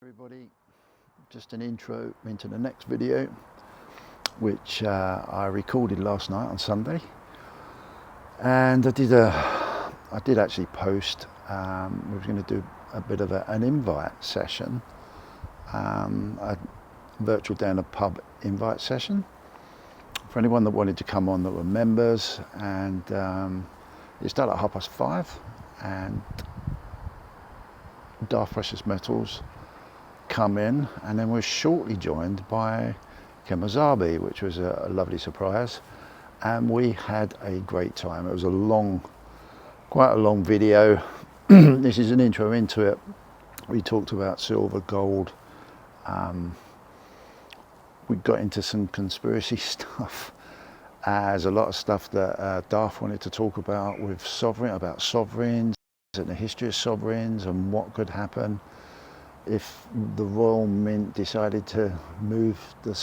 Everybody, just an intro into the next video, which I recorded last night on Sunday, and I did actually post. We were going to do a bit of an invite session, a virtual down a pub invite session for anyone that wanted to come on that were members, and it started at 5:30, and Darth Precious Metals come in, and then we're shortly joined by Kemazabi, which was a lovely surprise, and we had a great time. It was quite a long video. This is an intro into it. We talked about silver, gold. We got into some conspiracy stuff. There's a lot of stuff that Darth wanted to talk about about sovereigns and the history of sovereigns and what could happen if the Royal Mint decided to move the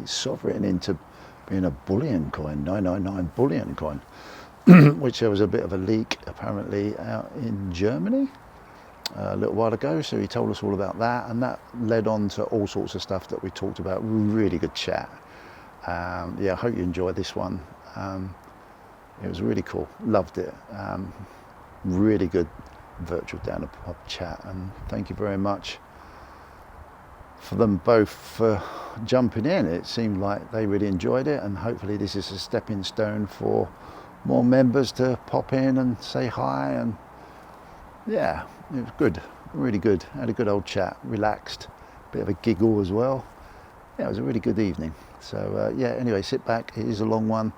sovereign into being a bullion coin, 999 bullion coin, which there was a bit of a leak apparently out in Germany a little while ago. So he told us all about that, and that led on to all sorts of stuff that we talked about. Really good chat. Yeah, I hope you enjoyed this one. It was really cool. Loved it. Really good virtual down a pub chat, and thank you very much for them both for jumping in. It seemed like they really enjoyed it, and hopefully this is a stepping stone for more members to pop in and say hi. And yeah, it was good, really good. Had a good old chat, relaxed, bit of a giggle as well. Yeah, it was a really good evening. So yeah, anyway, sit back. It is a long one.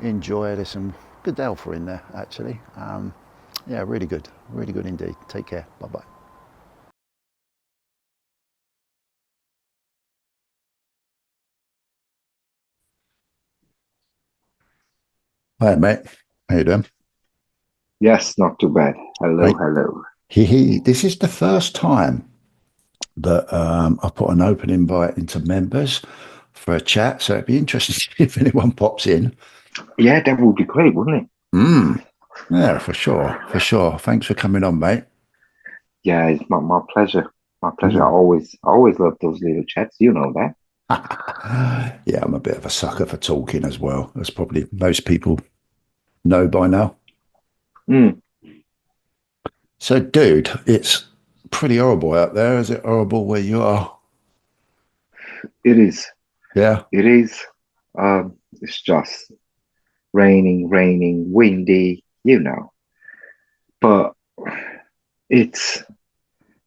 Enjoy. There's some good alpha in there actually. Yeah, really good indeed. Take care. Bye-bye. Hi, mate. How you doing? Yes, not too bad. Hello, Great. hello. This is the first time that I put an open invite into members for a chat, so it'd be interesting to see if anyone pops in. Yeah, that would be great, wouldn't it? Yeah, for sure. Thanks for coming on, mate. Yeah, it's my pleasure. My pleasure. I Mm. always love those little chats. You know that. Yeah, I'm a bit of a sucker for talking as well, as probably most people know by now. Mm, So, dude, it's pretty horrible out there. Is it horrible where you are? it is. Yeah. It is. It's just raining, windy. You know. But it's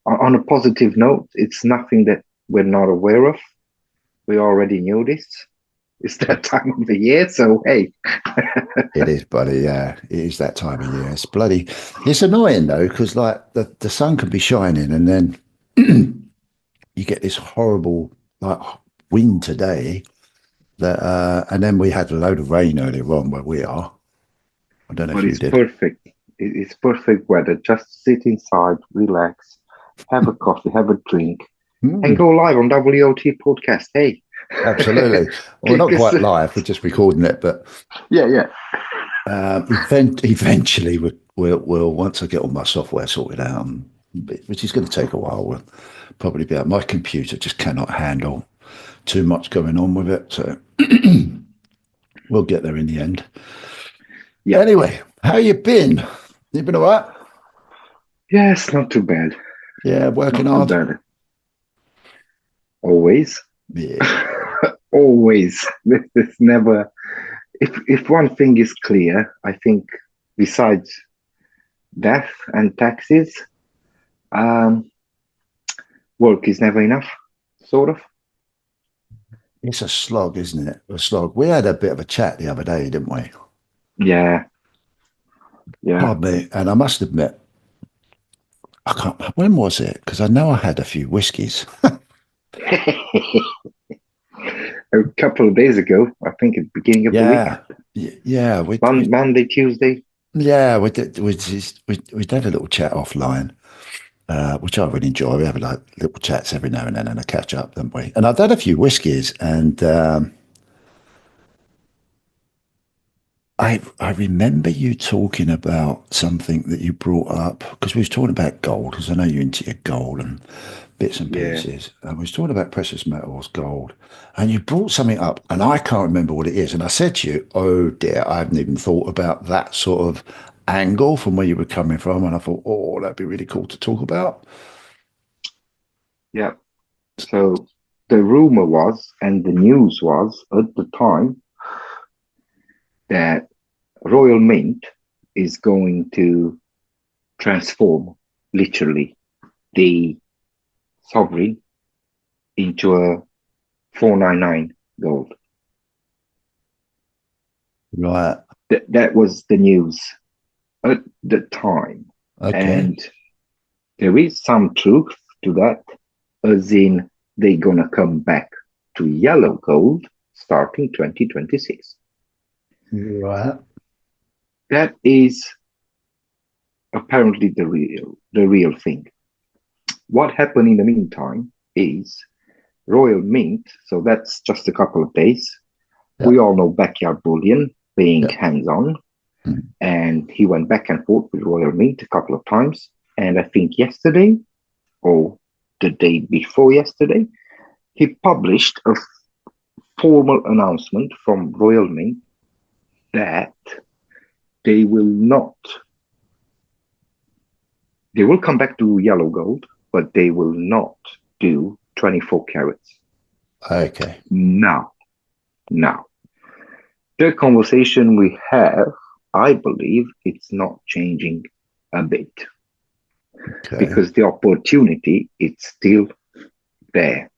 on a positive note. It's nothing that we're not aware of. We already knew this. It's that time of the year, so hey. It is, buddy. Yeah, it is that time of year. It's annoying though, because like the sun can be shining, and then you get this horrible like wind today. And then we had a load of rain earlier on where we are. I don't know But if you it's did. perfect. It's perfect weather. Just sit inside, relax, have a coffee, have a drink, and Mm, go live on W.O.T podcast. Hey, absolutely. Well, we're kick not this. quite live. We're just recording it, but Yeah. eventually we'll once I get all my software sorted out, which is going to take a while. We'll probably be out. My computer just cannot handle too much going on with it, so we'll get there in the end. Yeah. Anyway, how you been? You been all right? Yes, not too bad. Yeah, working Not too hard. bad. Always. Yeah. Always. There's never. If one thing is clear, I think besides death and taxes, um, work is never enough. Sort of. It's a slog, isn't it? A slog. We had a bit of a chat the other day, didn't we? Yeah. Yeah. Pardon me. And I must admit, I can't. When was it? Because I know I had a few whiskies. A couple of days ago, I think at the beginning of the week, Yeah, yeah. Monday, Tuesday. Yeah, we did a little chat offline, which I really enjoy. We have like little chats every now and then, and a catch up, don't we? And I've had a few whiskies, and I remember you talking about something that you brought up because we was talking about gold because I know you're into your gold and bits and Yeah, pieces. And we was talking about precious metals, gold, and you brought something up, and I can't remember what it is. And I said to you, "Oh dear, I hadn't even thought about that sort of angle from where you were coming from." And I thought, "Oh, that'd be really cool to talk about." yeah. So the rumor was, and the news was at the time, that Royal Mint is going to transform literally the sovereign into a 499 gold. Right. That was the news at the time. Okay. And there is some truth to that, as in they're going to come back to yellow gold starting 2026. Right. That is apparently the real thing. What happened in the meantime is Royal Mint, so that's just a couple of days. We Yep. all know Backyard Bullion being Yep. hands on, Mm. and he went back and forth with Royal Mint a couple of times. And I think yesterday or the day before yesterday, he published a formal announcement from Royal Mint that they will not, they will come back to yellow gold, but they will not do 24 carats. Okay. Now, now, the conversation we have, I believe it's not changing a bit Okay. because the opportunity is still there.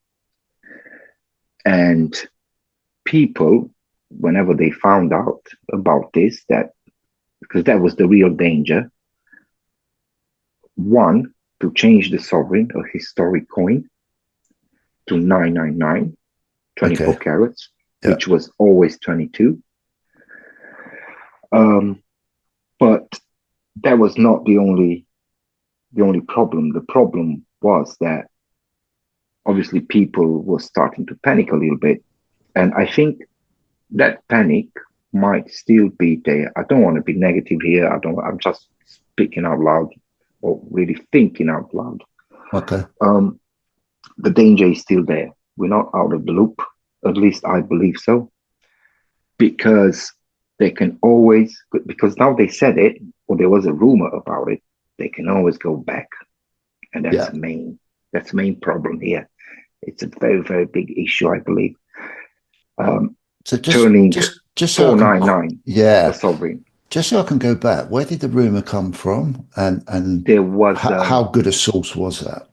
And people, whenever they found out about this, that because that was the real danger, one, to change the sovereign, a historic coin, to 999, Okay. 24 carats, Yeah. which was always 22. Um, but that was not the only problem. The problem was that obviously people were starting to panic a little bit. And I think that panic might still be there. I don't want to be negative here. I'm just speaking out loud or really thinking out loud. Okay. Um, the danger is still there. We're not out of the loop. At least I believe so. Because they can always, because now they said it, or there was a rumor about it, they can always go back. And Yeah. that's the main problem here. It's a very, very big issue, I believe. Um, So Turning just so I can, 499 a yeah, sovereign. just so I can go back. Where did the rumor come from, and There was how good a source was that?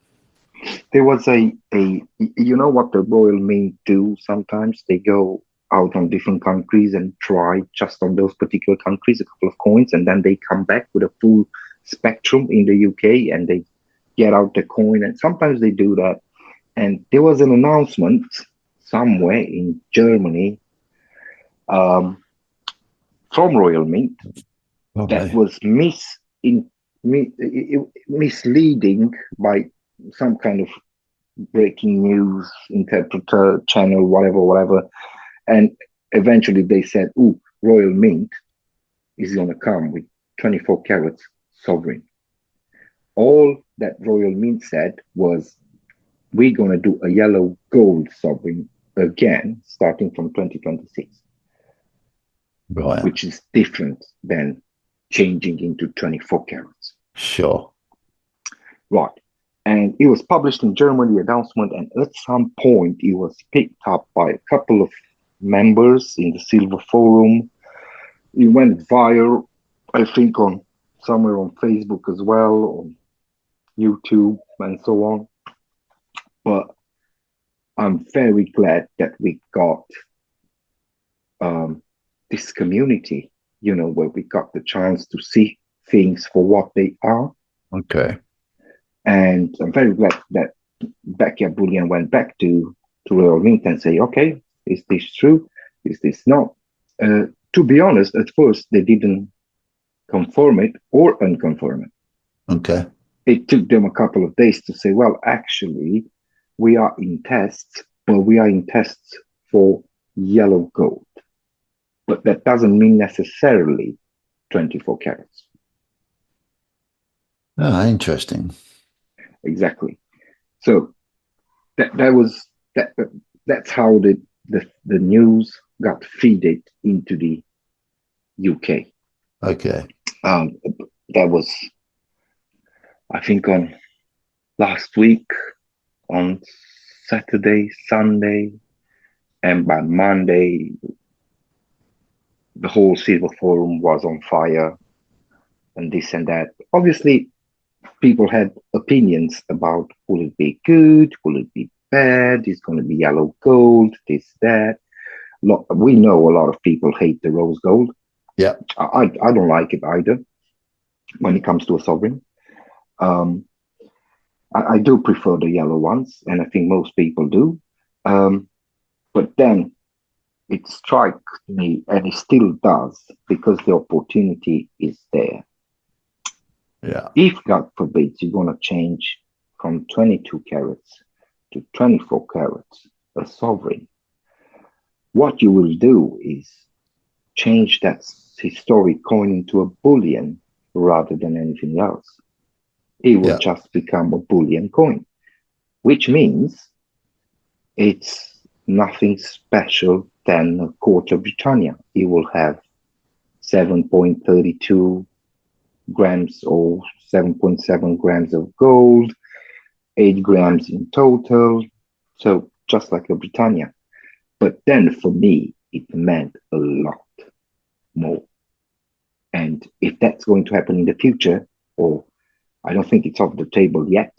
there was a you know what the Royal Mint do sometimes? They go out on different countries and try just on those particular countries a couple of coins, and then they come back with a full spectrum in the UK and they get out the coin. And sometimes they do that. And there was an announcement somewhere in Germany, um, from Royal Mint that Lovely. was misleading by some kind of breaking news interpreter channel, whatever, whatever. And eventually they said, "Oh, Royal Mint is going to come with 24 carats sovereign." All that Royal Mint said was, "We're going to do a yellow gold sovereign again, starting from 2026, Right. which is different than changing into 24 carats." Sure. Right. And it was published in Germany, the announcement, and at some point it was picked up by a couple of members in the Silver Forum. It went viral, I think, on somewhere on Facebook as well, on YouTube, and so on. But I'm very glad that we got um, this community, where we got the chance to see things for what they are. Okay. And I'm very glad that Backyard Bullion went back to Royal Mint and say, okay, is this true? Is this not? To be honest, at first they didn't confirm it or unconfirm it. Okay. It took them a couple of days to say, well, actually, we are in tests, but we are in tests for yellow gold. but that doesn't mean necessarily 24 carats. Oh, interesting. Exactly. So that's how the news got feeded into the UK. Okay. Um, that was, I think, on last week on Saturday, Sunday, and by Monday, the whole silver forum was on fire and this and that. Obviously, people had opinions about will it be good, will it be bad, it's going to be yellow gold, this, that. We know a lot of people hate the rose gold. Yeah. I don't like it either when it comes to a sovereign. Um, I do prefer the yellow ones, and I think most people do. Um, but then it strikes me, and it still does, because the opportunity is there. Yeah. If, God forbid, you're going to change from 22 carats to 24 carats, a sovereign, what you will do is change that historic coin into a bullion rather than anything else. It will Yeah. just become a bullion coin, which means it's nothing special than a quarter Britannia. It will have 7.32 grams or 7.7 grams of gold, 8 grams in total. So just like a Britannia. But then for me, it meant a lot more. And if that's going to happen in the future, or I don't think it's off the table yet,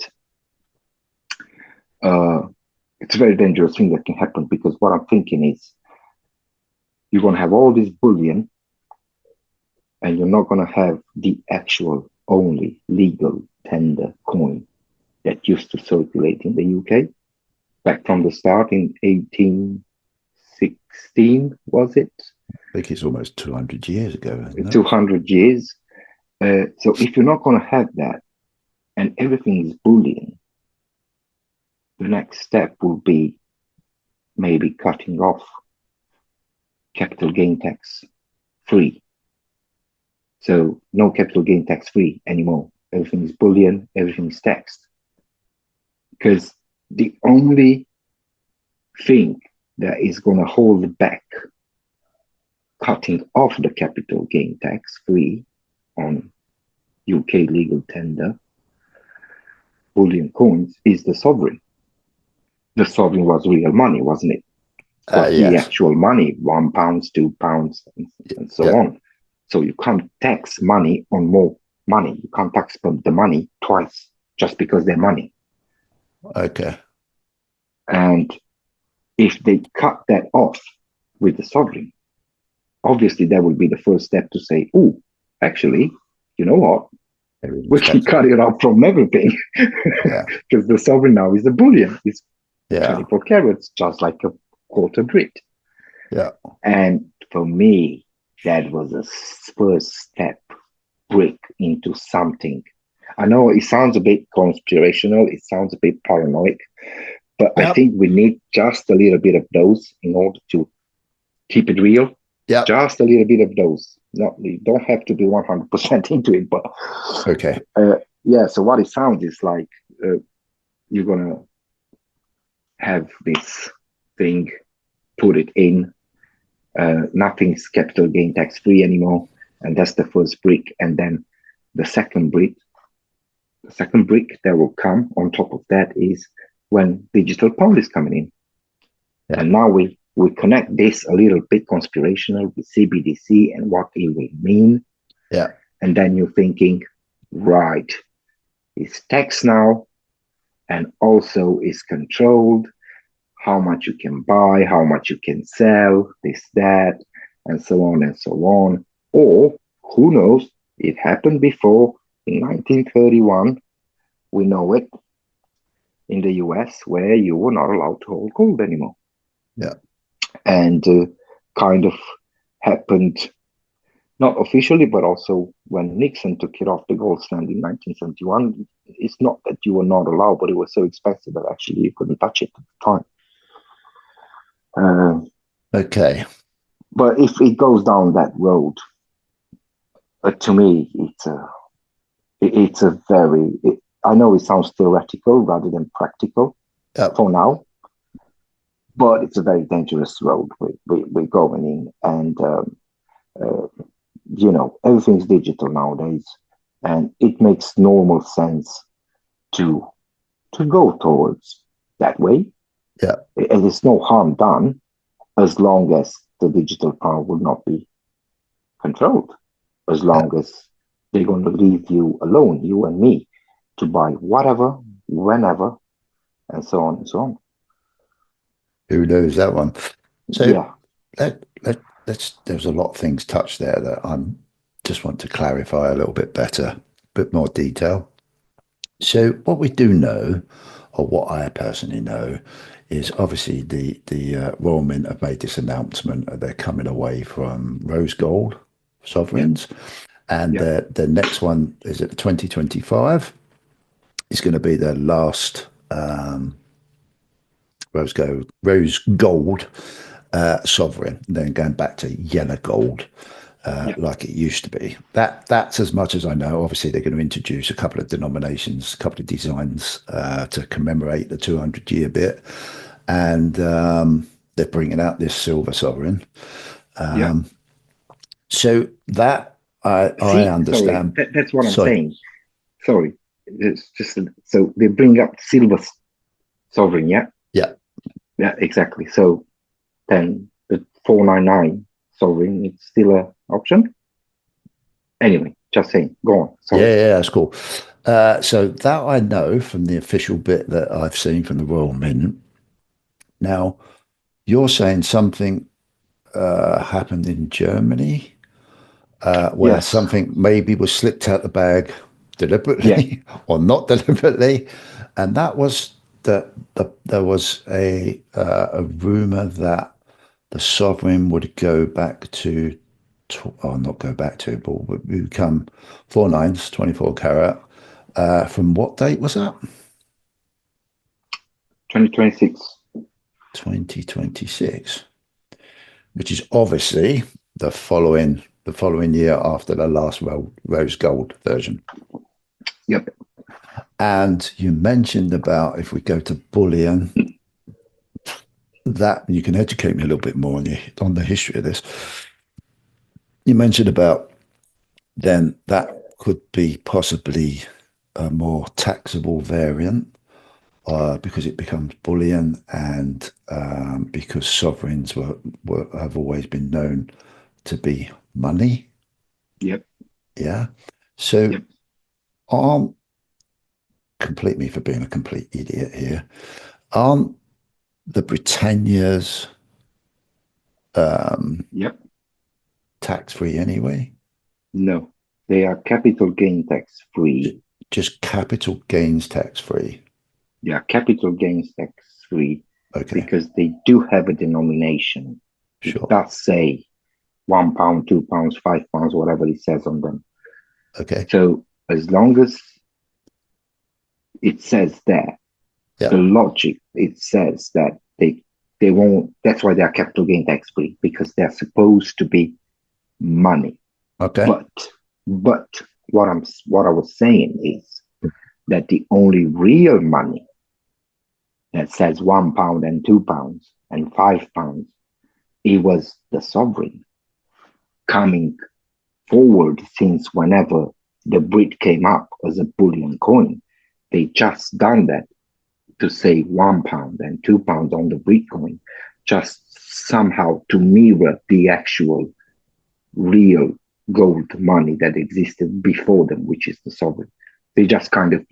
uh, it's a very dangerous thing that can happen, because what I'm thinking is you're going to have all this bullion and you're not going to have the actual only legal tender coin that used to circulate in the UK back from the start in 1816, was it? I think it's almost 200 years ago, isn't it? 200 years. So if you're not going to have that and everything is bullion, the next step will be maybe cutting off capital gain tax free. So no capital gain tax free anymore. Everything is bullion, everything is taxed. Because the only thing that is going to hold back cutting off the capital gain tax free on UK legal tender bullion coins is the sovereign. The sovereign was real money, wasn't it? Was the Yes. actual money, £1, £2, and so Yeah. on. So you can't tax money on more money. You can't tax the money twice just because they're money. Okay. And if they cut that off with the sovereign, obviously that would be the first step to say, oh, actually, you know what? We can cut it off from everything. Yeah. Because the sovereign now is a bullion. It's Yeah. 24 carats, just like a quarter Brit. Yeah. And for me, that was a first step break into something. I know it sounds a bit conspirational, it sounds a bit paranoid, but I think we need just a little bit of those in order to keep it real. Yeah. Just a little bit of those. Not, you don't have to be 100% into it, but Okay. yeah. So what it sounds is like you're gonna have this thing, put it in. Nothing's capital gain tax free anymore, and that's the first brick. And then the second brick that will come on top of that is when digital pound is coming in. Yeah. And now we connect this a little bit conspirational with CBDC and what it will mean. Yeah. And then you're thinking, right, it's taxed now and also is controlled. How much you can buy, how much you can sell, this, that, and so on and so on. Or who knows, it happened before in 1931. We know it in the US, where you were not allowed to hold gold anymore. Yeah. And kind of happened not officially, but also when Nixon took it off the gold stand in 1971. It's not that you were not allowed, but it was so expensive that actually you couldn't touch it at the time. Okay. But if it goes down that road, to me, it's a very. I know it sounds theoretical rather than practical Yep. for now, but it's a very dangerous road we're going in, and uh, everything's digital nowadays, and it makes normal sense to go towards that way. Yeah. And there's no harm done as long as the digital power will not be controlled, as Yeah. long as they're going to leave you alone, you and me, to buy whatever, whenever, and so on and so on. Who knows that one? So Yeah, there's a lot of things touched there that I'm just want to clarify a little bit better, a bit more detail. So what we do know, or what I personally know, is obviously the Royal Mint have made this announcement that they're coming away from rose gold yeah, sovereigns, and yeah, the next one is at 2025. Is going to be their last rose gold sovereign, then going back to yellow gold. yeah, Like it used to be. That's as much as I know. Obviously, they're going to introduce a couple of denominations, a couple of designs to commemorate the 200-year bit, and they're bringing out this silver sovereign. yeah. So that I See, sorry, understand. that's what I'm Sorry, saying. Sorry, it's just so they bring up silver sovereign, yeah, yeah, yeah, exactly. So then the 499 sovereign it's still an option. Anyway, just saying. Go on. yeah, Sorry. yeah, that's cool. So that I know from the official bit that I've seen from the Royal Mint. Now you're saying something happened in Germany where Yes. something maybe was slipped out the bag Yeah. deliberately or not deliberately, and that was that there was a rumor that the sovereign would go back to, or not go back to, but would become 4/9, 24 carat. From what date was that? 2026. 2026, which is obviously the following year after the last rose gold version. Yep. And you mentioned about if we go to bullion, that you can educate me a little bit more on the history of this. You mentioned about then that could be possibly a more taxable variant because it becomes bullion and because sovereigns have always been known to be money. Yep. Yeah. So Yep. aren't, complete me for being a complete idiot here, aren't the Britannias Yep. tax free anyway? No. They are capital gain tax free. J- just capital gains tax free. They are capital gains tax free Okay, because they do have a denomination. It sure. does say £1, £2, £5, whatever it says on them. Okay, So as long as it says that, yeah. the logic it says that they won't. That's why they are capital gain tax free because they're supposed to be money. Okay, But but what I was saying is that the only real money that says £1 and £2 and £5, it was the sovereign coming forward since whenever the Brit came up as a bullion coin. They just done that to say £1 and £2 on the Brit coin, just somehow to mirror the actual real gold money that existed before them, which is the sovereign. They just kind of,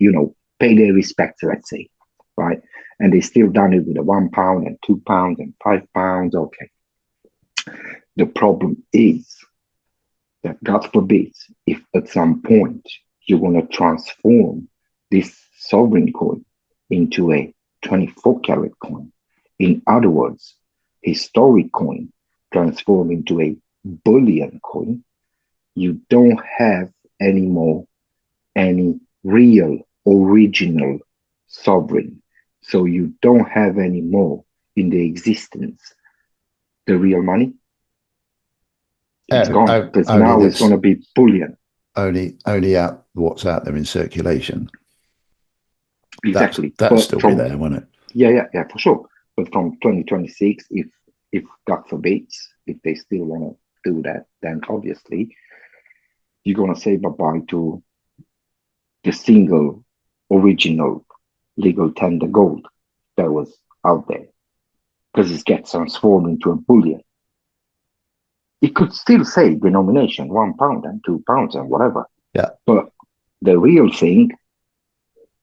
pay their respects, let's say, right? And they still done it with a £1 and £2 and £5. Okay. The problem is that, God forbid, if at some point you want to transform this sovereign coin into a 24 karat coin, in other words, historic coin transform into a bullion coin, you don't have anymore any real original sovereign. So you don't have any more in the existence the real money. It's gone because only now it's going that's to be bullion. only out what's out there in circulation. Exactly. That'd But still be from there, wouldn't it? yeah, for sure. But from 2026, if God forbids, if they still want to do that, then obviously you're going to say bye bye to the single original legal tender gold that was out there because it gets transformed into a bullion. It could still say denomination £1 and £2 and whatever, Yeah. but the real thing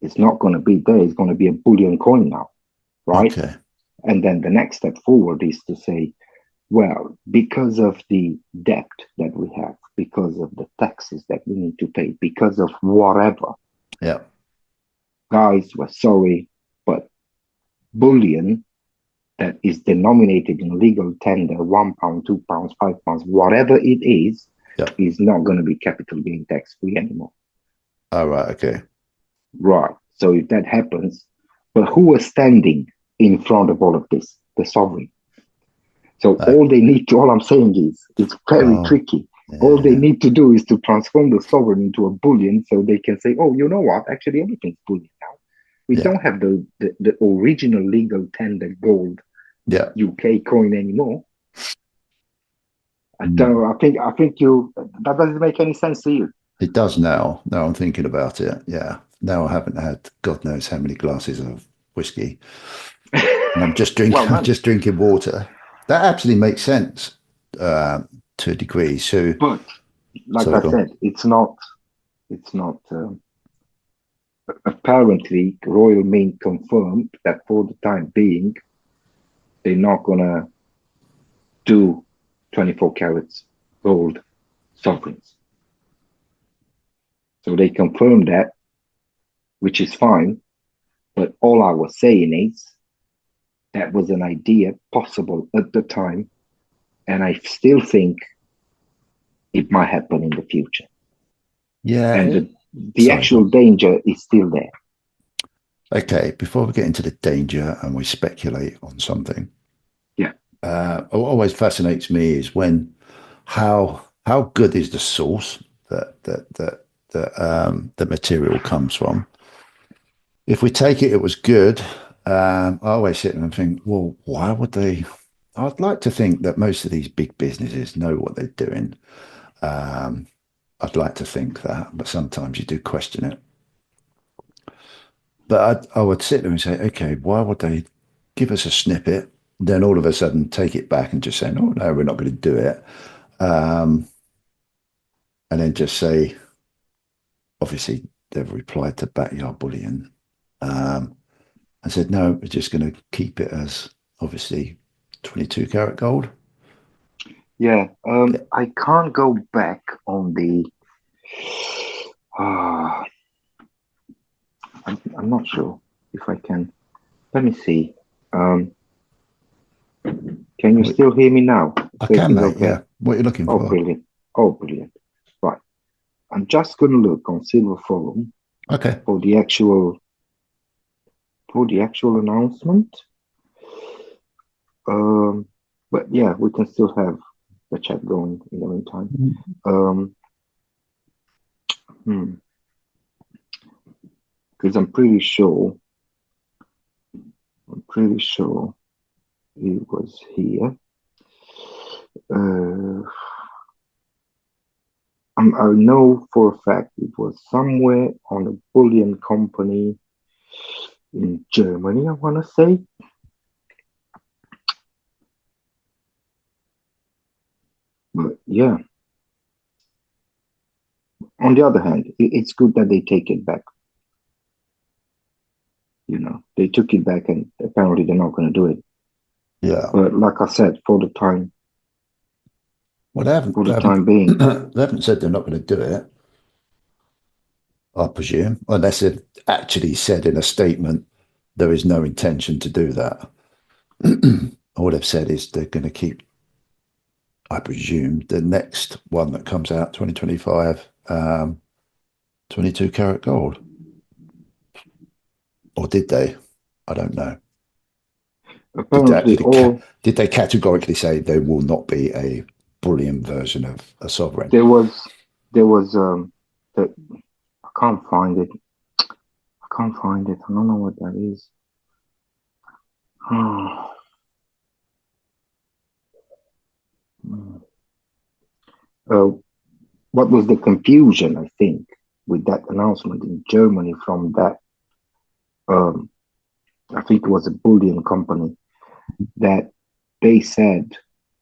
is not going to be there. It's going to be a bullion coin now, right? Okay. And then the next step forward is to say, well, because of the debt that we have, because of the taxes that we need to pay, because of whatever, Yeah. guys, we're sorry, but bullion that is denominated in legal tender £1, £2, £5, whatever it Yeah. is not going to be capital gain tax free anymore. All right. Okay. Right. So if that happens, but who was standing in front of all of this? The sovereign. So all I'm saying is, it's very tricky. All they Yeah. need to do is to transform the sovereign into a bullion so they can say, oh, you know what? Actually, everything's bullion now. We Yeah. don't have the original legal tender gold Yeah. UK coin anymore. I don't. I think you. That doesn't make any sense to you. It does now. Now I'm thinking about it. Yeah. Now I haven't had God knows how many glasses of whiskey, and I'm just drinking. Well I'm done. just drinking water. That actually makes sense to a degree. So, But like sorry, I go on. said, it's not. It's not. Apparently, Royal Mint confirmed that for the time being, they're not gonna do 24 carats gold sovereigns. So they confirmed that, which is fine. But all I was saying is that was an idea possible at the time, and I still think it might happen in the future. Yeah. And the Sorry, go actual on. danger is still there. Okay. Before we get into the danger and we speculate on something, Yeah. what always fascinates me is when how good is the source that the material comes from. If we take it, it was good. I always sit there and think, well, why would they? I'd like to think that most of these big businesses know what they're doing. Um, I'd like to think that, but sometimes you do question it. But I would sit there and say, okay, why would they give us a snippet, then all of a sudden take it back and just say, no, no, we're not going to do it. Um, and then just say, obviously, they've replied to Backyard Bullion. I said, no, we're just going to keep it as obviously 22 karat gold. Yeah. Yeah. I can't go back on the. Uh, I'm not sure if I can. Let me see. Um, can you still hear me now? I can, Everything's mate. okay. Yeah. What are you looking Oh, for? brilliant. Oh, brilliant. Right. I'm just going to look on Silver Forum Okay. for the actual announcement. Um, but yeah, we can still have the chat going in the meantime. Um, because I'm pretty sure he was here. Uh, I know for a fact it was somewhere on a bullion company in Germany, I want to say. But yeah, on the other hand, it's good that they take it back. You know, they took it back and apparently they're not going to do it. Yeah. But like I said, Well, for the time being, they haven't said they're not going to do it, I presume, unless they've actually said in a statement there is no intention to do that. All they've said is they're going to keep, I presume, the next one that comes out, 2025, 22 karat gold. Or did they? I don't know. Did they apparently actually all did they categorically say there will not be a bullion version of a sovereign. There was the, I can't find it. I can't find it. I don't know what that is. Uh, what was the confusion, I think, with that announcement in Germany from that, um, I think it was a bullion company, that they said,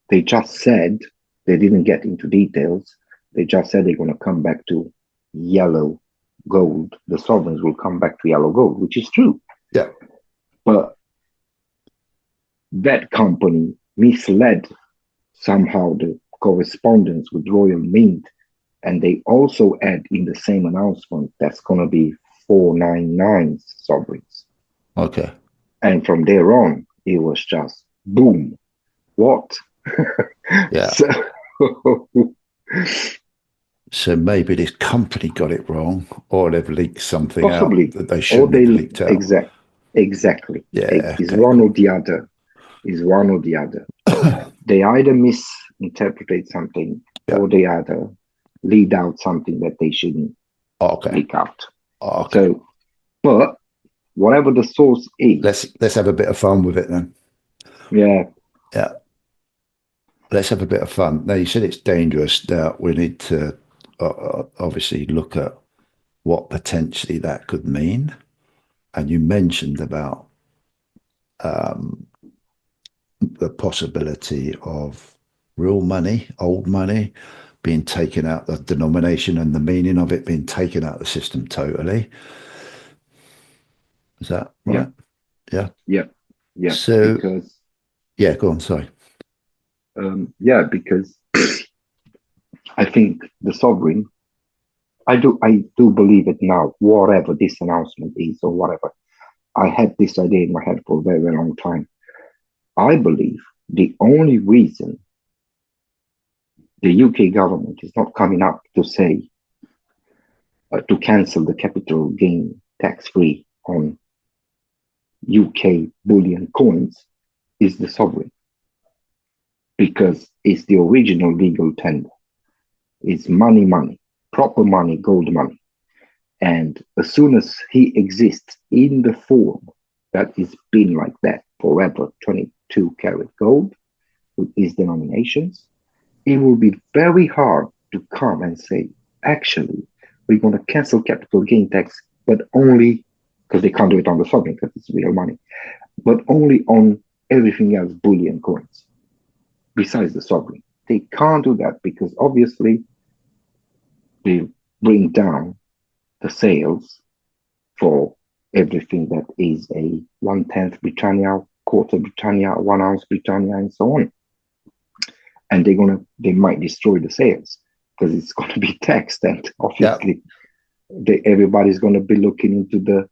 they just said, they didn't get into details, they just said they're going to come back to yellow gold. The sovereigns will come back to yellow gold, which is true. Yeah. But that company misled somehow the correspondence with Royal Mint, and they also add in the same announcement that's going to be 499 sovereigns. Okay. And from there on, it was just boom. What? Yeah. So maybe this company got it wrong, or they've leaked something out Possibly, that they or shouldn't they have leaked out. exactly. Yeah. Is Okay. one Cool. or the other. Is one or the other. They either misinterpret something, Yeah. or they either lead out something that they shouldn't Okay. leak out. Okay. So, but whatever the source is, Let's have a bit of fun with it then. yeah, Yeah. Let's have a bit of fun. Now, you said it's dangerous. Now, we need to obviously look at what potentially that could mean. And you mentioned about the possibility of real money, old money, being taken out, the denomination and the meaning of it being taken out of the system totally. Is that yeah, right? Yeah. yeah, yeah, So, because yeah, go on. Sorry. yeah, because I think the sovereign, I do believe it now, whatever this announcement is or whatever. I had this idea in my head for a very, very long time. I believe the only reason the UK government is not coming up to say to cancel the capital gain tax free on UK bullion coins is the sovereign, because it's the original legal tender. It's money, proper money, gold money. And as soon as he exists in the form that is been like that forever, 22 karat gold with these denominations, it will be very hard to come and say, actually, we're going to cancel capital gain tax, but only because they can't do it on the sovereign because it's real money, but only on everything else, bullion coins, besides the sovereign. They can't do that because obviously they bring down the sales for everything that is a 1/10 Britannia, quarter Britannia, 1 ounce Britannia, and so on. And they might destroy the sales because it's gonna be taxed, and Yeah. obviously everybody's gonna be looking into the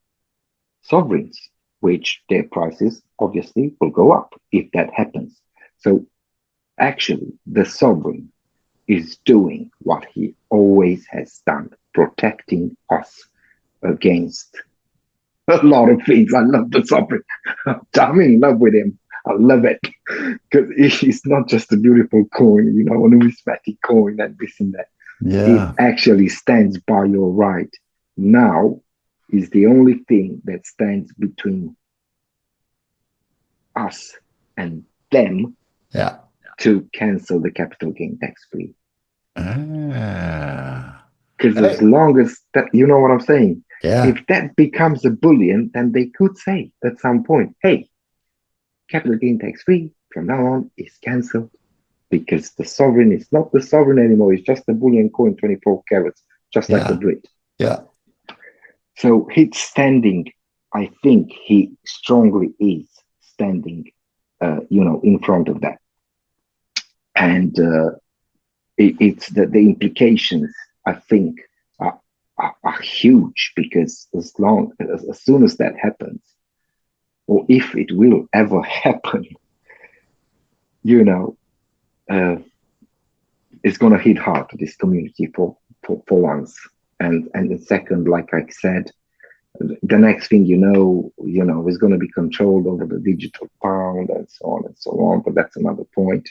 sovereigns, which their prices obviously will go up if that happens. So actually, the sovereign is doing what he always has done, protecting us against a lot of things. I love the sovereign. I'm in love with him. I love it because it's not just a beautiful coin, a numismatic coin and this and that. It Yeah. actually stands by your right. Now is the only thing that stands between us and them Yeah. to cancel the capital gain tax free. Ah. Because as Hey. long as that, you know what I'm saying? Yeah. If that becomes a bullion, then they could say at some point, hey, capital gain tax free from now on is cancelled because the sovereign is not the sovereign anymore. It's just a bullion coin, 24 carats, just like the Yeah. Brit. Yeah. So he's standing, I think he strongly is standing, in front of that. And it's the implications, I think, are huge because as soon as that happens, or if it will ever happen, you know, uh, it's going to hit hard to this community for once. And the second, like I said, the next thing is going to be controlled over the digital pound and so on and so on. But that's another point.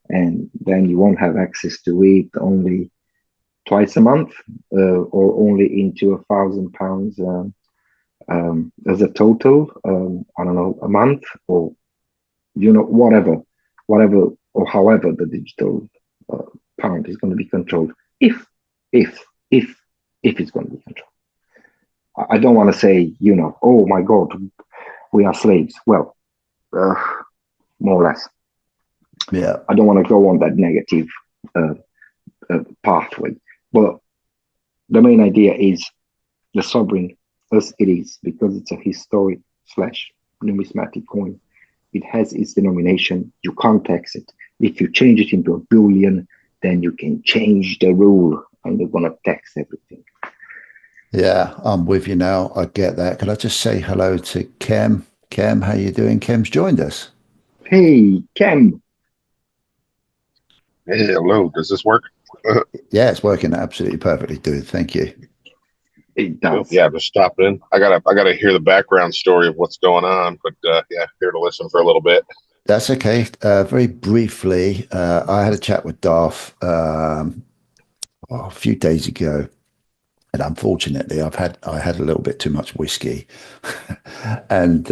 and then you won't have access to it only twice a month, or only into £1,000 as a total. I don't know, a month, or whatever, or however the digital uh, pound is going to be controlled. If if if if it's going to be controlled. I don't want to say, oh my God, we are slaves. Well, more or less. Yeah. I don't want to go on that negative uh, pathway. But the main idea is the sovereign, as it is, because it's a historic slash numismatic coin. It has its denomination. You can't tax it. If you change it into a bullion, then you can change the rule, and they're gonna tax everything. Yeah, I'm with you now. I get that. Can I just say hello to Kem? Kem, how you doing? Kem's joined us. Hey, Cam, Hey, hello. Does this work? Yeah, it's working absolutely perfectly, dude. Thank you. it Cool. does. Yeah, just stopping in. I gotta hear the background story of what's going on, but yeah, here to listen for a little bit. That's okay. Very briefly, I had a chat with Darth a few days ago, and unfortunately, I had a little bit too much whiskey, and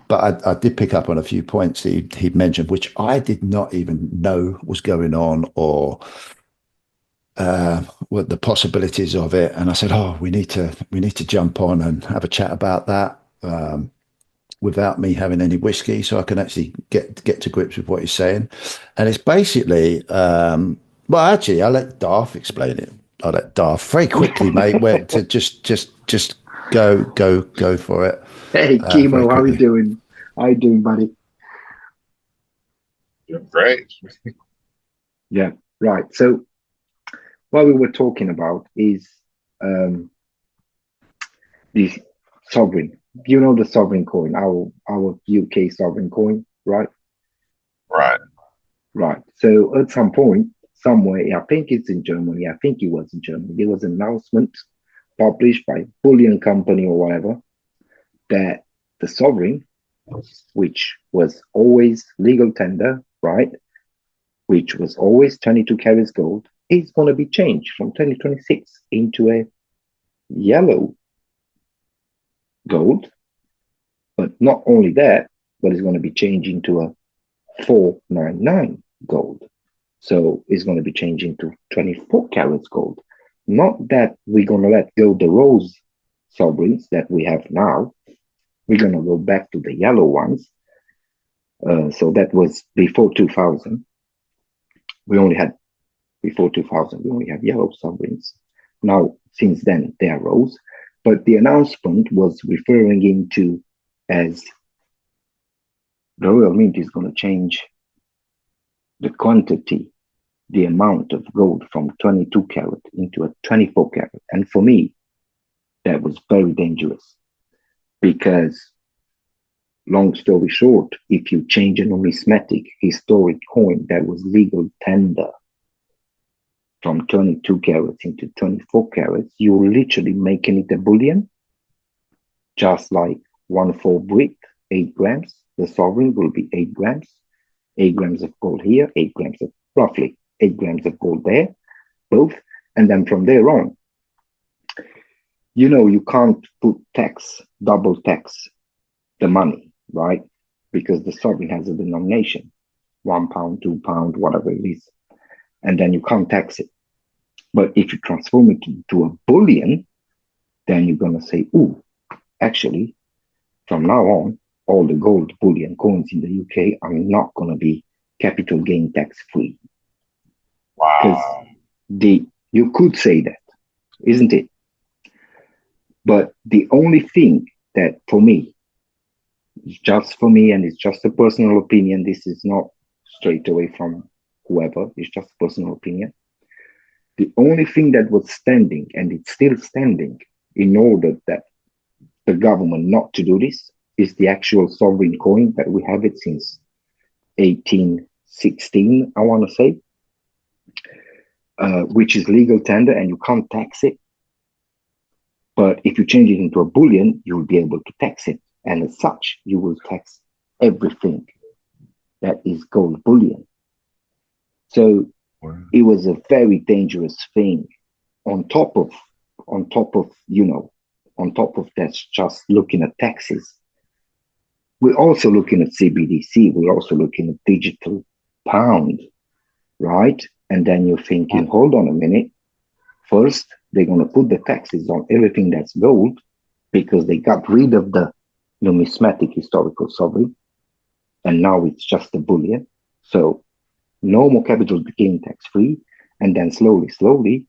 but I did pick up on a few points that he'd mentioned, which I did not even know was going on, or what the possibilities of it. And I said, "Oh, we need to jump on and have a chat about that." Without me having any whiskey, so I can actually get to grips with what he's saying. And it's basically, well, actually, I'll let Darth explain it. I'll let Darth very quickly, mate. Where to just go for it Hey, very Kimo, how you quickly. doing? How you doing, buddy? Doing great. Yeah, right. So what we were talking about is um, the sovereign. You know the sovereign coin, our UK sovereign coin, right? Right. Right. So at some point, somewhere, I think it's in Germany. I think it was in Germany. There was an announcement published by Bullion Company or whatever that the sovereign, which was always legal tender, right? Which was always 22 carats gold, is going to be changed from 2026 into a yellow gold. But not only that, but it's going to be changed into a 499 gold. So it's going to be changing to 24 carats gold. Not that we're going to let go the rose sovereigns that we have now. We're going to go back to the yellow ones. So that was before 2000. We only had, before 2000, we only had yellow sovereigns. Now, since then, they are rose. But the announcement was referring into as the Royal Mint is going to change the quantity, the amount of gold from 22 carat into a 24 carat. And for me, that was very dangerous because, long story short, if you change a numismatic historic coin that was legal tender from 22 carats into 24 carats, you're literally making it a bullion, just like 1/4 brick, 8 grams. The sovereign will be 8 grams, 8 grams of gold here, 8 grams of roughly 8 grams of gold there, both. And then from there on, you can't put tax, double tax the money, right? Because the sovereign has a denomination, £1, £2, whatever it is. And then you can't tax it. But if you transform it into a bullion, then you're going to say, oh, actually, from now on, all the gold bullion coins in the UK are not going to be capital gain tax free. Because Wow. you could say that, isn't it? But the only thing that for me, it's just for me, and it's just a personal opinion, this is not straight away from whoever, it's just a personal opinion. The only thing that was standing, and it's still standing, in order that the government not to do this, is the actual sovereign coin that we have it since 1816, I want to say, which is legal tender and you can't tax it. But if you change it into a bullion, you'll be able to tax it. And as such, you will tax everything that is gold bullion. So it was a very dangerous thing. On top of, on top of, you know, on top of that, just looking at taxes, we're also looking at CBDC. We're also looking at digital pound, right? And then you're thinking, hold on a minute. First, they're going to put the taxes on everything that's gold because they got rid of the numismatic historical sovereign. And now it's just a bullion. So no more capital gain tax free. And then slowly,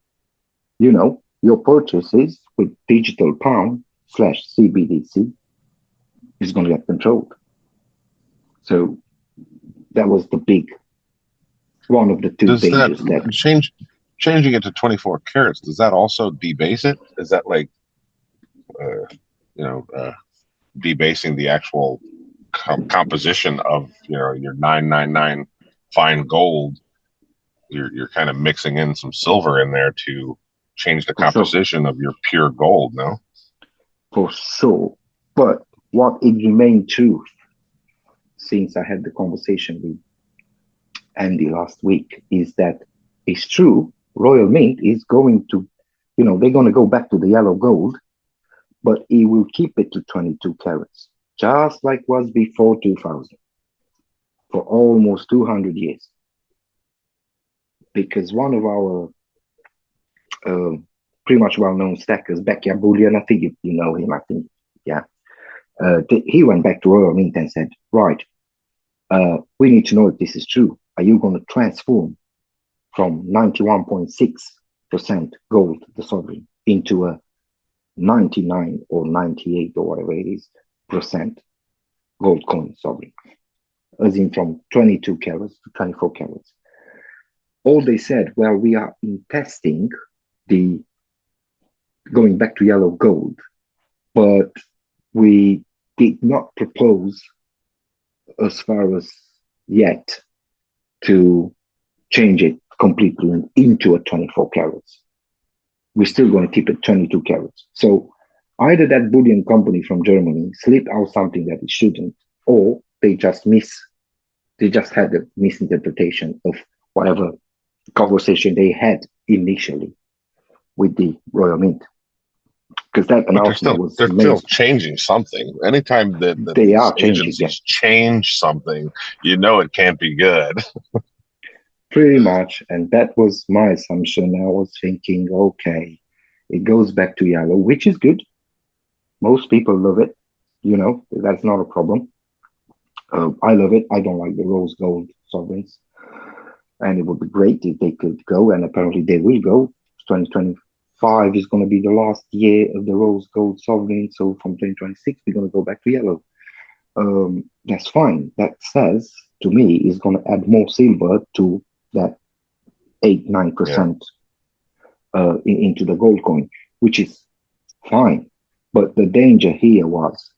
you know, your purchases with digital pound slash CBDC is going to get controlled. So that was the big, one of the two Does that dangers that changing it to 24 carats? Does that also debase it? Is that like, debasing the actual composition of your 999 fine gold? You're kind of mixing in some silver in there to change the for sure, composition of your pure gold. No. for sure. But what it remained true since I had the conversation with Andy last week is that it's true. Royal Mint is going to, you know, they're going to go back to the yellow gold, but he will keep it to 22 carats, just like was before 2000 for almost 200 years. Because one of our uh, pretty much well-known stackers, Becky Bullion, I think you know him, I think, yeah. He went back to Royal Mint and said, right, we need to know if this is true. Are you going to transform from 91.6% gold, the sovereign, into a 99 or 98 or whatever it is percent gold coin sovereign, as in from 22 carats to 24 carats? All they said, well, we are in testing the going back to yellow gold, but we did not propose as far as yet to change it completely into a 24 carats. We're still going to keep it 22 carats. So either that bullion company from Germany slipped out something that it shouldn't, or they just had a misinterpretation of whatever conversation they had initially with the Royal Mint. Because that But announcement was they're made. still changing something. Anytime that They these are changing, agencies change something, it can't be good. pretty much. And that was my assumption. I was thinking, okay, it goes back to yellow, which is good. Most people love it. You know, that's not a problem. I love it. I don't like the rose gold sovereigns. And it would be great if they could go. And apparently they will go. 2025 is going to be the last year of the rose gold sovereign. So from 2026, we're going to go back to yellow. That's fine. That says to me is going to add more silver to that 8-9% into the gold coin, which is fine. But the danger here was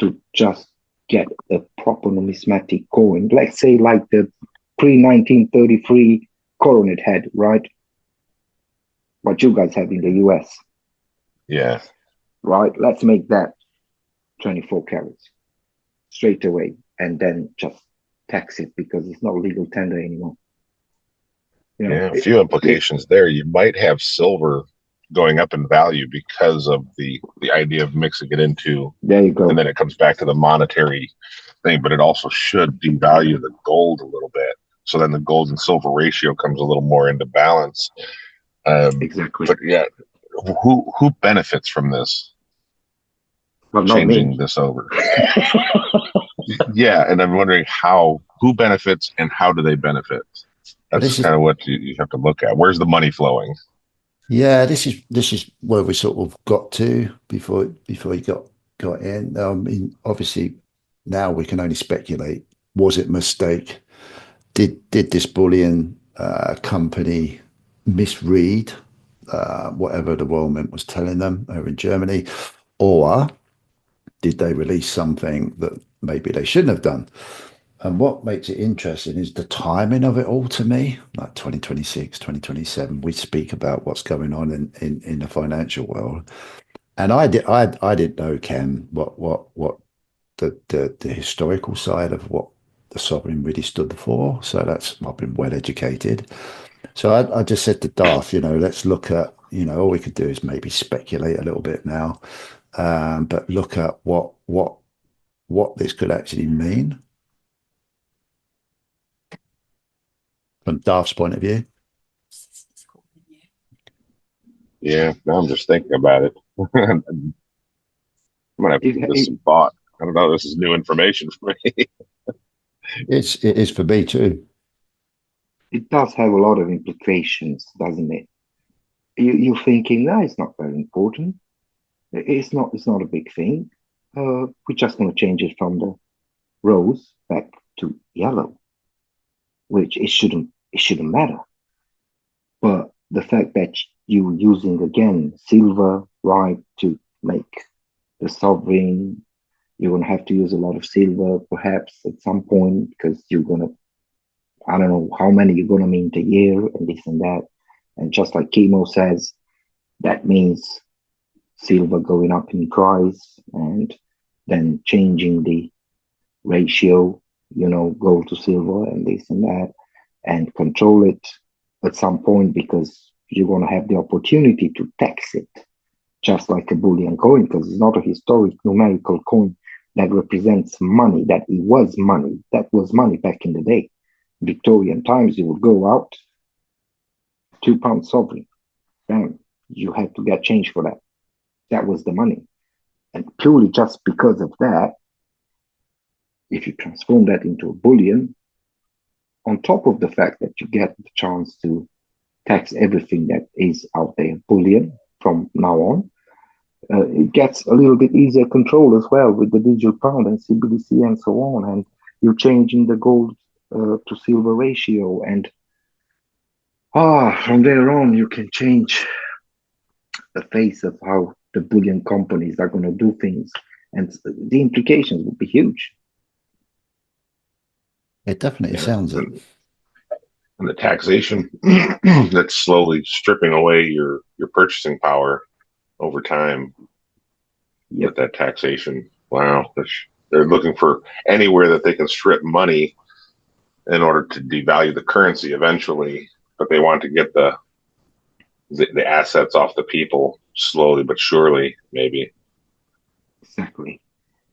to just get a proper numismatic coin, let's say like the pre-1933 coronet head, right? What you guys have in the US. Yeah. Right? Let's make that 24 carats straight away and then just tax it because it's not legal tender anymore. You know, A few implications there. You might have silver going up in value because of the idea of mixing it into, there you go. and then it comes back to the monetary thing, but it also should devalue the gold a little bit. So then the gold and silver ratio comes a little more into balance. Exactly. But yeah, who benefits from this? Well, changing this over? Yeah, and I'm wondering who benefits and how do they benefit? That's kind of what you have to look at. Where's the money flowing? Yeah, this is where we sort of got to before you got in. I mean, obviously now we can only speculate. Was it a mistake? Did this bullion company misread whatever the Royal Mint was telling them over in Germany, or did they release something that maybe they shouldn't have done? And what makes it interesting is the timing of it all to me, like 2026, 2027. We speak about what's going on in the financial world. And I didn't know, Ken, what the historical side of what the sovereign really stood for. So that's, I've been well educated. So I just said to Darth, let's look at, all we could do is maybe speculate a little bit now, but look at what this could actually mean from Darth's point of view. Yeah, now I'm just thinking about it. I'm gonna have to give this some thought. I don't know. This is new information for me. It is for me too. It does have a lot of implications, doesn't it? You're thinking, no, it's not very important. It's not a big thing. We're just going to change it from the rose back to yellow, which it shouldn't matter. But the fact that you're using again silver, right, to make the sovereign, you're going to have to use a lot of silver perhaps at some point because you're going to, I don't know how many you're going to mint a year and this and that. And just like Chemo says, that means silver going up in price and then changing the ratio, gold to silver and this and that, and control it at some point because you're going to have the opportunity to tax it, just like a bullion coin, because it's not a historic numerical coin that represents money, that it was money. That was money back in the day. Victorian times, you would go out, £2 sovereign. Bam, you had to get change for that. That was the money. And purely just because of that, if you transform that into a bullion, on top of the fact that you get the chance to tax everything that is out there bullion from now on, it gets a little bit easier control as well with the digital pound and CBDC and so on. And you're changing the gold to silver ratio. And from there on, you can change the face of how the bullion companies are going to do things. And the implications would be huge. It definitely sounds it. And the taxation that's slowly stripping away your purchasing power over time. Yep. With that taxation. Wow. They're looking for anywhere that they can strip money in order to devalue the currency eventually, but they want to get the assets off the people slowly but surely, maybe.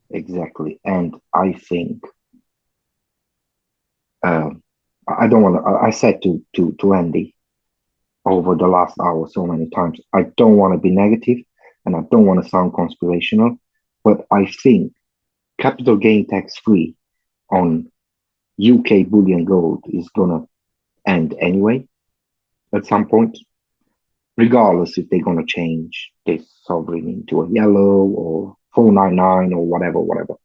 Exactly. And I think I don't want to. I said to Andy over the last hour so many times, I don't want to be negative and I don't want to sound conspirational, but I think capital gain tax free on UK bullion gold is gonna end anyway at some point, regardless if they're gonna change this sovereign into a yellow or 499 or whatever.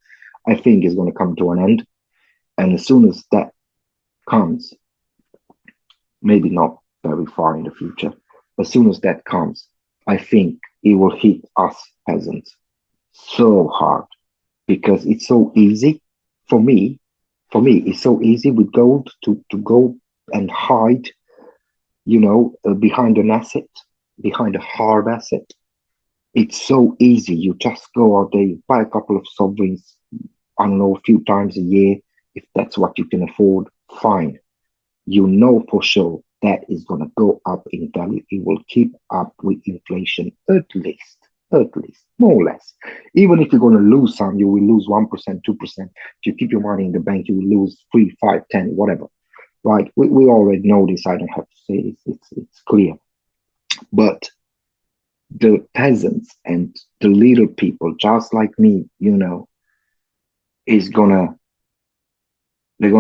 I think it's gonna come to an end, and as soon as that comes, maybe not very far in the future, as soon as that comes, I think it will hit us peasants so hard because it's so easy for me. It's so easy with gold to go and hide, behind an asset, behind a hard asset. It's so easy. You just go out there, buy a couple of sovereigns, I don't know, a few times a year. If that's what you can afford, fine. You know for sure that is going to go up in value. It will keep up with inflation at least, more or less. Even if you're going to lose some, you will lose 1%, 2%. If you keep your money in the bank, you will lose 3, 5, 10, whatever. Right? We already know this. I don't have to say it. It's clear. But the peasants and the little people, just like me, they're gonna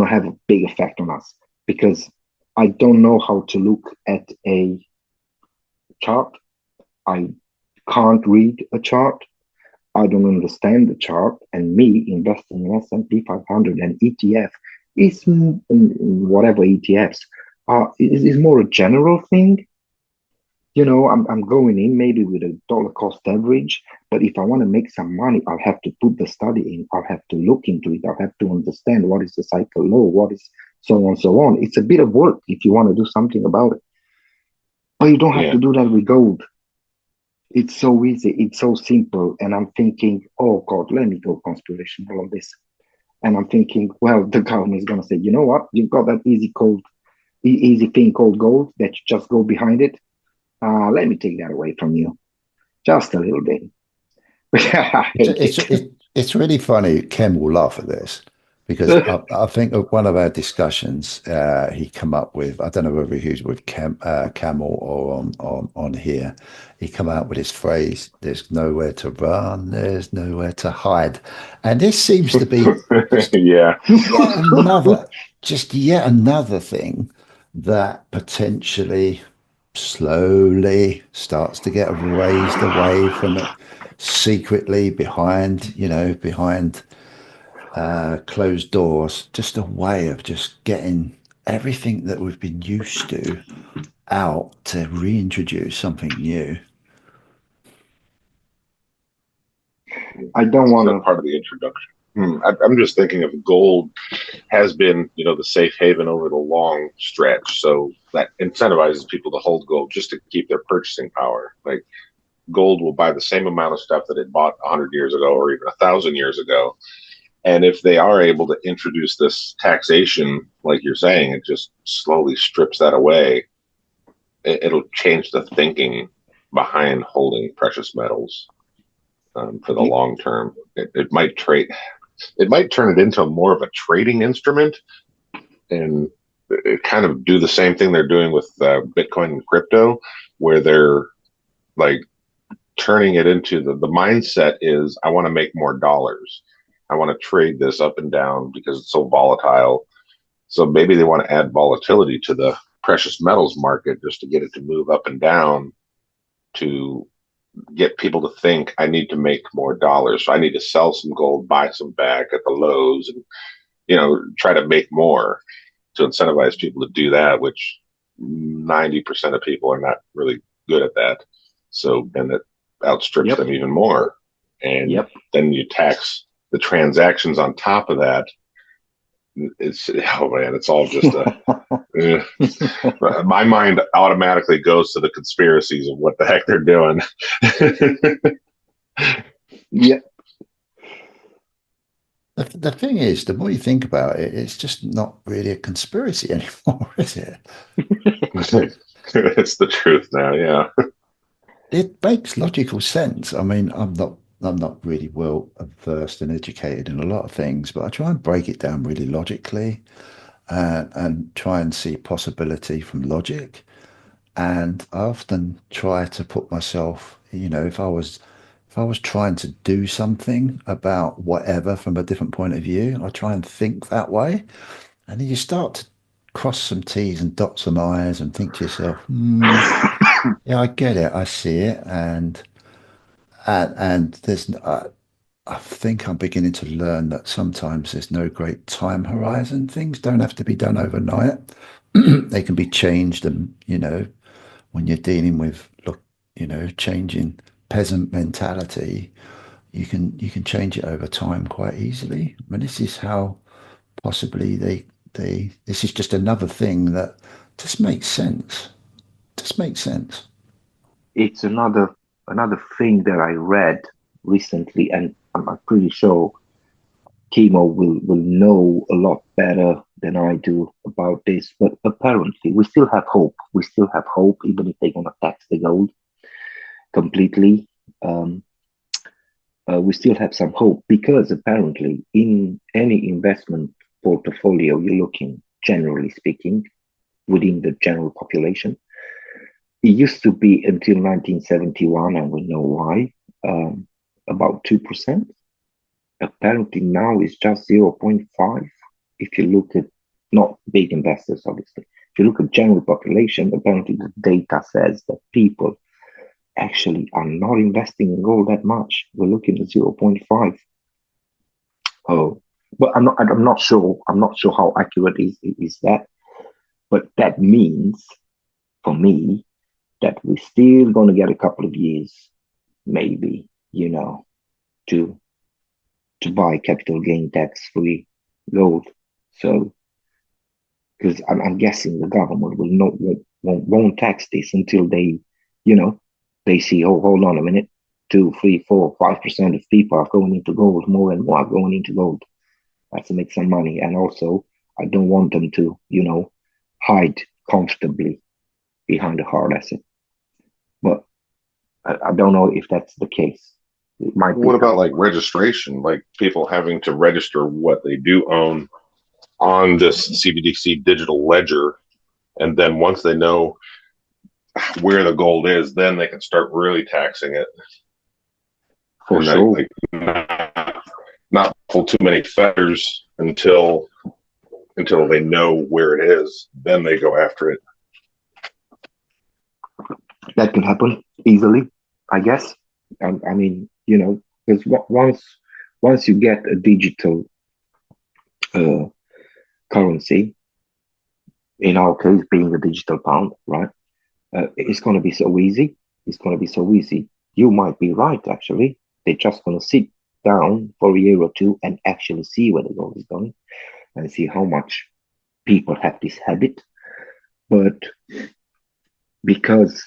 have a big effect on us because I don't know how to look at a chart. I can't read a chart. I don't understand the chart. And me investing in S&P 500 and ETF is whatever ETFs is more a general thing. I'm going in maybe with a dollar cost average, but if I want to make some money, I'll have to put the study in. I'll have to look into it. I'll have to understand what is the cycle low, what is so on, so on. It's a bit of work if you want to do something about it. But you don't have to do that with gold. It's so easy. It's so simple. And I'm thinking, oh God, let me go conspirational on this. And I'm thinking, well, the government is going to say, you know what? You've got that easy thing called gold that you just go behind it. Let me take that away from you just a little bit. I It's hate it's it. it's it's really funny. Ken will laugh at this because I think of one of our discussions he come up with. I don't know whether he was with Camel or on here. He come out with his phrase: "There's nowhere to run. There's nowhere to hide," and this seems to be just Yeah. yet another thing that potentially slowly starts to get raised away from it secretly behind closed doors, just a way of just getting everything that we've been used to out to reintroduce something new. I don't Is want that to. part of the introduction? I'm just thinking of gold has been, the safe haven over the long stretch. So that incentivizes people to hold gold just to keep their purchasing power. Like gold will buy the same amount of stuff that it bought 100 years ago or even 1,000 years ago. And if they are able to introduce this taxation, like you're saying, it just slowly strips that away. It'll change the thinking behind holding precious metals for the long term. It might trade. It might turn it into more of a trading instrument and kind of do the same thing they're doing with Bitcoin and crypto, where they're like turning it into the mindset is I want to make more dollars. I want to trade this up and down because it's so volatile. So maybe they want to add volatility to the precious metals market just to get it to move up and down to get people to think I need to make more dollars. So I need to sell some gold, buy some back at the lows and, try to make more to incentivize people to do that, which 90% of people are not really good at that. So, and it outstrips them even more. And then you tax the transactions on top of that. It's all just my mind automatically goes to the conspiracies of what the heck they're doing. Yeah. The thing is, the more you think about it, it's just not really a conspiracy anymore, is it? It's the truth now, yeah. It makes logical sense. I mean, I'm not really well versed and educated in a lot of things, but I try and break it down really logically and try and see possibility from logic. And I often try to put myself, if I was trying to do something about whatever from a different point of view, I try and think that way. And then you start to cross some T's and dot some I's and think to yourself, yeah, I get it, I see it, and I think I'm beginning to learn that sometimes there's no great time horizon. Things don't have to be done overnight. They can be changed, and when you're dealing with changing peasant mentality, you can change it over time quite easily. I mean, this is how possibly they this is just another thing that just makes sense. Just makes sense. It's another thing that I read recently, and I'm pretty sure Kimo will know a lot better than I do about this. But apparently, we still have hope. We still have hope, even if they're gonna tax the gold completely. Um, we still have some hope because apparently, in any investment portfolio you're looking, generally speaking, within the general population, it used to be until 1971, and we know why, about 2%. Apparently now it's just 0.5. If you look at not big investors, obviously, if you look at general population, apparently the data says that people actually are not investing in gold that much. We're looking at 0.5. Oh, but I'm not sure. I'm not sure how accurate is that. But that means for me that we're still going to get a couple of years, maybe, to buy capital gain tax free gold. So, because I'm guessing the government will not won't tax this until you know, they see, oh, hold on a minute, 2, 3, 4, 5% of people are going into gold, more and more are going into gold. I have to make some money, and also I don't want them to, hide comfortably behind a hard asset. But I don't know if that's the case. It might be. What about like registration? Like people having to register what they do own on this CBDC digital ledger, and then once they know where the gold is, then they can start really taxing it. For and sure. like not pull too many feathers until they know where it is. Then they go after it. That can happen easily, I guess. I mean, because once you get a digital uh, currency, in our case being a digital pound, right? It's going to be so easy. It's going to be so easy. You might be right, actually. They're just going to sit down for a year or two and actually see where the gold is going and see how much people have this habit. But because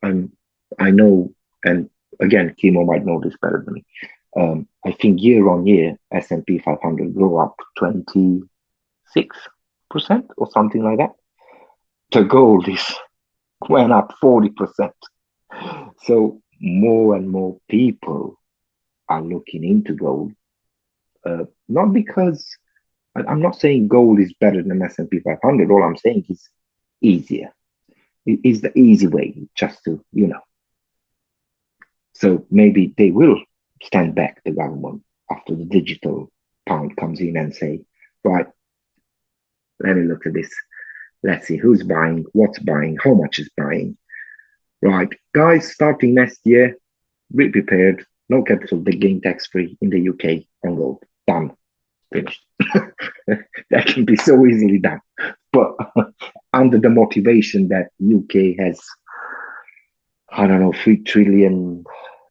I know, and again, Kimo might know this better than me. I think year on year, S&P 500 grew up 26% or something like that. The gold is went up 40%. So more and more people are looking into gold. Not because I'm not saying gold is better than S&P 500. All I'm saying is easier. It is the easy way just to, So maybe they will stand back, the government, after the digital pound comes in and say, right, let me look at this. Let's see who's buying, what's buying, how much is buying. Right, guys, starting next year, be prepared. No capital gain tax free in the UK on gold. Done. Finished. That can be so easily done. But under the motivation that UK has, I don't know, 3 trillion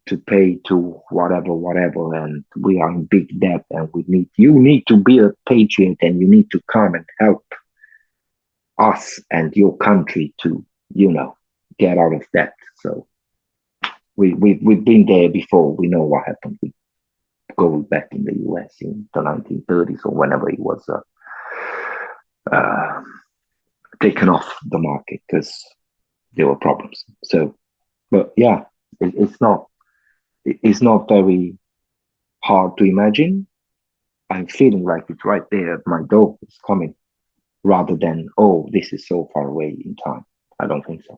to pay to whatever, and we are in big debt, and you need to be a patriot, and you need to come and help us and your country to, get out of debt. So we've been there before. We know what happened with gold back in the US in the 1930s or whenever it was taken off the market because there were problems. So, but yeah, it's not very hard to imagine. I'm feeling like it's right there at my door. It's coming, rather than, oh, this is so far away in time. I don't think so.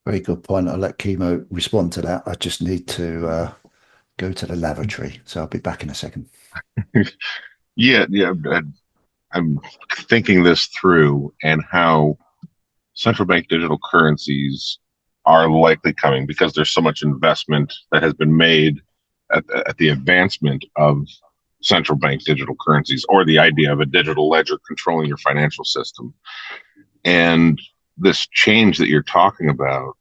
Very good point. I'll let Kimo respond to that. I just need to go to the lavatory, so I'll be back in a second. Yeah. I'm thinking this through and how central bank digital currencies are likely coming because there's so much investment that has been made at the advancement of central bank digital currencies, or the idea of a digital ledger controlling your financial system. And this change that you're talking about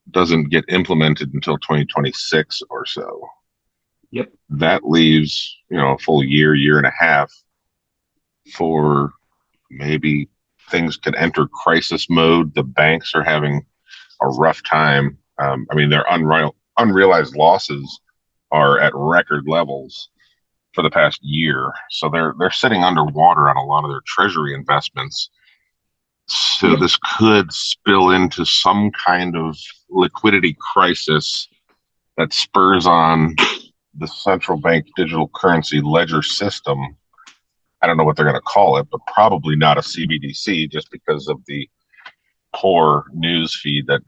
doesn't get implemented until 2026 or so. Yep. That leaves, a full year and a half for maybe things could enter crisis mode. The banks are having a rough time. Their unrealized losses are at record levels for the past year. So they're sitting underwater on a lot of their treasury investments. So this could spill into some kind of liquidity crisis that spurs on the central bank digital currency ledger system. I don't know what they're going to call it, but probably not a CBDC, just because of the poor news feed that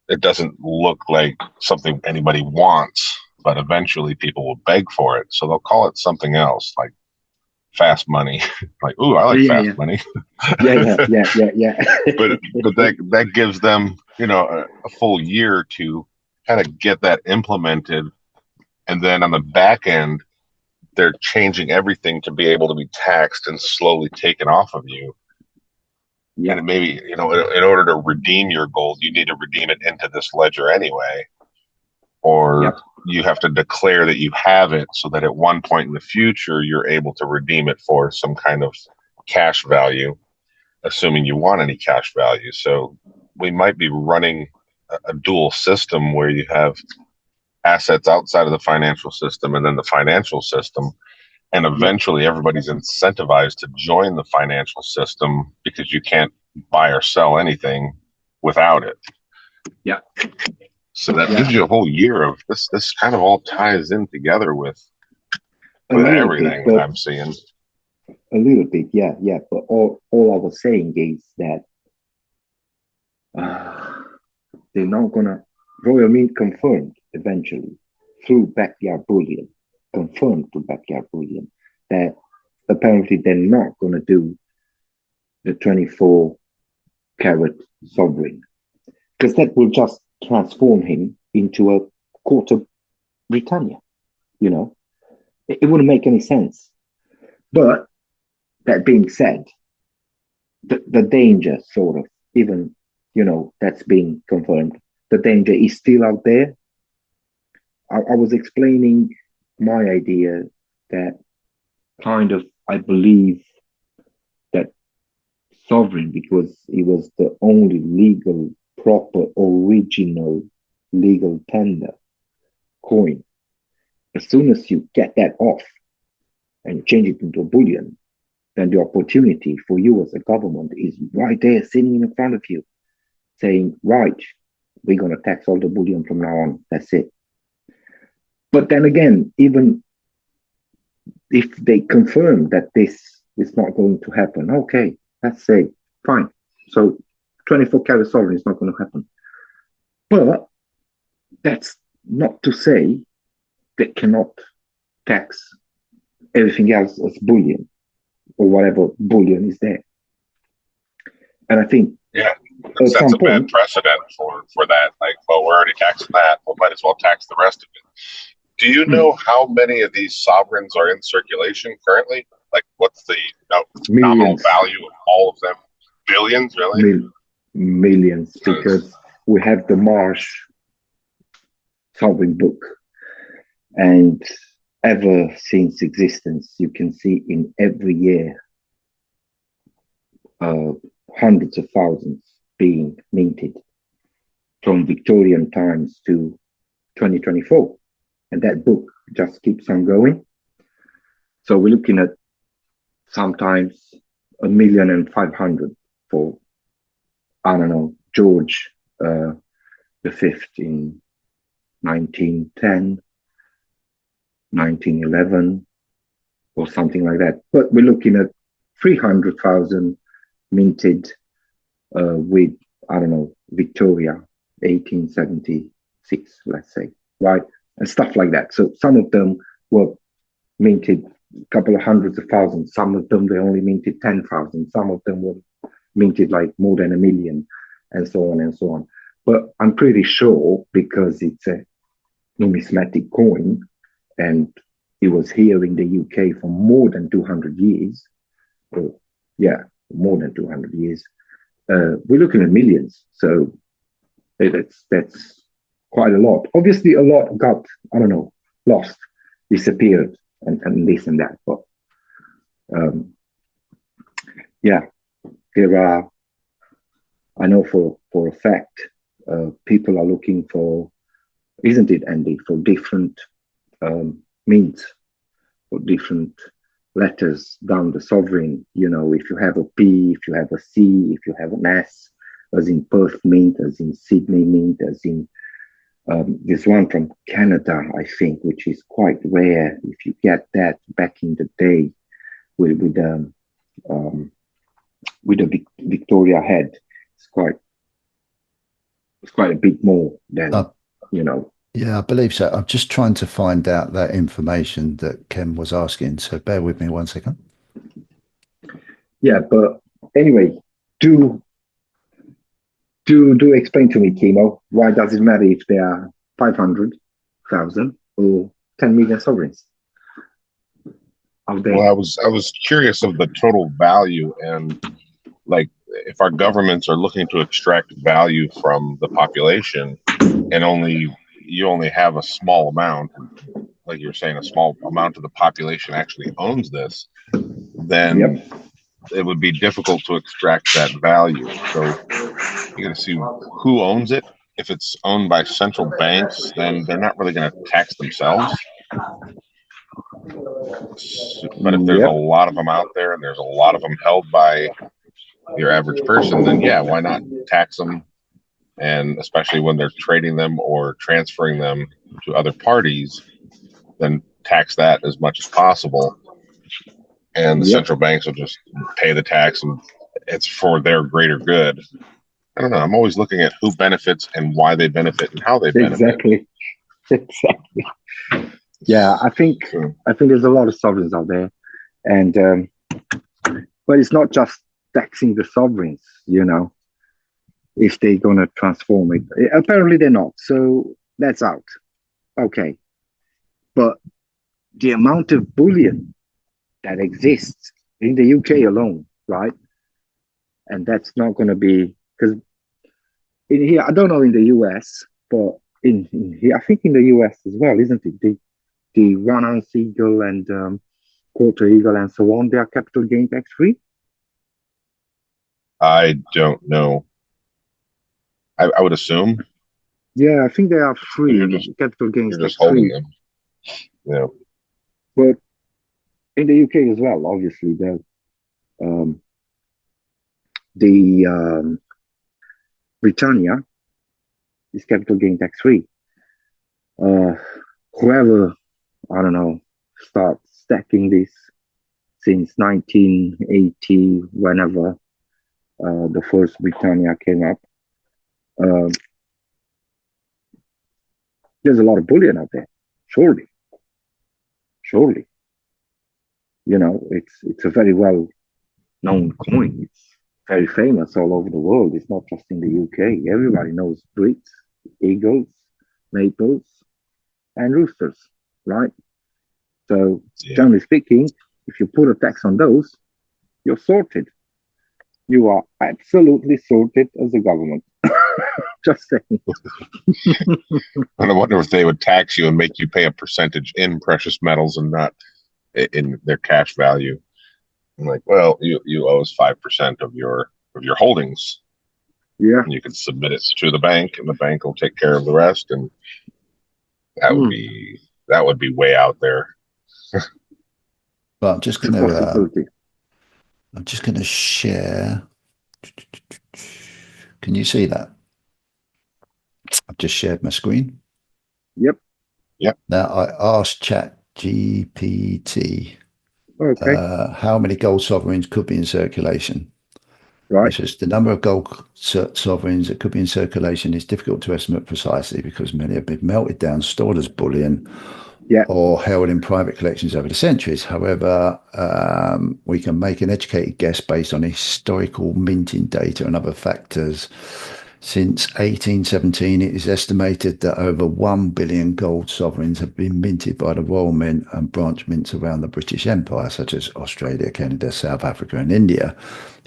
it doesn't look like something anybody wants, but eventually people will beg for it. So they'll call it something else, like fast money. Like, ooh, I like fast money. Yeah. but that gives them, a full year to kind of get that implemented. And then on the back end, they're changing everything to be able to be taxed and slowly taken off of you. Yeah. And maybe, in order to redeem your gold, you need to redeem it into this ledger anyway. Or you have to declare that you have it so that at one point in the future, you're able to redeem it for some kind of cash value, assuming you want any cash value. So we might be running a dual system where you have assets outside of the financial system and then the financial system. And eventually everybody's incentivized to join the financial system because you can't buy or sell anything without it. Yeah. So that gives you a whole year of this. This kind of all ties in together with everything that I'm seeing. A little bit, yeah. But all I was saying is that they're not gonna Royal Mint confirmed eventually through backyard bullion, confirmed through backyard bullion that apparently they're not gonna do the 24-carat sovereign because that will just transform him into a quarter Britannia. You know, it wouldn't make any sense. But that being said, the danger sort of, even, that's being confirmed, the danger is still out there. I was explaining my idea that kind of, I believe that sovereign, because it was the only legal, proper, original legal tender coin. As soon as you get that off and change it into a bullion, then the opportunity for you as a government is right there sitting in front of you saying, right, we're going to tax all the bullion from now on. That's it. But then again, even if they confirm that this is not going to happen, okay, let's say, fine. So 24-carat sovereign is not going to happen. But that's not to say they cannot tax everything else as bullion or whatever bullion is there. And I think that's a bad precedent for that. Like, well, we're already taxing that. Well, might as well tax the rest of it. Do you know how many of these sovereigns are in circulation currently? Like, what's the nominal value of all of them? Billions, really? Millions, because we have the Marsh sovereign book. And ever since existence, you can see in every year hundreds of thousands being minted from Victorian times to 2024. And that book just keeps on going. So we're looking at sometimes 1,500,000 for, I don't know, George the Fifth in 1910, 1911, or something like that. But we're looking at 300,000 minted with, I don't know, Victoria, 1876, let's say, right? And stuff like that. So some of them were minted a couple of hundreds of thousands. Some of them, they only minted 10,000. Some of them were minted like more than 1 million, and so on and so on. But I'm pretty sure, because it's a numismatic coin and it was here in the UK for more than 200 years, more than 200 years, we're looking at millions. So that's quite a lot. Obviously, a lot got, I don't know, lost, disappeared, and this and that. But there are, I know for a fact, people are looking for, isn't it, Andy, for different mints, for different letters down the sovereign. You know, if you have a P, if you have a C, if you have an S, as in Perth Mint, as in Sydney Mint, as in there's one from Canada, I think, which is quite rare. If you get that back in the day with a Victoria head, it's quite a bit more than, Yeah, I believe so. I'm just trying to find out that information that Ken was asking. So bear with me 1 second. Yeah, but anyway, do explain to me, Kimo, why does it matter if there are 500,000 or 10 million sovereigns out there? Well, I was curious of the total value, and like, if our governments are looking to extract value from the population, and you only have a small amount, like you're saying, a small amount of the population actually owns this, then it would be difficult to extract that value. So you got to see who owns it if it's owned by central banks, then they're not really going to tax themselves. But if there's a Yep. lot of them out there and there's a lot of them held by your average person, then yeah, why not tax them? And especially when they're trading them or transferring them to other parties, then tax that as much as possible. And the Yep. central banks will just pay the tax, and it's for their greater good. I don't know. I'm always looking at who benefits and why they benefit and how they benefit. Exactly. Exactly. Yeah, I think there's a lot of sovereigns out there, and but it's not just taxing the sovereigns, you know, if they're gonna transform it. Apparently they're not, so that's out. Okay, but the amount of bullion that exists in the UK alone, right? And that's not going to be because in here, I don't know in the US, but in here, I think in the US as well, isn't it? The 1 ounce eagle and quarter eagle and so on, they are capital gain tax free. I don't know. I would assume. Yeah, I think they are free. Capital gains You're just tax holding free. them. Yeah. But in the UK as well, obviously, the Britannia is capital gain tax free. Whoever, I don't know, start stacking this since 1980, whenever the first Britannia came up, there's a lot of bullion out there. Surely, you know, it's a very well known coin. It's very famous all over the world. It's not just in the UK. Everybody knows Brits, eagles, maples, and roosters, right? So, generally speaking, if you put a tax on those, you're sorted. You are absolutely sorted as a government. Just saying. And I wonder if they would tax you and make you pay a percentage in precious metals and not in their cash value. I'm like, well, you owe us 5% of your holdings. Yeah. And you can submit it to the bank, and the bank will take care of the rest. And that would be way out there. But I'm just going to share. Can you see that? I've just shared my screen. Yep. Now I asked ChatGPT how many gold sovereigns could be in circulation. Right. It says the number of gold sovereigns that could be in circulation is difficult to estimate precisely because many have been melted down, stored as bullion, or held in private collections over the centuries. However, we can make an educated guess based on historical minting data and other factors. Since 1817, it is estimated that over 1 billion gold sovereigns have been minted by the Royal Mint and branch mints around the British Empire, such as Australia, Canada, South Africa, and India.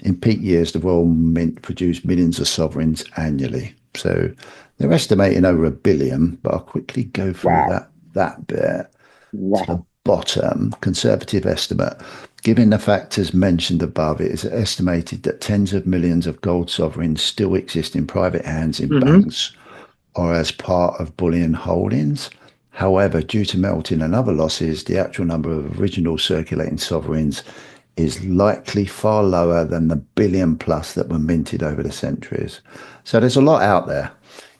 In peak years, the Royal Mint produced millions of sovereigns annually. So they're estimating over 1 billion, but I'll quickly go through that bit to the bottom. Conservative estimate. Given the factors mentioned above, it is estimated that tens of millions of gold sovereigns still exist in private hands in banks or as part of bullion holdings. However, due to melting and other losses, the actual number of original circulating sovereigns is likely far lower than the billion plus that were minted over the centuries. So there's a lot out there.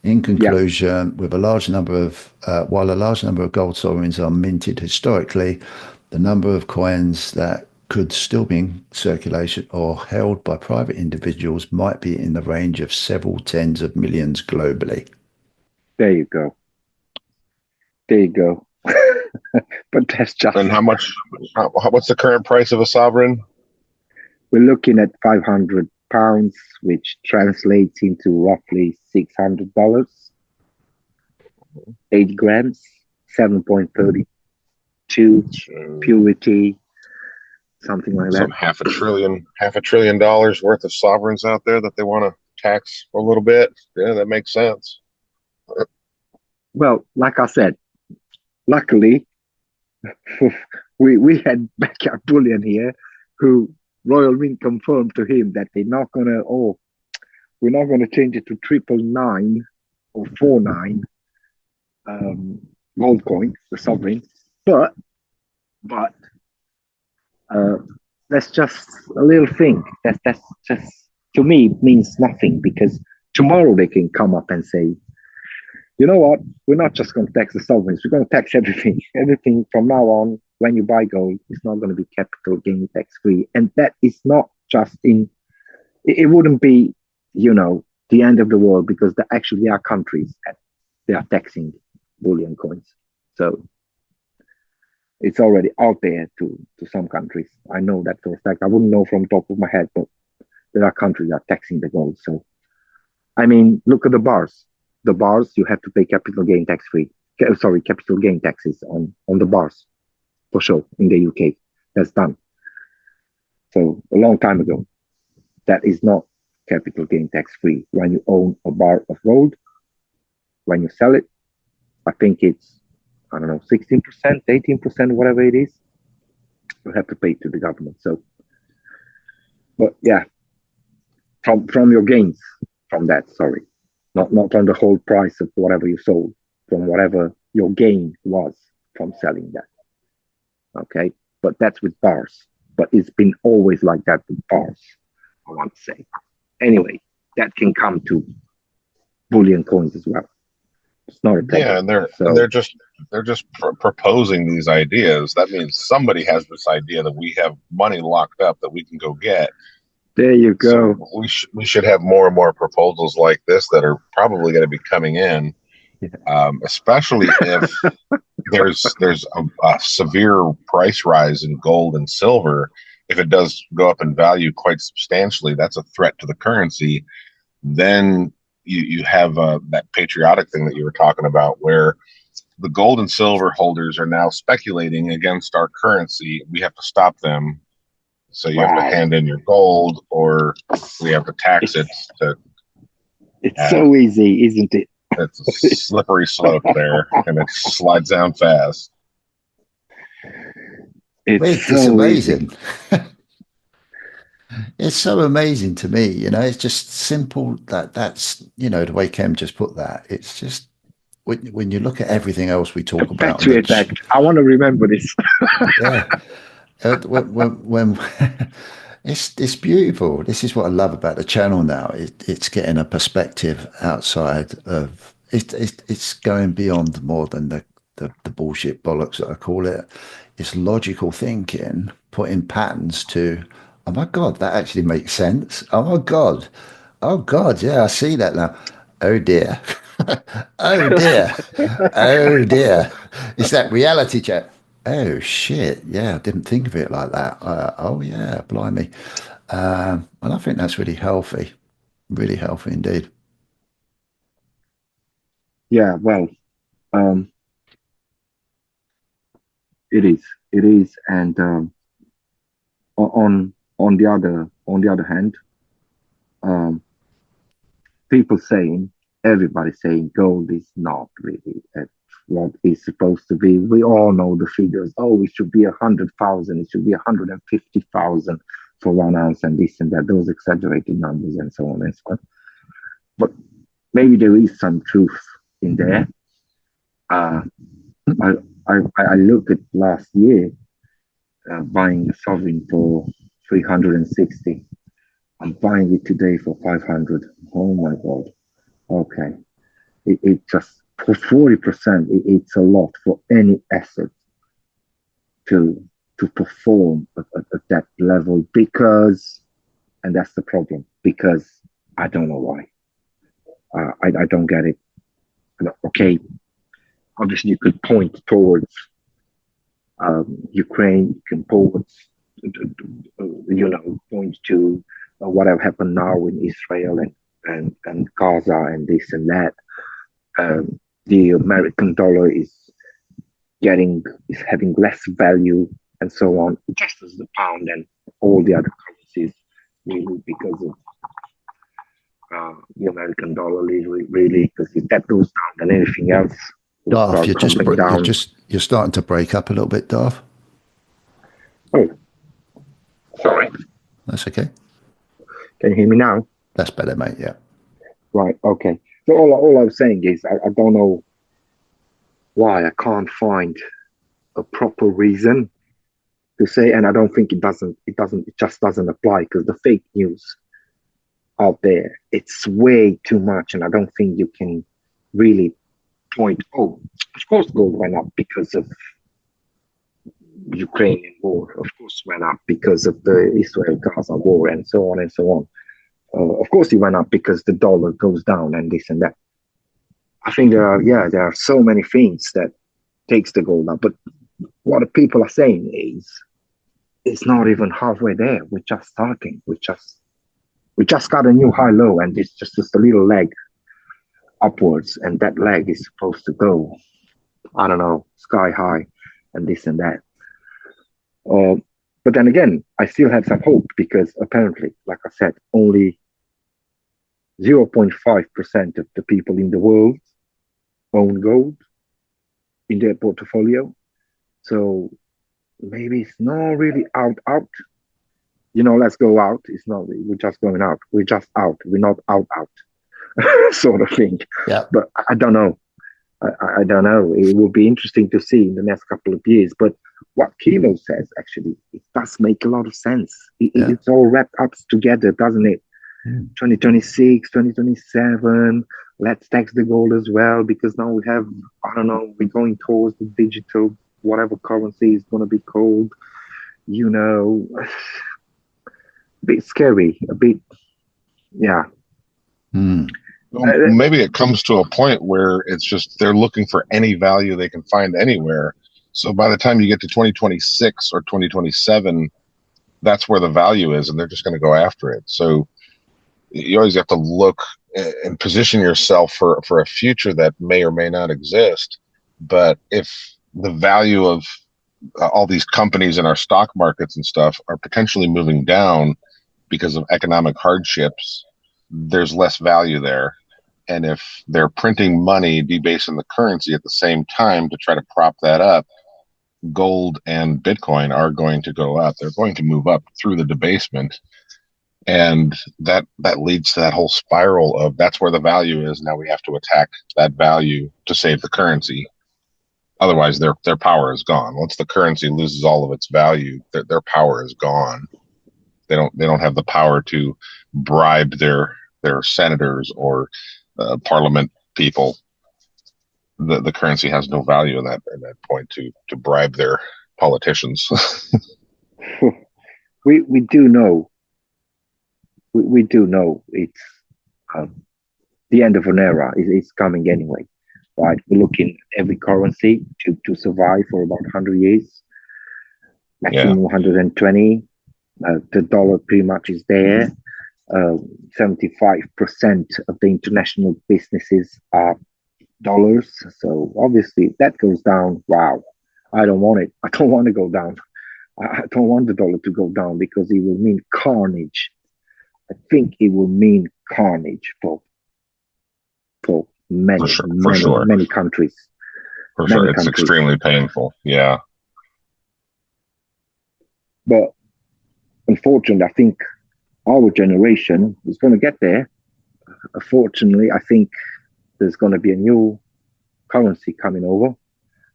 In conclusion, with a large number of, while a large number of gold sovereigns are minted historically, the number of coins that could still be in circulation or held by private individuals might be in the range of several tens of millions globally. There you go. But that's just. And how much? What's the current price of a sovereign? We're looking at £500, which translates into roughly $600. 8 grams, 7.32 purity, something like that. $500 billion worth of sovereigns out there that they want to tax a little bit. Yeah, that makes sense. Well, like I said, luckily we had backyard bullion here who Royal Mint confirmed to him that we're not gonna change it to 999 or 49 gold coin, the sovereign. But uh, that's just a little thing. That's just, to me, means nothing, because tomorrow they can come up and say, you know what? We're not just going to tax the sovereigns. We're going to tax everything. Everything from now on, when you buy gold, it's not going to be capital gain tax free. And that is not just in, it wouldn't be, the end of the world, because there actually are countries that they are taxing bullion coins. So it's already out there to some countries. I know that for a fact. I wouldn't know from the top of my head, but there are countries that are taxing the gold. So, I mean, look at the bars. The bars, you have to pay capital gain tax free. Sorry, capital gain taxes on the bars, for sure, in the UK. That's done. So a long time ago, that is not capital gain tax free. When you own a bar of gold, when you sell it, I think it's, I don't know, 16%, 18%, whatever it is, you have to pay to the government. So, but yeah, from your gains from that, sorry, not on the whole price of whatever you sold, from whatever your gain was from selling that. Okay, but that's with bars. But it's been always like that with bars, I want to say. Anyway, that can come to bullion coins as well. It's not a problem. Yeah, and they're just proposing these ideas. That means somebody has this idea that we have money locked up that we can go get. There you go. So we should have more and more proposals like this that are probably going to be coming in, especially if there's a severe price rise in gold and silver. If it does go up in value quite substantially, that's a threat to the currency. Then you have that patriotic thing that you were talking about, where the gold and silver holders are now speculating against our currency. We have to stop them. So you have to hand in your gold, or we have to tax it. It's so easy, isn't it? It's a slippery slope there, and it slides down fast. It's amazing. It's so amazing to me, it's just simple. That's the way Kem just put that. It's just when you look at everything else we talk about. Patriot Act. I want to remember this. Yeah. When it's beautiful. This is what I love about the channel now. It's getting a perspective outside of it's going beyond more than the bullshit bollocks that I call it. It's logical thinking, putting patterns to, oh my God, that actually makes sense. Oh my God. Oh God, yeah, I see that now. Oh dear. Oh dear. Oh dear. It's that reality check. Oh shit, yeah, I didn't think of it like that. Oh yeah, blimey. And I think that's really healthy indeed. Yeah, well, it is, and on the other hand, everybody saying gold is not really at what it's supposed to be. We all know the figures. Oh, it should be 100,000. It should be 150,000 for 1 ounce, and this and that. Those exaggerated numbers and so on and so on. But maybe there is some truth in there. I look at last year buying a sovereign for 360. I'm buying it today for 500. Oh my God. Okay. It just, for 40%, it's a lot for any asset to perform at that level, because, and that's the problem, because I don't know why. I don't get it. Okay, obviously you could point towards Ukraine, you can point to whatever happened now in Israel and Gaza and this and that. The American dollar is having less value and so on, just as the pound and all the other currencies, really, because of the American dollar, really, because if that goes down, then anything else will Darth, start coming down. You're starting to break up a little bit, Darth. Oh, sorry. That's okay. Can you hear me now? That's better, mate. Yeah. Right. Okay. So all I'm saying is I don't know why I can't find a proper reason to say, and I don't think it just doesn't apply because the fake news out there, it's way too much, and I don't think you can really point, oh, of course gold went up because of Ukrainian war, of course went up because of the Israel-Gaza war, and so on and so on. Of course it went up because the dollar goes down and this and that. I think there are so many things that takes the gold up, but what the people are saying is it's not even halfway there. We're just starting. We just got a new high low, and it's just a little leg upwards, and that leg is supposed to go, I don't know, sky high, and this and that. But then again, I still have some hope because apparently, like I said, only 0.5% of the people in the world own gold in their portfolio. So maybe it's not really out. Let's go out. It's not, we're just going out. We're just out. We're not out, sort of thing. Yeah. But I don't know. I don't know. It will be interesting to see in the next couple of years. But what Kilo says, actually, it does make a lot of sense. It's all wrapped up together, doesn't it? 2026, 2027, let's tax the gold as well, because now we have, I don't know, we're going towards the digital, whatever currency is going to be called, a bit scary, a bit, yeah. Well, maybe it comes to a point where it's just they're looking for any value they can find anywhere. So by the time you get to 2026 or 2027, that's where the value is, and they're just going to go after it. So you always have to look and position yourself for a future that may or may not exist. But if the value of all these companies in our stock markets and stuff are potentially moving down because of economic hardships, there's less value there. And if they're printing money, debasing the currency at the same time to try to prop that up, gold and Bitcoin are going to go up. They're going to move up through the debasement. And that leads to that whole spiral of that's where the value is. Now we have to attack that value to save the currency. Otherwise, their power is gone. Once the currency loses all of its value, their power is gone. They don't have the power to bribe their senators or parliament people. The currency has no value in that point to bribe their politicians. we do know. We do know it's the end of an era is coming anyway, right? We're looking at every currency to survive for about 100 years, maximum 120. The dollar pretty much is there. 75% of the international businesses are dollars. So obviously that goes down. Wow. I don't want it. I don't want to go down. I don't want the dollar to go down because it will mean carnage. I think it will mean carnage for many, many countries. For sure. It's extremely painful. Yeah. But unfortunately, I think our generation is going to get there. Unfortunately, I think there's going to be a new currency coming over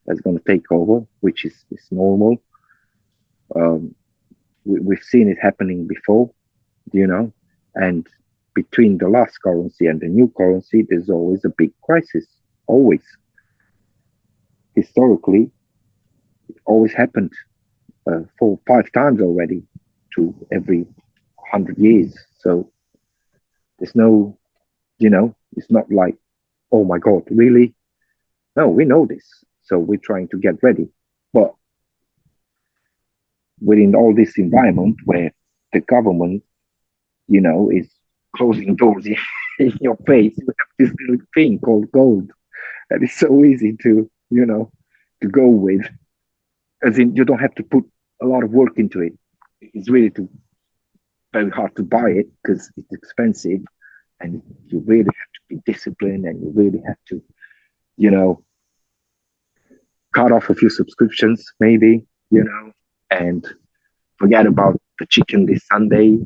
that's going to take over, which is normal. We've seen it happening before, and between the last currency and the new currency, there's always a big crisis. Always. Historically, it always happened 4 or 5 times already to every 100 years. So there's no, it's not like, oh my God, really? No, we know this. So we're trying to get ready. But within all this environment where the government, is closing doors in your face, you have this little thing called gold that is so easy to, to go with. As in, you don't have to put a lot of work into it. It's really very hard to buy it because it's expensive, and you really have to be disciplined, and you really have to, cut off a few subscriptions, maybe, and forget about the chicken this Sunday,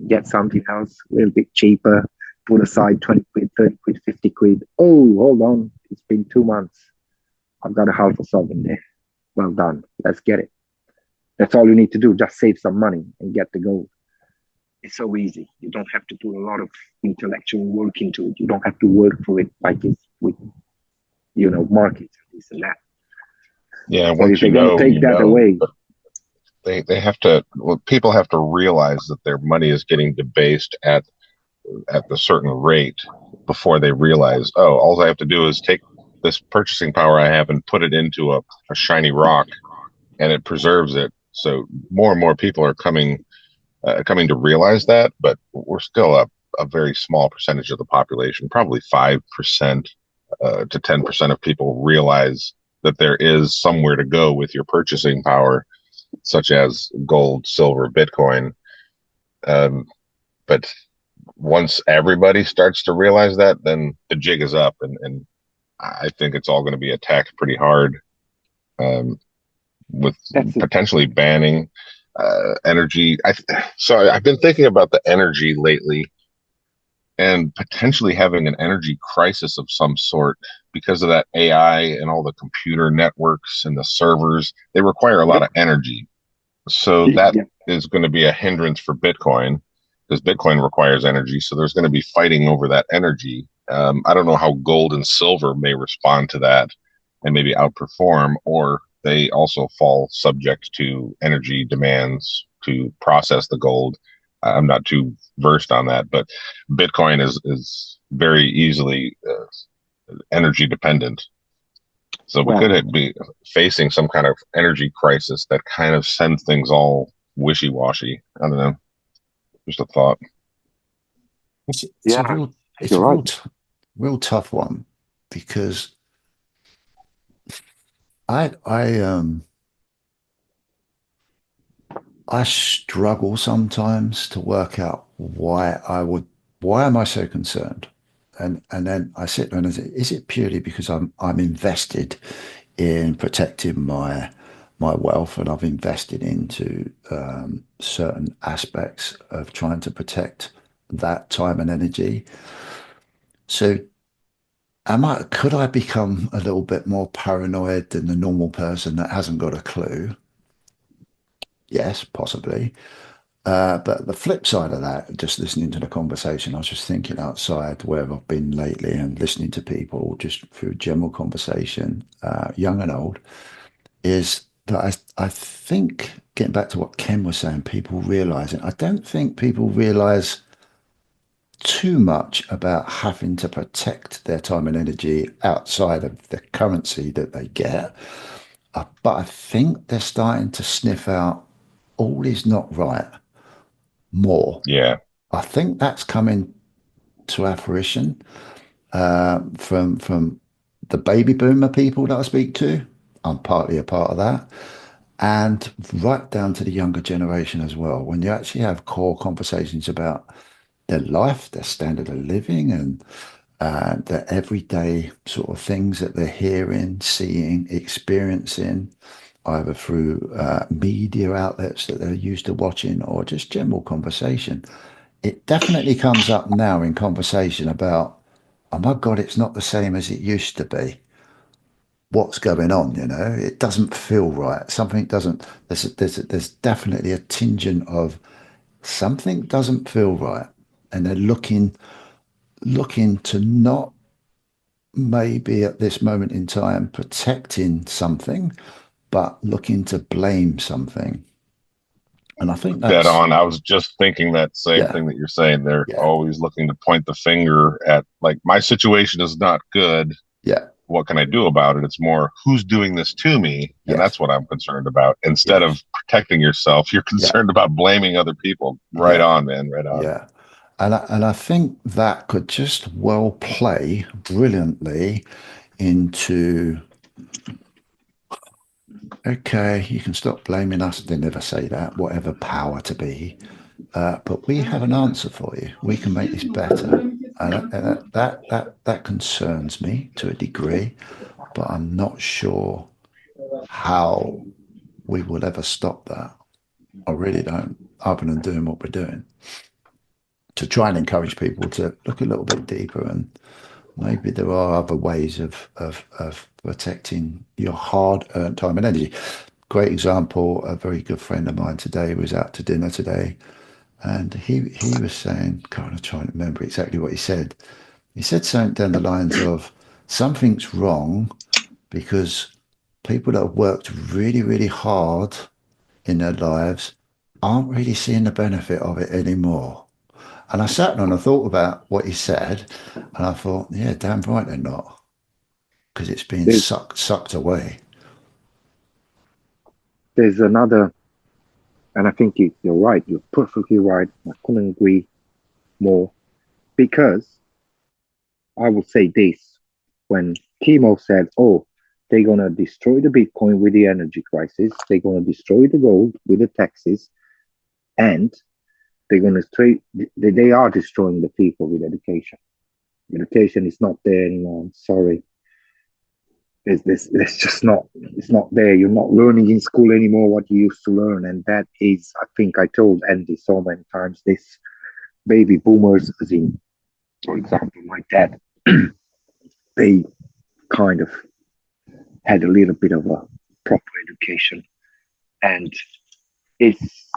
get something else a little bit cheaper, put aside 20 quid, 30 quid, 50 quid. Oh, hold on. It's been 2 months. I've got a half a sovereign there. Well done. Let's get it. That's all you need to do. Just save some money and get the gold. It's so easy. You don't have to put a lot of intellectual work into it. You don't have to work for it like it's with, markets and this and that. Yeah, So if once they're going to take you that know, away, but they have to. Well, people have to realize that their money is getting debased at the certain rate before they realize, oh, all I have to do is take this purchasing power I have and put it into a shiny rock, and it preserves it. So more and more people are coming to realize that, but we're still a very small percentage of the population, probably 5% to 10% of people realize that there is somewhere to go with your purchasing power, such as gold, silver, Bitcoin. Um, but once everybody starts to realize that, then the jig is up, and I think it's all going to be attacked pretty hard, um, with that's it. potentially banning energy. So I've been thinking about the energy lately, and potentially having an energy crisis of some sort because of that AI and all the computer networks and the servers. They require a lot Yep. of energy. So that Yeah. is going to be a hindrance for Bitcoin because Bitcoin requires energy. So there's going to be fighting over that energy. I don't know how gold and silver may respond to that and maybe outperform, or they also fall subject to energy demands to process the gold. I'm not too versed on that, but Bitcoin is very easily energy dependent. So we Well, could be facing some kind of energy crisis that kind of sends things all wishy-washy. I don't know. Just a thought. It's a yeah, real, it's you're a right. real tough one because I I struggle sometimes to work out why am I so concerned? And then I sit there and I say, is it purely because I'm invested in protecting my wealth and I've invested into certain aspects of trying to protect that time and energy. So could I become a little bit more paranoid than the normal person that hasn't got a clue? Yes, possibly. But the flip side of that, just listening to the conversation, I was just thinking outside where I've been lately and listening to people just through general conversation, young and old, is that I think, getting back to what Ken was saying, people realizing, I don't think people realize too much about having to protect their time and energy outside of the currency that they get. But I think they're starting to sniff out all is not right more. Yeah. I think that's coming to fruition from the baby boomer people that I speak to. I'm partly a part of that. And right down to the younger generation as well. When you actually have core conversations about their life, their standard of living, and the everyday sort of things that they're hearing, seeing, experiencing, either through media outlets that they're used to watching or just general conversation. It definitely comes up now in conversation about, oh my God, it's not the same as it used to be. What's going on? It doesn't feel right. Something doesn't, there's definitely a tinge of something doesn't feel right. And they're looking to not maybe at this moment in time protecting something, but looking to blame something. And I think Dead that's, on. I was just thinking that same yeah, thing that you're saying. They're yeah, always looking to point the finger at, like, my situation is not good. yeah, What can I do about it? It's more, who's doing this to me? And that's yes, what I'm concerned about. Instead of yes, protecting yourself, you're yeah, concerned about blaming other people. Right yeah, on, man. Right on. yeah. And I think that could just well play brilliantly into, okay, you can stop blaming us. They never say that, whatever power to be. But we have an answer for you. We can make this better. And that concerns me to a degree, but I'm not sure how we will ever stop that. I really don't, other than doing what we're doing. to try and encourage people to look a little bit deeper, and maybe there are other ways of protecting your hard-earned time and energy. Great example, a very good friend of mine today was out to dinner today, and he was saying, God, I'm trying to remember exactly what he said. He said something down the lines of, something's wrong because people that have worked really, really hard in their lives aren't really seeing the benefit of it anymore. And I sat down and I thought about what he said, and I thought, yeah, damn right they're not, because it's being There's sucked away. there's another, and I think you're right. You're perfectly right. I couldn't agree more, because I will say this: when Chemo said, "Oh, they're gonna destroy the Bitcoin with the energy crisis. They're gonna destroy the gold with the taxes, and they're gonna trade. They are destroying the people with education. Education is not there anymore. I'm sorry. It's just not. It's not there. You're not learning in school anymore what you used to learn, and that is, I think I told Andy so many times, this baby boomers, as in, for example, my dad, they kind of had a little bit of a proper education, and it's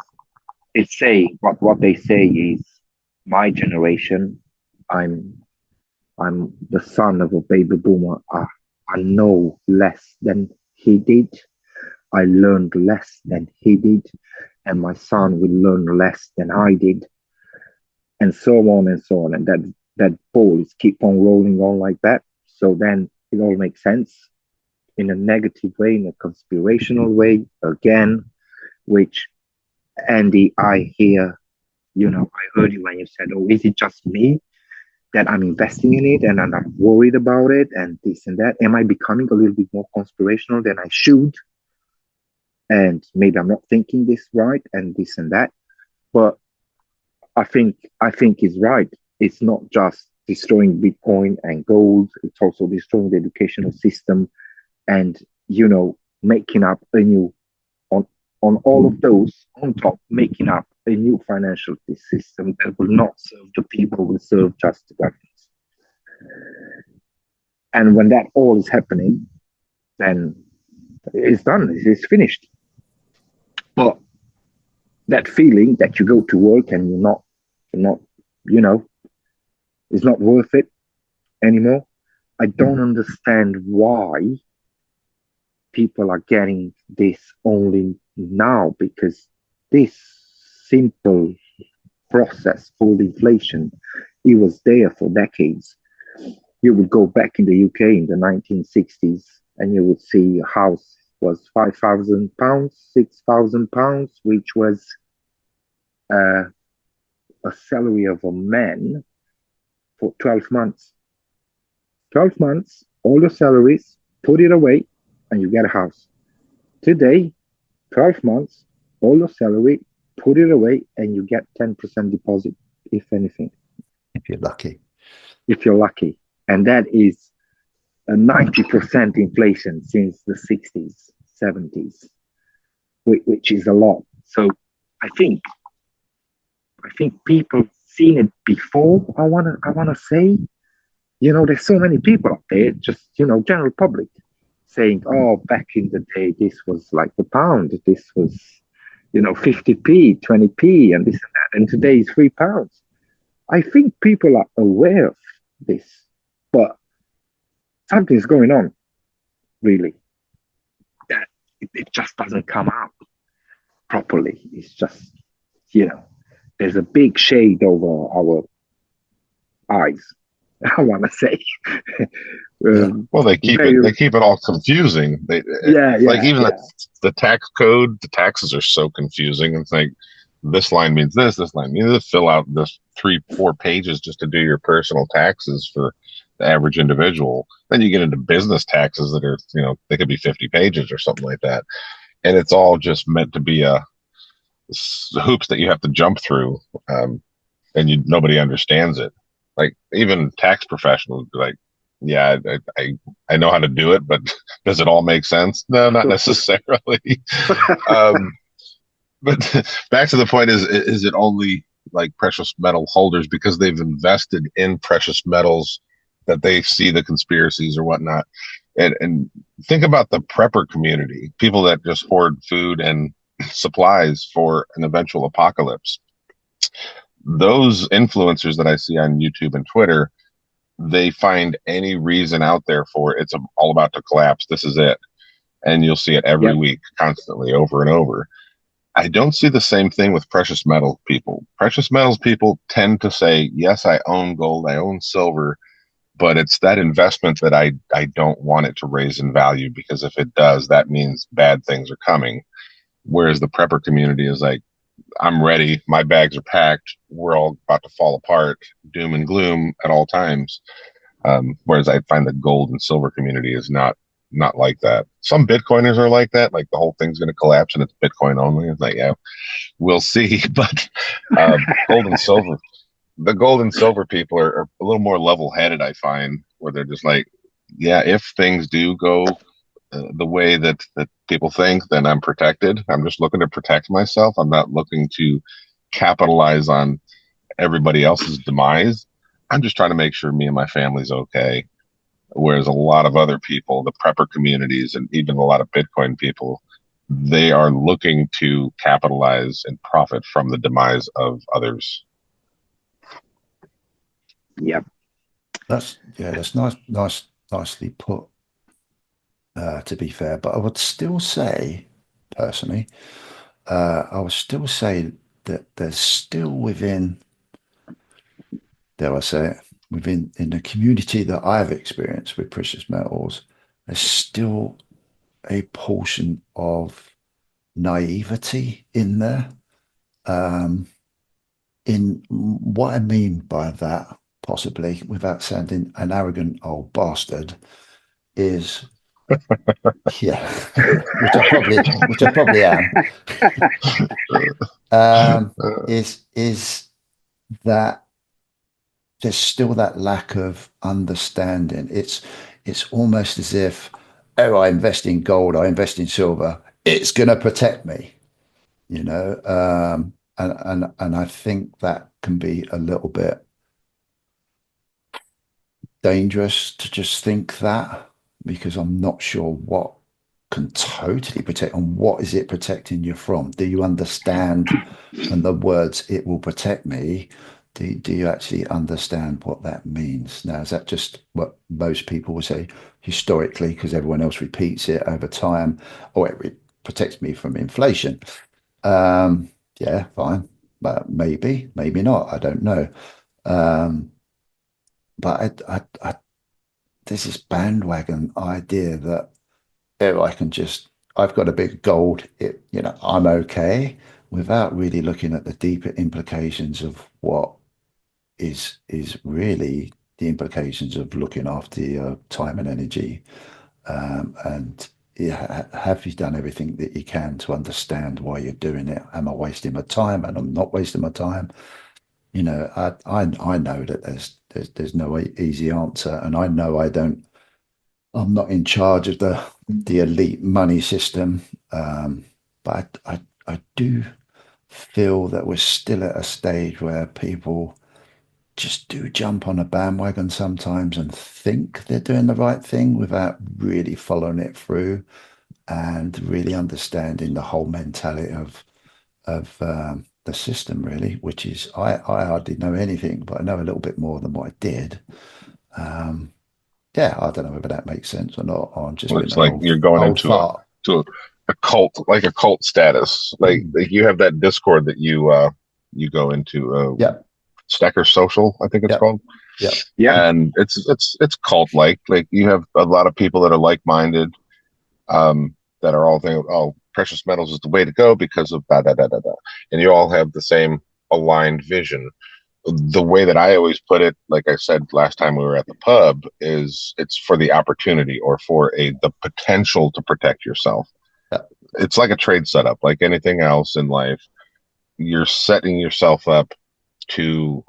it's say what they say is, my generation. I'm I'm the son of a baby boomer. I know less than he did. I learned less than he did, and my son will learn less than I did, and so on and so on. And that ball is keep on rolling on like that. So then it all makes sense in a negative way, in a conspirational way again, which, Andy, I hear, I heard you when you said, "Oh, is it just me that I'm investing in it and I'm worried about it and this and that? Am I becoming a little bit more conspirational than I should? And maybe I'm not thinking this right and this and that." But I think he's right. It's not just destroying Bitcoin and gold, it's also destroying the educational system, and making up a new, on all of those on top, making up a new financial system that will not serve the people, will serve just the governments. And when that all is happening, then it's done, it's finished. But that feeling that you go to work and you're not, you know, it's not worth it anymore. I don't understand why people are getting this only now, because this simple process called inflation, it was there for decades. You would go back in the UK in the 1960s and you would see a house was £5,000, £6,000, which was uh, a salary of a man for 12 months. 12 months, all your salaries, put it away, and you get a house. Today, 12 months, all your salary, put it away, and you get 10% deposit, if anything. If you're lucky. If you're lucky. And that is a 90% inflation since the 60s, 70s, which is a lot. So I think people seen it before. I wanna say, there's so many people out there, just general public, saying, "Oh, back in the day, this was like the pound. This was, 50p, 20p, and this and that. And today is £3." I think people are aware of this, but something's going on, really, that it just doesn't come out properly. It's just, there's a big shade over our eyes. I want to say. Well, they keep it all confusing. Like even the tax code, the taxes are so confusing. It's like, this line means this line means this. Fill out this 3-4 pages just to do your personal taxes for the average individual. Then you get into business taxes that are, they could be 50 pages or something like that. And it's all just meant to be hoops that you have to jump through, and nobody understands it. Like even tax professionals be like, "Yeah, I know how to do it, but does it all make sense?" No, not necessarily. But back to the point: is it only like precious metal holders because they've invested in precious metals that they see the conspiracies or whatnot. And think about the prepper community, people that just hoard food and supplies for an eventual apocalypse. Those influencers that I see on YouTube and Twitter, they find any reason out there for it's all about to collapse. This is it. And you'll see it every Yep. week, constantly, over and over. I don't see the same thing with precious metal people. Precious metals people tend to say, yes, I own gold, I own silver, but it's that investment that I don't want it to raise in value, because if it does, that means bad things are coming. Whereas the prepper community is like, I'm ready. My bags are packed. We're all about to fall apart, doom and gloom at all times. Whereas I find the gold and silver community is not like that. Some Bitcoiners are like that, like the whole thing's going to collapse and it's Bitcoin only. It's like, yeah, we'll see. But gold and silver, the gold and silver people are a little more level headed, I find, where they're just like, yeah, if things do go the way that people think, then I'm protected. I'm just looking to protect myself. I'm not looking to capitalize on everybody else's demise. I'm just trying to make sure me and my family's okay. Whereas a lot of other people, the prepper communities, and even a lot of Bitcoin people, they are looking to capitalize and profit from the demise of others. Yep. That's nicely put. To be fair, but I would still say, personally, I would still say that there's still within, dare I say it, within in the community that I've experienced with precious metals, there's still a portion of naivety in there. In what I mean by that, possibly without sounding an arrogant old bastard, is yeah, which I probably am. Is that there's still that lack of understanding. It's almost as if, oh, I invest in gold, I invest in silver, it's going to protect me, you know. And I think that can be a little bit dangerous to just think that, because I'm not sure what can totally protect, and what is it protecting you from? Do you understand? And the words "it will protect me," do you actually understand what that means? Now, is that just what most people will say historically, because everyone else repeats it over time? Oh, it protects me from inflation. Yeah, fine, but maybe not. I don't know. Um, but there's this bandwagon idea that, oh, I've got a big gold, I'm okay, without really looking at the deeper implications of what is really the implications of looking after your time and energy. And yeah, have you done everything that you can to understand why you're doing it? Am I wasting my time? And I'm not wasting my time. I know that there's no easy answer, and I know I'm not in charge of the elite money system, but I do feel that we're still at a stage where people just do jump on a bandwagon sometimes and think they're doing the right thing without really following it through and really understanding the whole mentality of the system, really, which is I hardly know anything, but I know a little bit more than what I did. Yeah, I don't know whether that makes sense or not, or I'm just being It's an like you're going old into fart. a cult, like a cult status. Like you have that Discord that you go into. Yep, Stacker Social, I think it's yep, called. yep, Yep. And it's cult like you have a lot of people that are like minded, that are all thinking, oh, precious metals is the way to go because of da da da da da, and you all have the same aligned vision. The way that I always put it, like I said last time we were at the pub, is it's for the opportunity, or for the potential to protect yourself. yep. It's like a trade setup, like anything else in life. You're setting yourself up to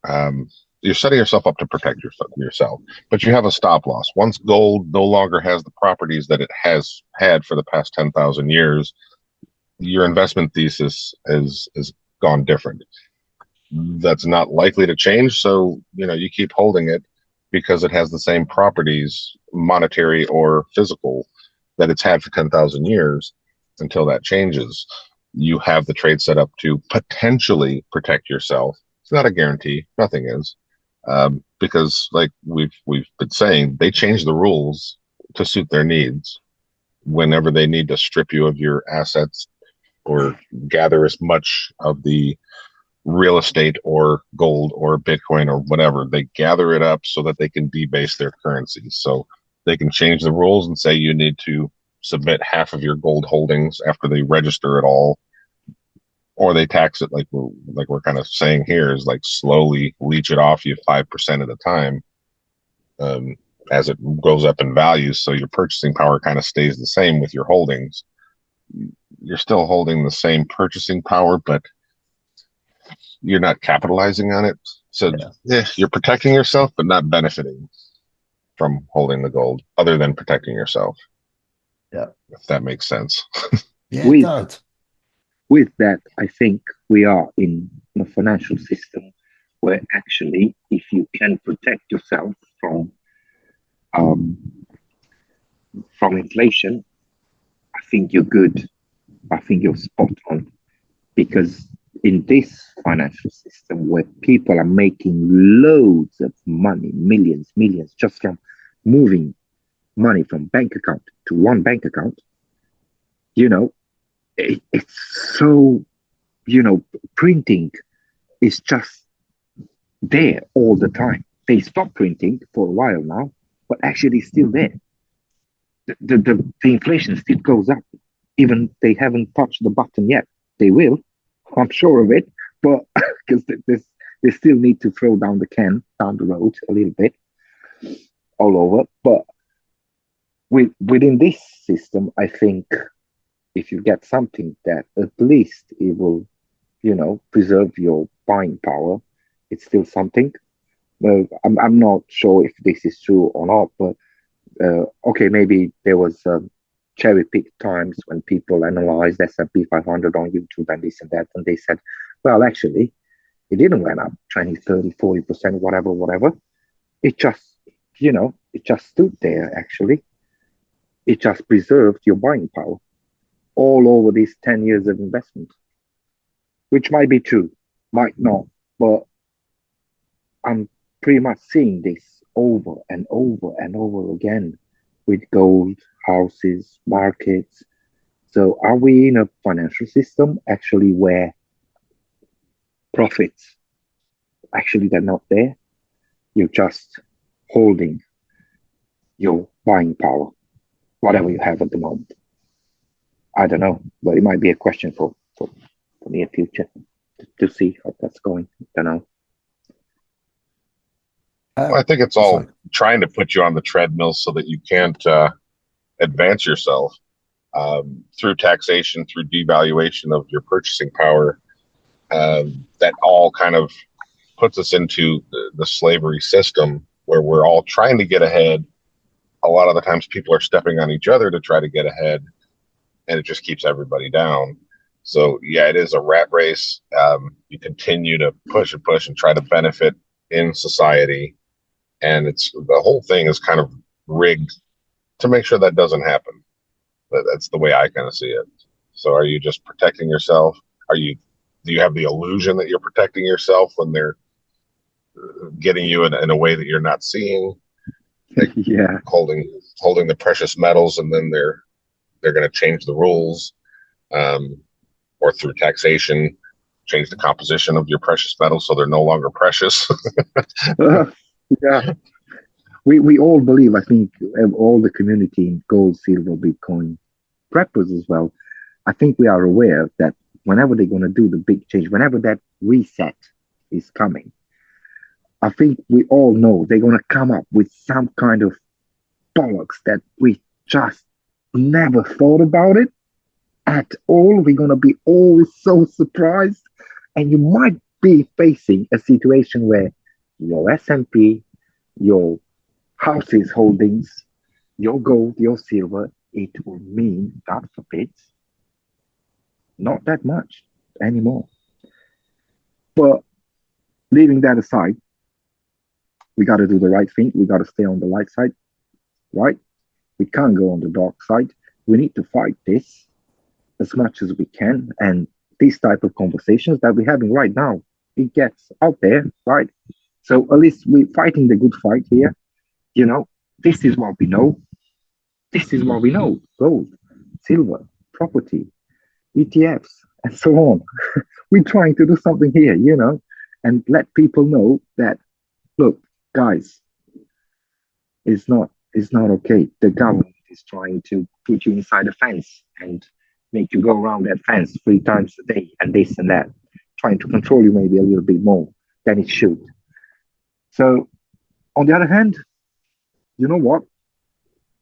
um, you're setting yourself up to protect yourself, but you have a stop loss. Once gold no longer has the properties that it has had for the past 10,000 years, your investment thesis is gone different. that's not likely to change. So, you keep holding it because it has the same properties, monetary or physical, that it's had for 10,000 years until that changes. You have the trade set up to potentially protect yourself. It's not a guarantee. Nothing is. Because like we've been saying, they change the rules to suit their needs whenever they need to strip you of your assets or gather as much of the real estate or gold or Bitcoin or whatever. They gather it up so that they can debase their currency. So they can change the rules and say you need to submit half of your gold holdings after they register it all, or they tax it like we're kind of saying here, is like slowly leech it off you 5% at a time, as it goes up in value. So your purchasing power kind of stays the same with your holdings. You're still holding the same purchasing power, but you're not capitalizing on it. So you're protecting yourself, but not benefiting from holding the gold, other than protecting yourself. Yeah. If that makes sense. Yeah, it does. With that, I think we are in a financial system where actually, if you can protect yourself um, from inflation, I think you're good. I think you're spot on, because in this financial system where people are making loads of money, millions, just from moving money from bank account to one bank account, it's so, printing is just there all the time. They stopped printing for a while now, but actually it's still there. The inflation still goes up, even they haven't touched the button yet. They will, I'm sure of it, but because they still need to throw down the can down the road a little bit all over. But within this system, I think if you get something that at least it will, preserve your buying power, it's still something. I'm not sure if this is true or not, but okay, maybe there was cherry picked times when people analyzed S&P 500 on YouTube and this and that, and they said, well, actually, it didn't went up 20, 30, 40%, whatever. It just, it just stood there, actually. It just preserved your buying power all over these 10 years of investment, which might be true, might not, but I'm pretty much seeing this over and over and over again with gold, houses, markets. So are we in a financial system actually where profits actually they're not there? You're just holding your buying power, whatever you have at the moment. I don't know, but it might be a question for the near future to see how that's going. I don't know. Well, I think it's all trying to put you on the treadmill so that you can't advance yourself through taxation, through devaluation of your purchasing power. That all kind of puts us into the slavery system where we're all trying to get ahead. A lot of the times people are stepping on each other to try to get ahead, and it just keeps everybody down. So, yeah, it is a rat race. You continue to push and push and try to benefit in society. And the whole thing is kind of rigged to make sure that doesn't happen. That's the way I kind of see it. So are you just protecting yourself? Do you have the illusion that you're protecting yourself when they're getting you in a way that you're not seeing? Like yeah, holding the precious metals, and then they're going to change the rules, or through taxation, change the composition of your precious metals so they're no longer precious. yeah. We all believe, I think, all the community in gold, silver, Bitcoin, preppers as well. I think we are aware that whenever they're going to do the big change, whenever that reset is coming, I think we all know they're going to come up with some kind of bollocks that we just never thought about it at all. We're going to be always so surprised. And you might be facing a situation where your S&P, your houses holdings, your gold, your silver, it will mean, God forbid, not that much anymore. But leaving that aside, we got to do the right thing. We got to stay on the light side, right? We can't go on the dark side. We need to fight this as much as we can. And these type of conversations that we're having right now, it gets out there, right? So at least we're fighting the good fight here. You know, this is what we know. This is what we know: gold, silver, property, ETFs, and so on. We're trying to do something here, and let people know that, look, guys, it's not okay. The government is trying to put you inside a fence and make you go around that fence 3 times a day and this and that, trying to control you maybe a little bit more than it should. So on the other hand, you know what?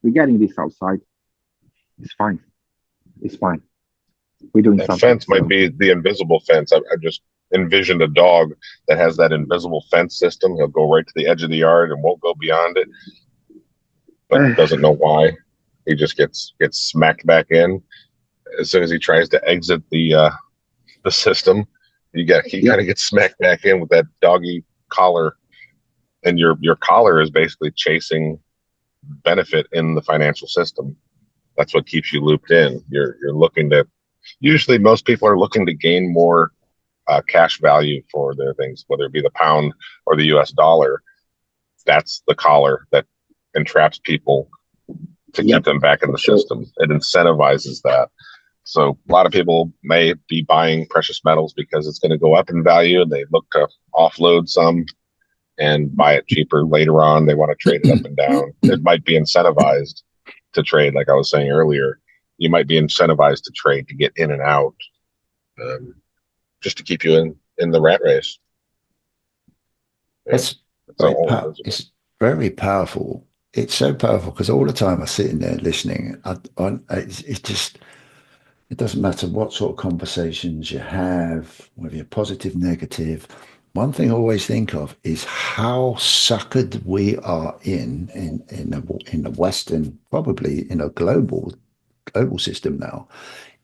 We're getting this outside. It's fine. It's fine. We're doing That something. fence might be the invisible fence. I just envisioned a dog that has that invisible fence system. He'll go right to the edge of the yard and won't go beyond it, but doesn't know why. He just gets smacked back in as soon as he tries to exit the system. He kind of gets smacked back in with that doggy collar, and your collar is basically chasing benefit in the financial system. That's what keeps you looped in. You're looking to. Usually, most people are looking to gain more cash value for their things, whether it be the pound or the U.S. dollar. That's the collar that entraps people to keep them back in the system. It incentivizes that. So a lot of people may be buying precious metals because it's going to go up in value, and they look to offload some and buy it cheaper later on. They want to trade it up and down. It might be incentivized to trade, like I was saying earlier. You might be incentivized to trade to get in and out, just to keep you in the rat race. It's very powerful. It's so powerful because all the time I'm sitting there listening. It doesn't matter what sort of conversations you have, whether you're positive, negative. One thing I always think of is how suckered we are in the Western, probably in a global system now,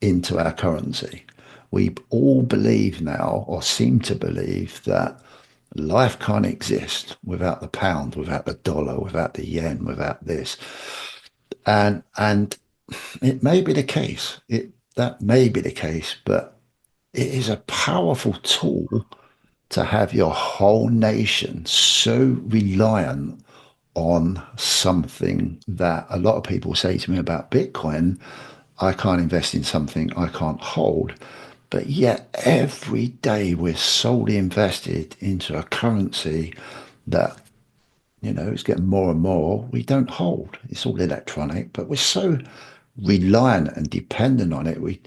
into our currency. We all believe now, or seem to believe, that life can't exist without the pound, without the dollar, without the yen, without this. And it may be the case. That may be the case, but it is a powerful tool to have your whole nation so reliant on something that a lot of people say to me about Bitcoin. I can't invest in something I can't hold. But yet every day we're solely invested into a currency that, is getting more and more we don't hold. It's all electronic, but we're so reliant and dependent on it. We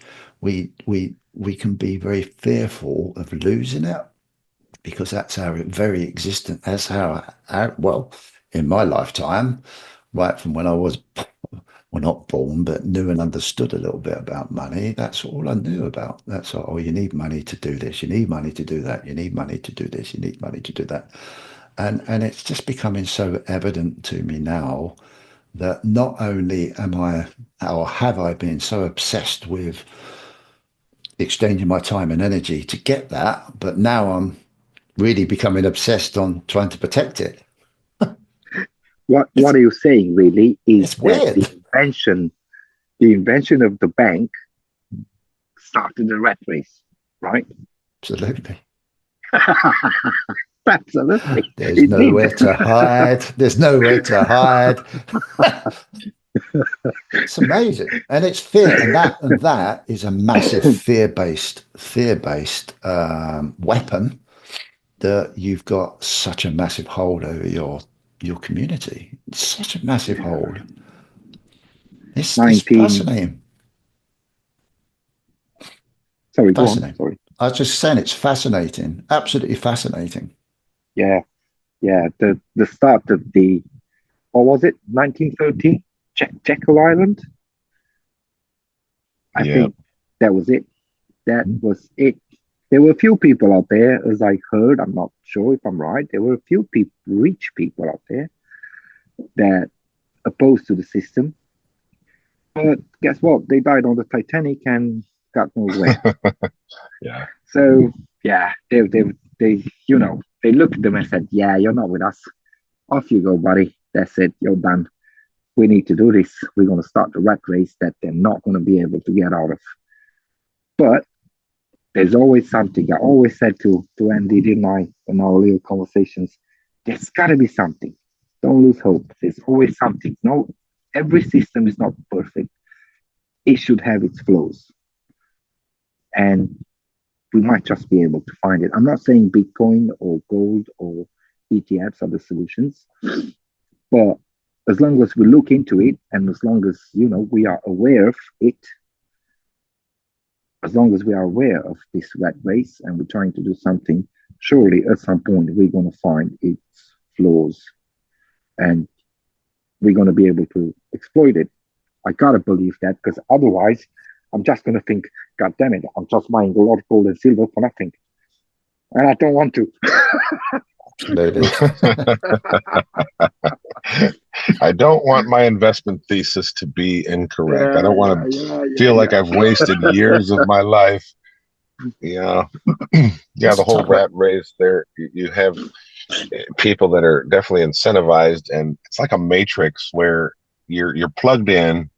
can be very fearful of losing it because that's our very existence. That's well, in my lifetime, right from when I was, well, not born, but knew and understood a little bit about money. That's all I knew about. That's all. Oh, you need money to do this. You need money to do that. You need money to do this. You need money to do that. And it's just becoming so evident to me now that not only am I, or have I been so obsessed with exchanging my time and energy to get that, but now I'm really becoming obsessed on trying to protect it. What are you saying really is that weird. the invention of the bank started the rat race, right? Absolutely. Absolutely. There's nowhere to hide. There's nowhere to hide. It's amazing. And it's fear. And that is a massive fear-based weapon that you've got such a massive hold over your community. It's such a massive hold. It's fascinating. Sorry, fascinating. Go on. Sorry. I was just saying it's fascinating. Absolutely fascinating. Yeah. The start of what was it? 1913? Jekyll Island? I think that was it. That was it. There were a few people out there, as I heard. I'm not sure if I'm right. There were a few rich people out there that opposed to the system. But guess what? They died on the Titanic and got nowhere. Yeah. So yeah, they They looked at them and said, "Yeah, you're not with us. Off you go, buddy. That's it. You're done. We need to do this. We're going to start the rat race that they're not going to be able to get out of." But there's always something. I always said to Andy, didn't I, in our little conversations, there's got to be something. Don't lose hope. There's always something. No, every system is not perfect. It should have its flaws, and we might just be able to find it. I'm not saying Bitcoin or gold or ETFs are the solutions, but as long as we look into it, and as long as we are aware of it, as long as we are aware of this rat race and we're trying to do something, surely at some point we're going to find its flaws and we're going to be able to exploit it. I gotta believe that, because otherwise I'm just going to think, God damn it, I'm just buying a lot of gold and silver for nothing. And I don't want to. Absolutely. I don't want my investment thesis to be incorrect. I don't want to feel like I've wasted years of my life. Yeah. Yeah, the whole rat race there, you have people that are definitely incentivized, and it's like a matrix where you're plugged in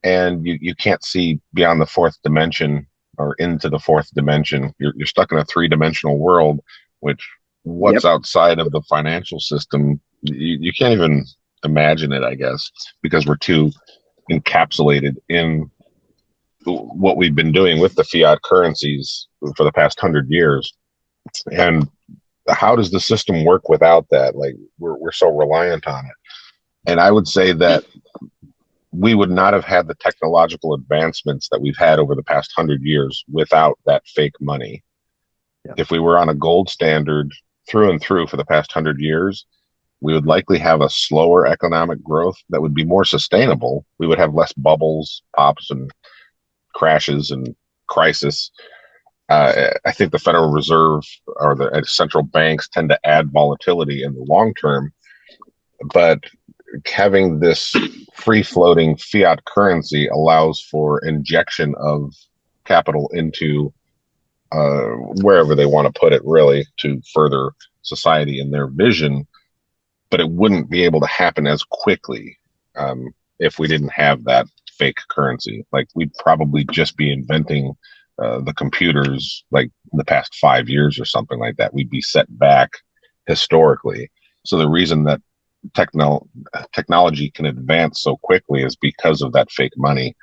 and you can't see beyond the fourth dimension or into the fourth dimension. You're stuck in a three-dimensional world, which what's outside of the financial system, you can't even imagine it, I guess, because we're too encapsulated in what we've been doing with the fiat currencies for the past 100 years. And how does the system work without that? Like we're so reliant on it. And I would say that we would not have had the technological advancements that we've had over the past 100 years without that fake money. Yeah. If we were on a gold standard through and through for the past 100 years, we would likely have a slower economic growth that would be more sustainable. We would have less bubbles, pops, and crashes and crisis. I think the Federal Reserve or the central banks tend to add volatility in the long term, but having this free-floating fiat currency allows for injection of capital into wherever they want to put it, really, to further society in their vision. But it wouldn't be able to happen as quickly if we didn't have that fake currency. Like, we'd probably just be inventing the computers like the past 5 years or something like that. We'd be set back historically. So the reason that technology can advance so quickly is because of that fake money,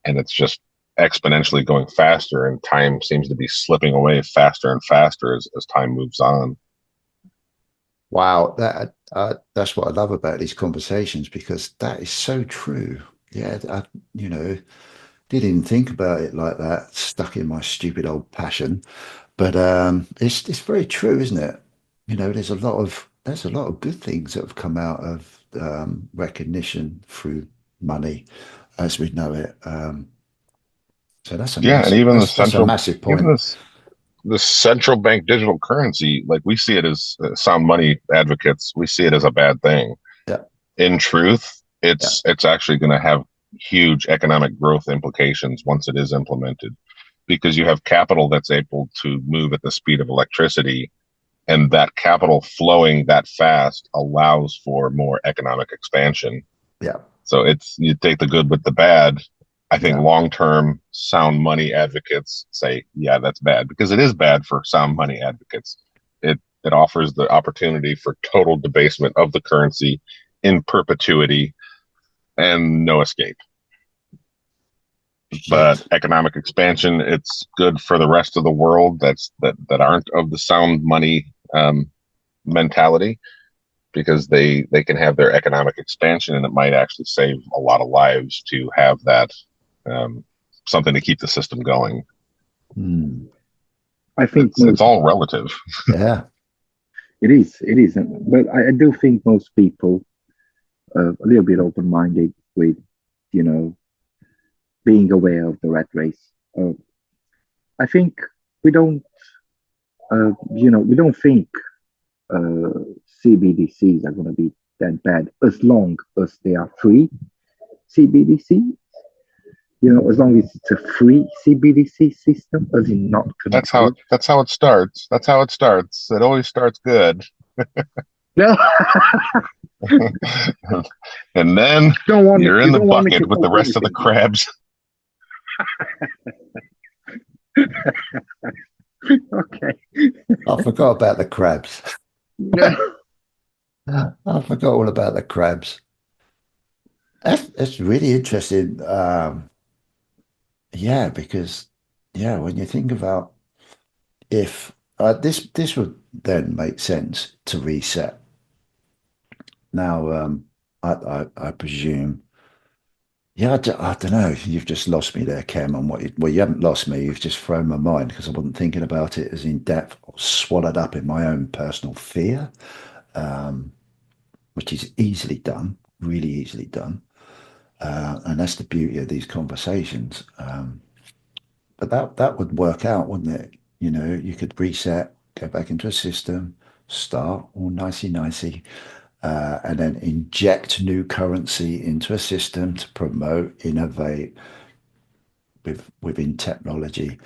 and it's just exponentially going faster, and time seems to be slipping away faster and faster as time moves on. Wow, that's what I love about these conversations, because that is so true. Yeah, didn't even think about it like that, stuck in my stupid old passion. But it's very true, isn't it? There's a lot of good things that have come out of recognition through money as we know it. So that's a and even that's a massive point. Even the central bank digital currency, like we see it as sound money advocates, we see it as a bad thing. Yeah. In truth, it's actually going to have huge economic growth implications once it is implemented, because you have capital that's able to move at the speed of electricity, and that capital flowing that fast allows for more economic expansion. Yeah. So you take the good with the bad. I think long-term sound money advocates say, yeah, that's bad, because it is bad for sound money advocates. It offers the opportunity for total debasement of the currency in perpetuity and no escape. But economic expansion, it's good for the rest of the world that aren't of the sound money mentality, because they can have their economic expansion, and it might actually save a lot of lives to have that something to keep the system going. I think it's all relative. Yeah, it is. But I do think most people are a little bit open-minded with, being aware of the rat race. I think we don't, we don't think CBDCs are going to be that bad as long as they are free CBDCs. as long as it's a free CBDC system, as in not controlled. That's how it starts. That's how it starts. It always starts good. No, And then you're in you the don't want me to bucket with the post rest of the anything. crabs. Okay. I forgot about the crabs. Yeah. I forgot all about the crabs. That's really interesting. Yeah, because when you think about if this would then make sense to reset. Now, I presume. Yeah, I don't know. You've just lost me there, Cam, on well, you haven't lost me. You've just thrown my mind because I wasn't thinking about it as in depth, or swallowed up in my own personal fear, which is easily done, really easily done. And that's the beauty of these conversations. But that would work out, wouldn't it? You could reset, go back into a system, start all nicey, and then inject new currency into a system to promote, innovate within technology.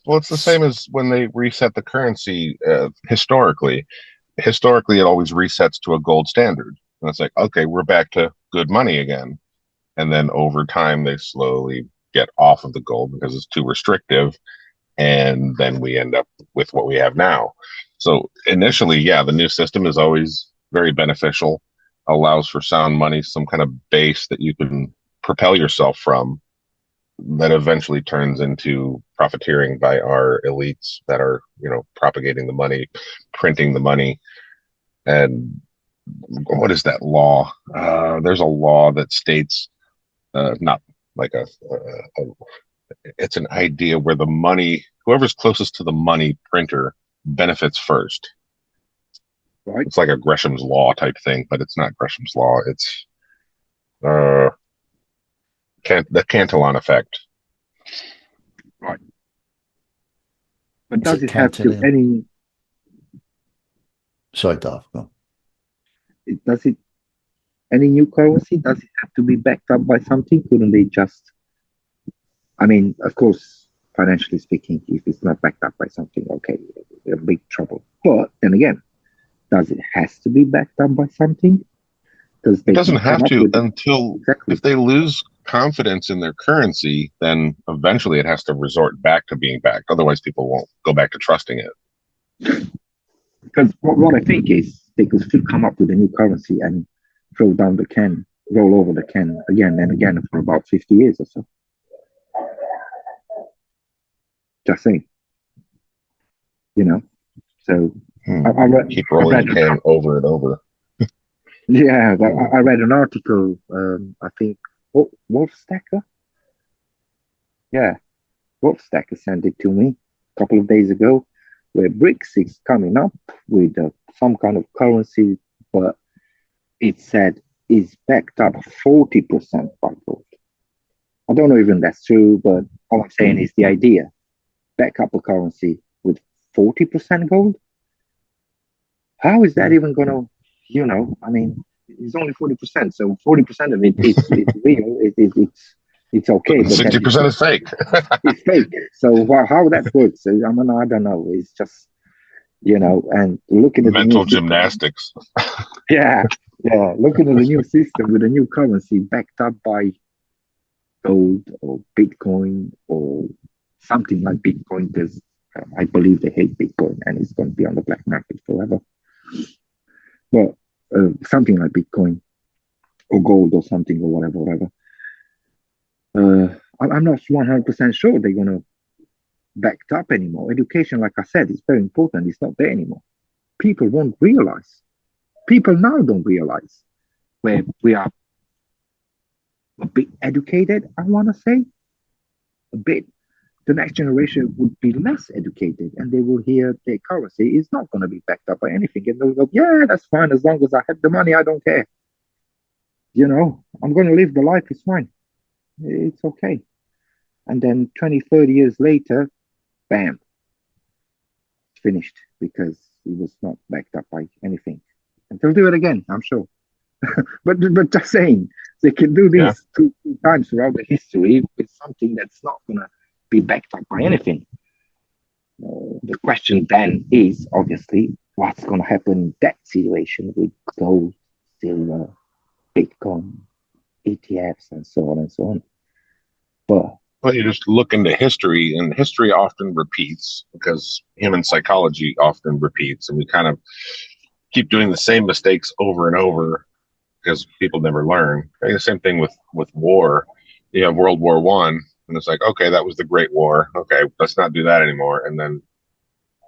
Well, it's the same as when they reset the currency historically. Historically, it always resets to a gold standard. And it's like, okay, we're back to good money again. And then over time, they slowly get off of the gold because it's too restrictive. And then we end up with what we have now. So initially, yeah, the new system is always very beneficial, allows for sound money, some kind of base that you can propel yourself from, that eventually turns into profiteering by our elites that are, propagating the money, printing the money. And what is that law? There's a law that states, not like it's an idea where the money, whoever's closest to the money printer benefits first. Right. It's like a Gresham's law type thing, but it's not Gresham's law. It's the Cantillon effect. Right. But Is does it it have to Cantillon? any? Sorry, Darth. Go on. Does it any new currency? Does it have to be backed up by something? Couldn't they just? I mean, of course, financially speaking, if it's not backed up by something, okay, they're in big trouble. But then again, does it has to be backed up by something? Because It they doesn't can come have up to with it. until Exactly. if they lose confidence in their currency, then eventually it has to resort back to being backed. Otherwise, people won't go back to trusting it. Because what I think is they could still come up with a new currency and throw down the can, roll over the can again and again for about 50 years or so. Just saying, So I read, Keep I rolling read the can over and over. yeah, I read an article. I think Wolfstacker. Yeah, Wolfstacker sent it to me a couple of days ago, where BRICS is coming up with some kind of currency, but it said is backed up 40% by gold. I don't know even that's true, but all I'm saying is the idea: back up a currency with 40% gold. How is that even going to, I mean, it's only 40%. So 40% of it is real. It's okay. But then 60% is fake. it's fake. So how that works, I mean, I don't know. It's just, and looking at the new Mental system. gymnastics. Yeah. Yeah. Looking at the new system with a new currency backed up by gold or Bitcoin or something like Bitcoin, because I believe they hate Bitcoin and it's going to be on the black market forever. Well, something like Bitcoin or gold or something or whatever. I'm not 100% sure they're going to back it up anymore. Education, like I said, is very important. It's not there anymore. People won't realize. People now don't realize where we are a bit educated, I want to say. A bit. The next generation would be less educated and they will hear their currency is not going to be backed up by anything. And they'll go, yeah, that's fine. As long as I have the money, I don't care. I'm going to live the life. It's fine. It's okay. And then 20, 30 years later, bam, it's finished because it was not backed up by anything. And they'll do it again, I'm sure. but just saying. They can do Yeah. this two times throughout the history with something that's not going to be backed up by anything. The question then is obviously what's going to happen in that situation with gold, silver, Bitcoin, ETFs, and so on and so on. But Well, you just look into history, and history often repeats because human psychology often repeats, and we kind of keep doing the same mistakes over and over because people never learn. The same thing with war. You have World War One, and it's like, okay, that was the Great War. Okay, let's not do that anymore. And then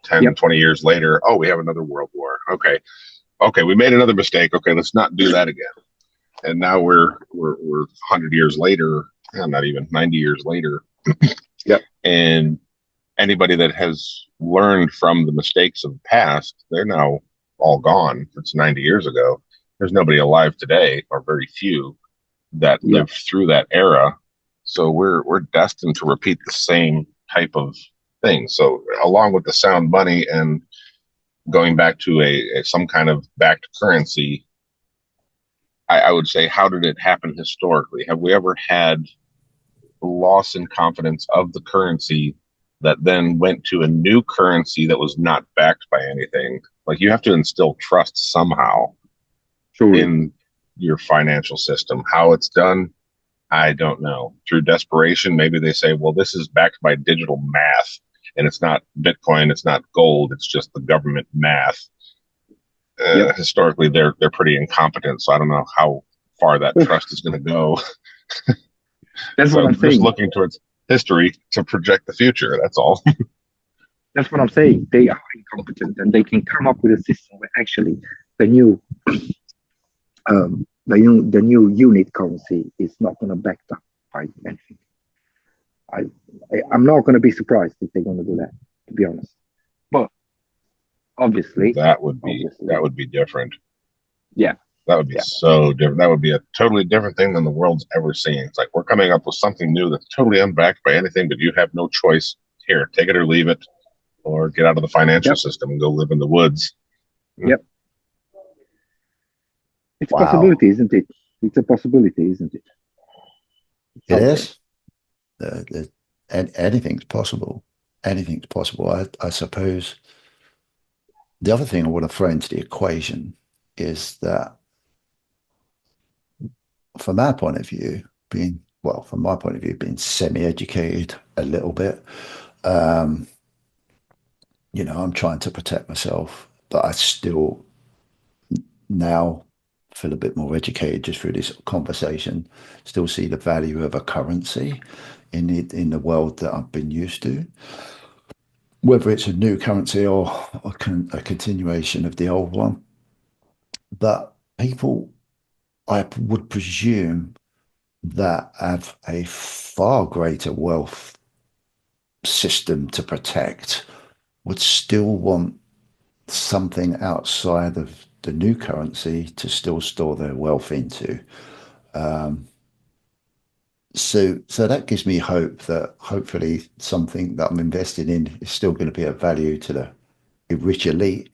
10, yep, 20 years later, oh, we have another World War. Okay, we made another mistake. Okay, let's not do that again. And now we're 100 years later, not even 90 years later, yep, and anybody that has learned from the mistakes of the past, they're now all gone. It's 90 years ago. There's nobody alive today, or very few, that yep. lived through that era. So we're destined to repeat the same type of thing. So along with the sound money and going back to a some kind of backed currency, I would say, how did it happen historically? Have we ever had loss in confidence of the currency that then went to a new currency that was not backed by anything? Like, you have to instill trust somehow Truly. in your financial system. How it's done, I don't know. Through desperation, maybe they say, well, this is backed by digital math, and it's not Bitcoin, it's not gold, it's just the government math. Yep. Historically, they're pretty incompetent, so I don't know how far that trust is going to go. That's So what I'm just saying. looking towards history to project the future. That's all. That's what I'm saying. They are incompetent, and they can come up with a system where actually the new the new unit currency is not going to back up by anything. I'm not going to be surprised if they're going to do that, to be honest. But obviously, That would be different. Yeah. That would be so different. That would be a totally different thing than the world's ever seen. It's like, we're coming up with something new that's totally unbacked by anything, but you have no choice. Here, take it or leave it, or get out of the financial system and go live in the woods. Yep. It's a Wow. possibility, isn't it? It's a possibility, isn't it? It is. And anything's possible. Anything's possible. I suppose the other thing I want to throw into the equation is that, from our point of view, from my point of view, being semi-educated a little bit, I'm trying to protect myself, but I still now feel a bit more educated just through this conversation. Still see the value of a currency in the world that I've been used to, whether it's a new currency or a continuation of the old one. But people, I would presume, that have a far greater wealth system to protect would still want something outside of the new currency to still store their wealth into. So that gives me hope that hopefully something that I'm invested in is still going to be of value to the rich elite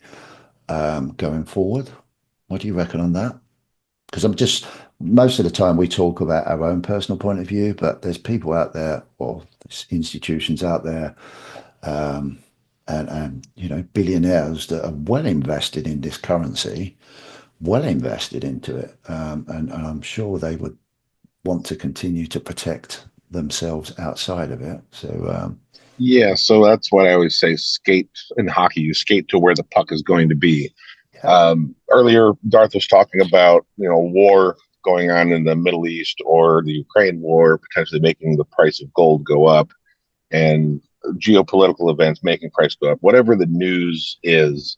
going forward. What do you reckon on that? Because most of the time we talk about our own personal point of view, but there's people out there, or there's institutions out there, and billionaires that are well invested in this currency, well invested into it, and I'm sure they would want to continue to protect themselves outside of it. So Yeah, so that's what I always say. Skate in hockey, you skate to where the puck is going to be. Earlier, Darth was talking about war going on in the Middle East, or the Ukraine war potentially making the price of gold go up, and geopolitical events making price go up. Whatever the news is,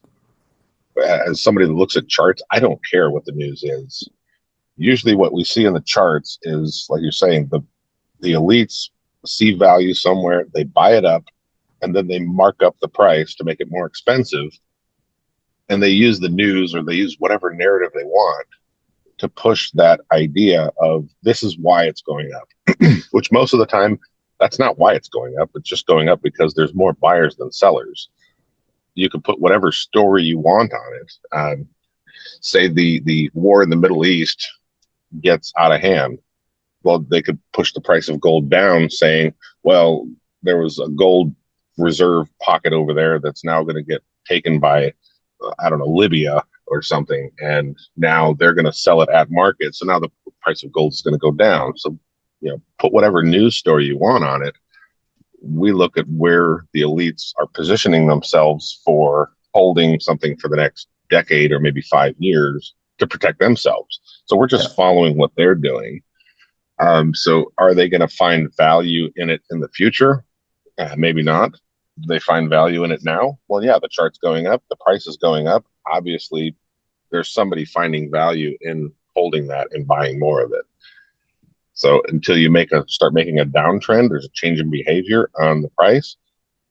as somebody that looks at charts, I don't care what the news is. Usually, what we see in the charts is, like you're saying, the elites see value somewhere, they buy it up, and then they mark up the price to make it more expensive. And they use the news, or they use whatever narrative they want to push that idea of this is why it's going up, which most of the time, that's not why it's going up. It's just going up because there's more buyers than sellers. You can put whatever story you want on it. Say the war in the Middle East, gets out of hand, well, they could push the price of gold down, saying, well, there was a gold reserve pocket over there that's now going to get taken by, I don't know, Libya or something. And now they're going to sell it at market. So now the price of gold is going to go down. So, put whatever news story you want on it. We look at where the elites are positioning themselves for holding something for the next decade or maybe 5 years to protect themselves. So we're just following what they're doing. So are they going to find value in it in the future? Maybe not. Do they find value in it now? Well, yeah, the chart's going up, the price is going up. Obviously, there's somebody finding value in holding that and buying more of it. So until you start making a downtrend, there's a change in behavior on the price.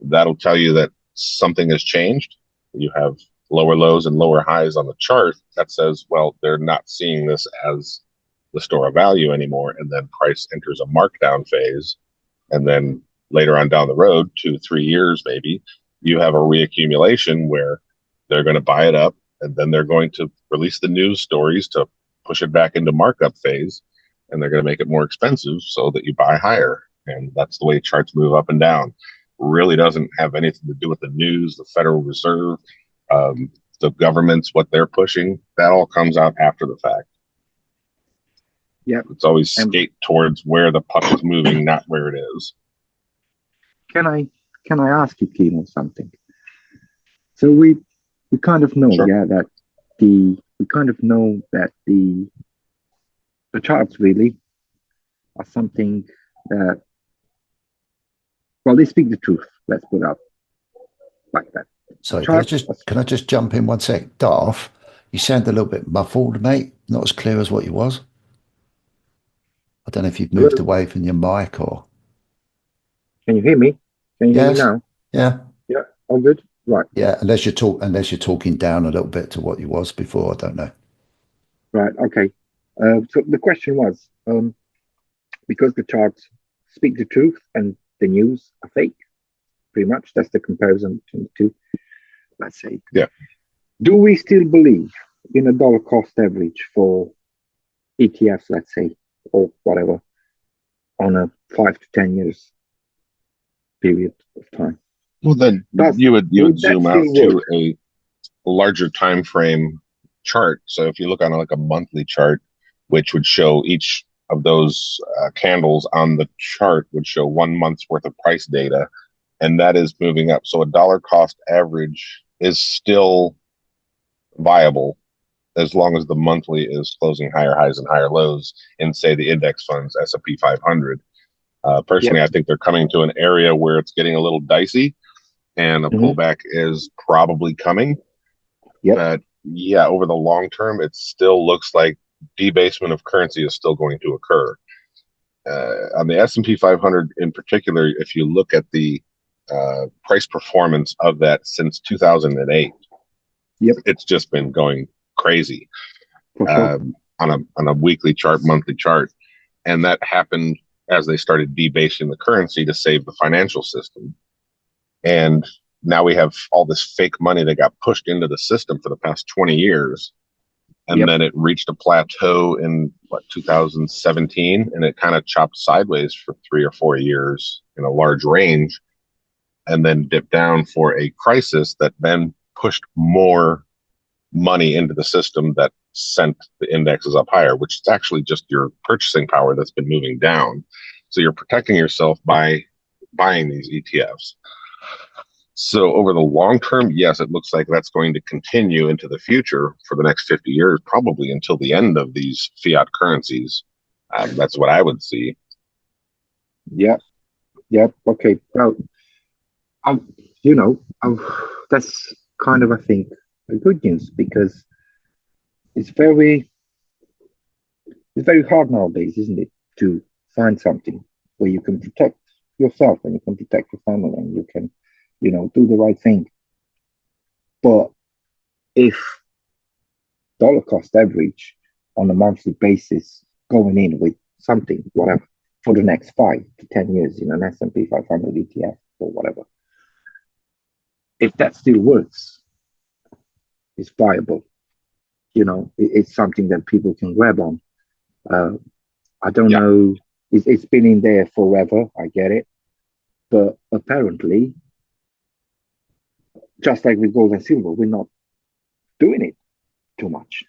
That'll tell you that something has changed. You have lower lows and lower highs on the chart. That says, well, they're not seeing this as the store of value anymore, and then price enters a markdown phase, and then later on down the road, 2-3 years maybe, you have a reaccumulation where they're going to buy it up, and then they're going to release the news stories to push it back into markup phase, and they're going to make it more expensive so that you buy higher. And that's the way charts move up and down. Really doesn't have anything to do with the news, the Federal Reserve, the governments, what they're pushing. That all comes out after the fact. Yeah, it's always skate towards where the puck is moving, not where it is. Can I ask you, Kimo, something? So we kind of know, Sure. that the charts really are something that, well, they speak the truth. Let's put it up like that. Sorry, can I just jump in 1 sec? Darth, you sound a little bit muffled, mate. Not as clear as what you was. I don't know if you've moved away from your mic or. Can you hear me? Can you hear me now? Yeah. Yeah. All good. Right. Yeah. Unless you're talking down a little bit to what you was before. I don't know. Right. Okay. So the question was, because the charts speak the truth and the news are fake, pretty much. That's the comparison between the two. Let's say. Yeah. Do we still believe in a dollar cost average for ETFs, let's say, or whatever, on a 5 to 10 years period of time? Well, then you would zoom out to a larger time frame chart. So if you look on like a monthly chart, which would show each of those candles on the chart would show 1 month's worth of price data, and that is moving up. So a dollar cost average is still viable as long as the monthly is closing higher highs and higher lows in, say, the index funds, S&P 500. Personally, I think they're coming to an area where it's getting a little dicey, and a pullback is probably coming. But yeah, over the long term, it still looks like debasement of currency is still going to occur. On the S&P 500 in particular, if you look at the price performance of that since 2008, it's just been going crazy on a weekly chart, monthly chart. And that happened as they started debasing the currency to save the financial system. And now we have all this fake money that got pushed into the system for the past 20 years. And then it reached a plateau in 2017, and it kind of chopped sideways for 3 or 4 years in a large range, and then dipped down for a crisis that then pushed more money into the system that sent the indexes up higher, which is actually just your purchasing power that's been moving down. So you're protecting yourself by buying these ETFs. So over the long term, yes, it looks like that's going to continue into the future for the next 50 years, probably until the end of these fiat currencies. That's what I would see. Yeah. Okay. Well, that's kind of, I think, a good news, because it's very hard nowadays, isn't it, to find something where you can protect yourself and you can protect your family and you can, do the right thing. But if dollar cost average on a monthly basis going in with something, whatever, for the next 5 to 10 years in an S&P 500 ETF or whatever, if that still works, it's viable. It's something that people can grab on. I don't know. It's been in there forever. I get it, but apparently, just like with gold and silver, we're not doing it too much,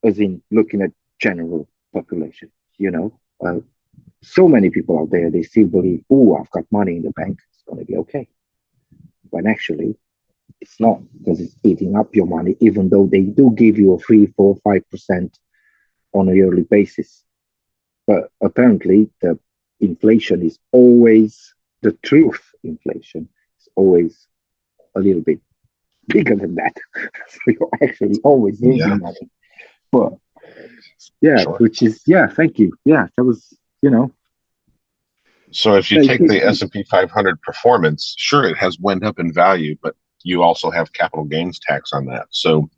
as in looking at general population. You know, so many people out there they still believe, oh, I've got money in the bank, it's going to be okay. When actually, it's not because it's eating up your money. Even though they do give you a 3, 4, 5% on a yearly basis, but apparently the inflation is always the truth. Inflation is always a little bit bigger than that. So you're actually always losing money. But yeah, sure. Which is thank you. Yeah, that was So if you take the S&P 500 performance, sure, it has went up in value, but you also have capital gains tax on that. So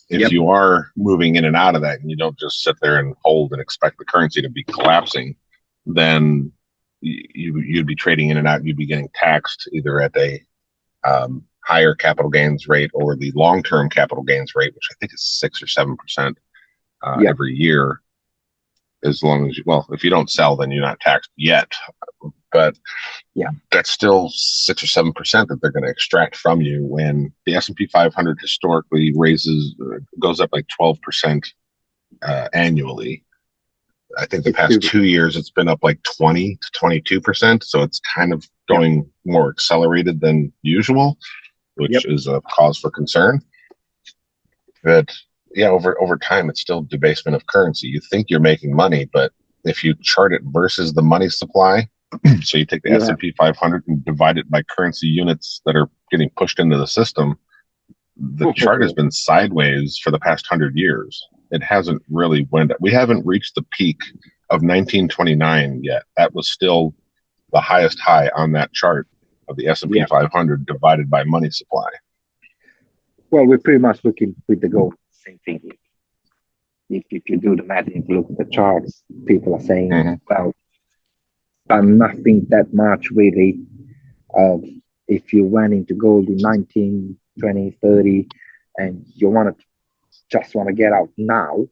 if you are moving in and out of that and you don't just sit there and hold and expect the currency to be collapsing, then you'd be trading in and out. You'd be getting taxed either at a higher capital gains rate or the long-term capital gains rate, which I think is 6 or 7% every year. As long as if you don't sell, then you're not taxed yet. But that's still 6 or 7% that they're going to extract from you. When the S&P 500 historically goes up like 12% annually. I think the past 2 years it's been up like 20 to 22%. So it's kind of going more accelerated than usual, which is a cause for concern. But over time, it's still debasement of currency. You think you're making money, but if you chart it versus the money supply, so you take the S&P 500 and divide it by currency units that are getting pushed into the system, the chart has been sideways for the past 100 years. It hasn't really went up. We haven't reached the peak of 1929 yet. That was still the highest high on that chart of the S&P 500 divided by money supply. Well, we're pretty much looking with the gold. Same thing. If you do the math, if you look at the charts, people are saying, well, nothing that much really. If you went into gold in 19, 20, 30, and you just want to get out now,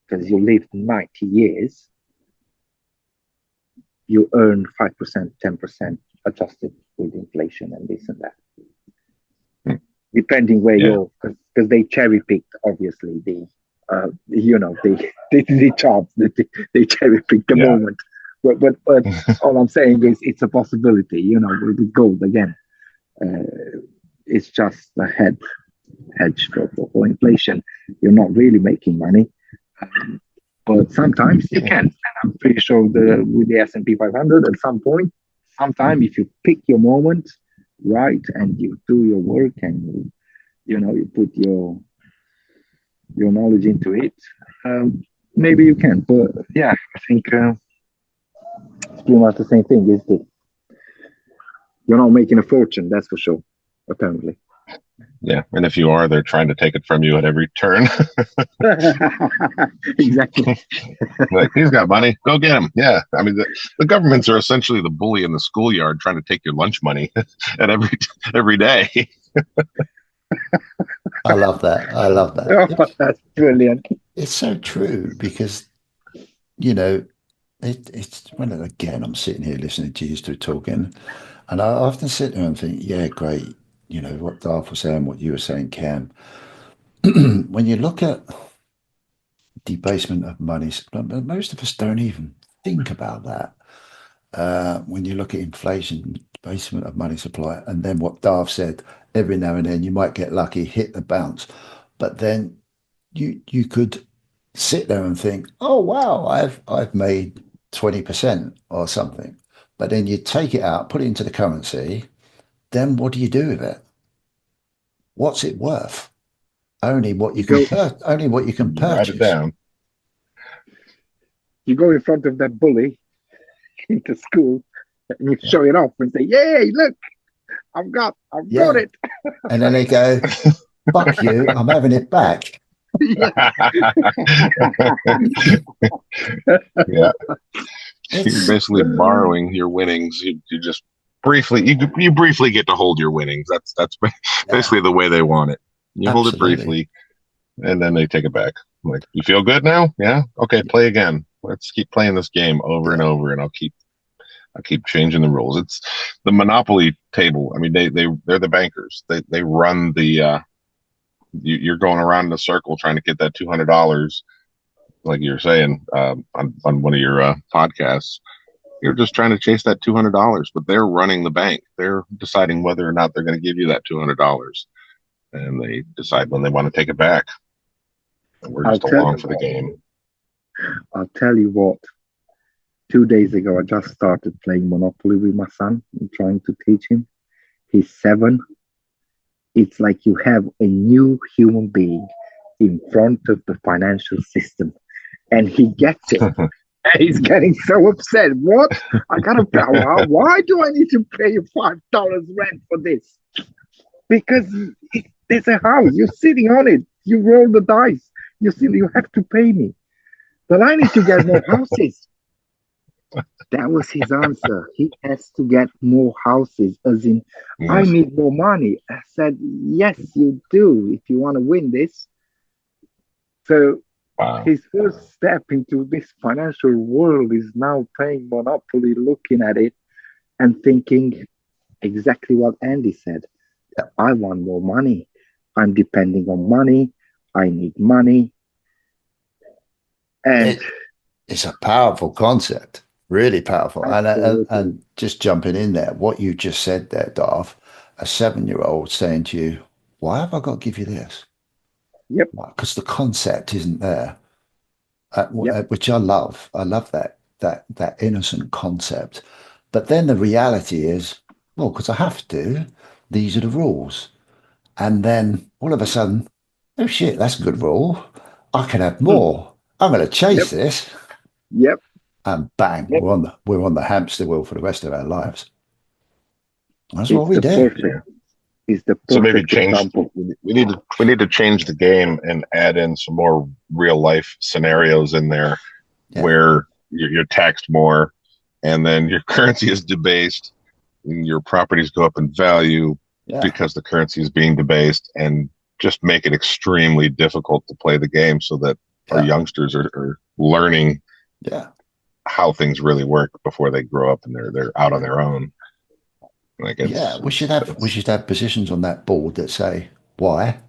because you lived 90 years, you earn 5%, 10% adjusted with inflation and this and that. Depending where you're, because they cherry picked, obviously, the charts, they cherry picked the moment. But all I'm saying is it's a possibility, with gold again. It's just a hedge for inflation. You're not really making money, but sometimes you can. And I'm pretty sure with the S&P 500, at some point, sometime if you pick your moment right and you do your work and you put your knowledge into it, maybe you can. But I think it's pretty much the same thing, isn't it? You're not making a fortune, that's for sure, apparently. Yeah, and if you are, they're trying to take it from you at every turn. Exactly. Like, he's got money, go get him. Yeah, I mean, the governments are essentially the bully in the schoolyard trying to take your lunch money at every day. I love that. Oh, that's brilliant. It's so true because, it's when again I'm sitting here listening to you two talking, and I often sit there and think, yeah, great, what Darth was saying, what you were saying, Cam. When you look at debasement of money, most of us don't even think about that. When you look at inflation, debasement of money supply, and then what Darth said, every now and then you might get lucky, hit the bounce, but then you could sit there and think, oh wow, I've made 20% or something, but then you take it out, put it into the currency, then what do you do with it? What's it worth? Only what you can purchase. Write it down. You go in front of that bully into school and you show it off and say, "Yay, look, I've got it." And then they go, "Fuck you, I'm having it back." Yeah. You're basically borrowing your winnings. You just briefly you briefly get to hold your winnings. That's basically the way they want it. You hold it briefly, and then they take it back. Like, you feel good now? Yeah. Okay, play again. let's keep playing this game over and over, and I'll keep changing the rules. It's the Monopoly table. I mean, they're the bankers. They run the. You're going around in a circle trying to get that $200, like you're saying on one of your podcasts. You're just trying to chase that $200, but they're running the bank. They're deciding whether or not they're going to give you that $200, and they decide when they want to take it back. And we're just along for the game. I'll tell you what. 2 days ago, I just started playing Monopoly with my son. I'm trying to teach him. He's 7. It's like you have a new human being in front of the financial system, and he gets it. And he's getting so upset. What? I gotta pay. Why do I need to pay you $5 rent for this? Because there's a house. You're sitting on it. You roll the dice. You have to pay me. But I need to get more houses. That was his answer. He has to get more houses, as in, Yes. I need more money. I said, yes, you do, if you want to win this. So Wow. his first step into this financial world is now playing Monopoly, looking at it and thinking exactly what Andy said. I want more money. I'm depending on money. I need money. And it's a powerful concept, really powerful. Absolutely. And just jumping in there, what you just said there, Darth, a 7-year-old saying to you, why have I got to give you this? Yep. Because the concept isn't there, Yep. which I love. I love that innocent concept. But then the reality is, well, because I have to, these are the rules. And then all of a sudden, oh shit, that's a good rule. I can have more. I'm going to chase this. Yep. And bang, Yep. we're on the hamster wheel for the rest of our lives. That's It's what we the do. perfect. It's the perfect So maybe change. example. We need to change the game and add in some more real life scenarios in there, where you're taxed more, and then your currency is debased, and your properties go up in value because the currency is being debased, and just make it extremely difficult to play the game so that our youngsters are learning how things really work before they grow up and they're out on their own. Like we should have positions on that board that say why.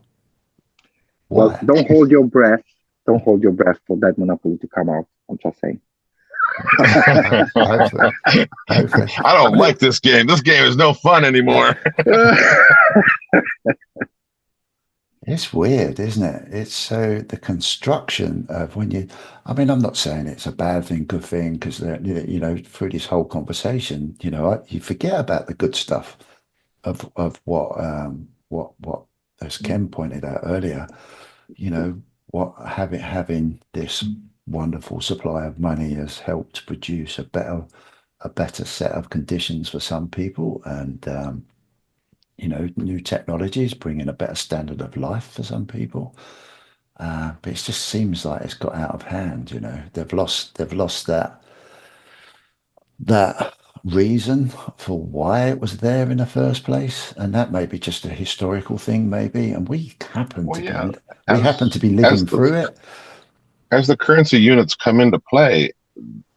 Well, don't hold your breath. Don't hold your breath for that Monopoly to come out. I'm just saying. Hopefully. I don't like this game. This game is no fun anymore. It's weird, isn't it? It's so the construction of when you, I mean, I'm not saying it's a bad thing, good thing, because, you know, through this whole conversation, you know, you forget about the good stuff of what, as Ken pointed out earlier, you know, what having this wonderful supply of money has helped produce a better set of conditions for some people, and you know, new technologies bringing a better standard of life for some people. But it just seems like it's got out of hand. You know, they've lost that reason for why it was there in the first place, and that may be just a historical thing, maybe. And we happen to be living through it. As the currency units come into play,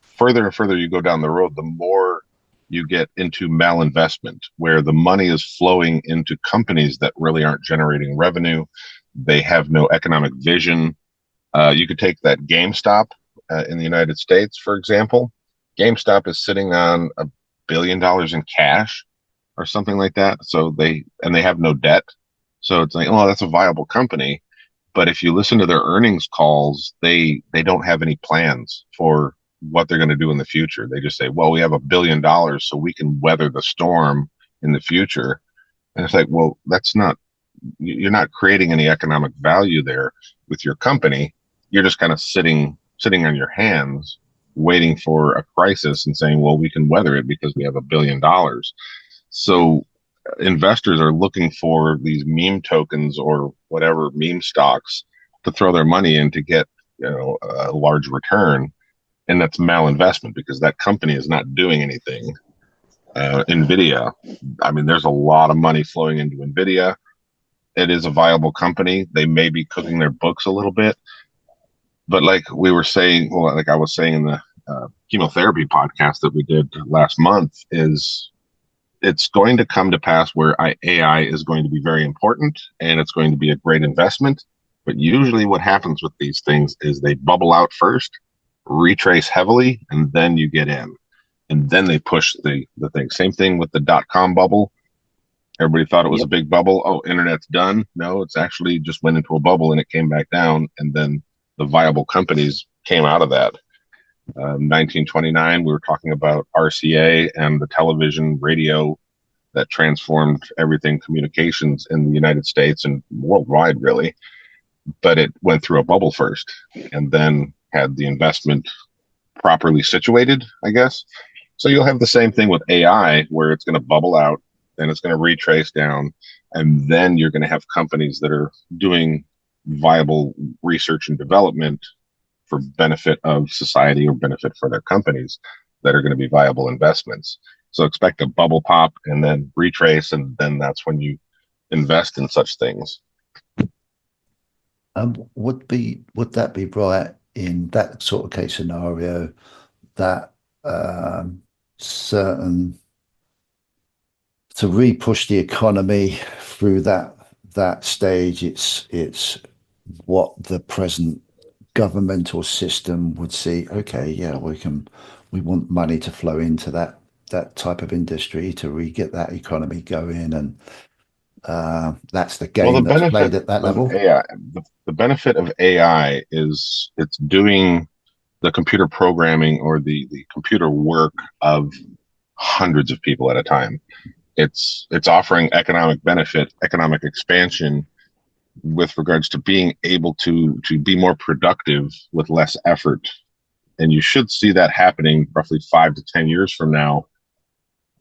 further and further you go down the road, the more you get into malinvestment, where the money is flowing into companies that really aren't generating revenue. They have no economic vision. You could take that GameStop in the United States, for example. GameStop is sitting on $1 billion in cash or something like that. So they have no debt. So it's like, oh, that's a viable company. But if you listen to their earnings calls, they don't have any plans for what they're going to do in the future. They just say, well, we have $1 billion, so we can weather the storm in the future. And it's like, well, you're not creating any economic value there with your company. You're just kind of sitting on your hands, waiting for a crisis and saying, well, we can weather it because we have $1 billion. So investors are looking for these meme tokens or whatever meme stocks to throw their money in to get, you know, a large return. And that's malinvestment because that company is not doing anything. NVIDIA, I mean, there's a lot of money flowing into NVIDIA. It is a viable company. They may be cooking their books a little bit, But like we were saying, well, like I was saying in the chemotherapy podcast that we did last month, is it's going to come to pass where AI is going to be very important and it's going to be a great investment. But usually, what happens with these things is they bubble out first, retrace heavily, and then you get in. And then they push the thing. Same thing with the .com bubble. Everybody thought it was a Yep. big bubble. Oh, internet's done. No, it's actually just went into a bubble and it came back down. And then the viable companies came out of that. 1929, we were talking about RCA and the television, radio that transformed everything communications in the United States and worldwide, really. But it went through a bubble first and then had the investment properly situated, I guess. So you'll have the same thing with AI where it's going to bubble out, then it's going to retrace down, and then you're going to have companies that are doing viable research and development for benefit of society or benefit for their companies that are going to be viable investments. So expect a bubble pop and then retrace, and then that's when you invest in such things. Would that be right in that sort of case scenario that certain to re-push the economy through that stage, it's what the present governmental system would see. Okay, yeah, we want money to flow into that type of industry to re-get that economy going, and that's the Well, the game that's played benefit at that of level. AI, the benefit of AI is it's doing the computer programming or the computer work of hundreds of people at a time. It's offering economic benefit, economic expansion with regards to being able to be more productive with less effort. And you should see that happening roughly 5 to 10 years from now.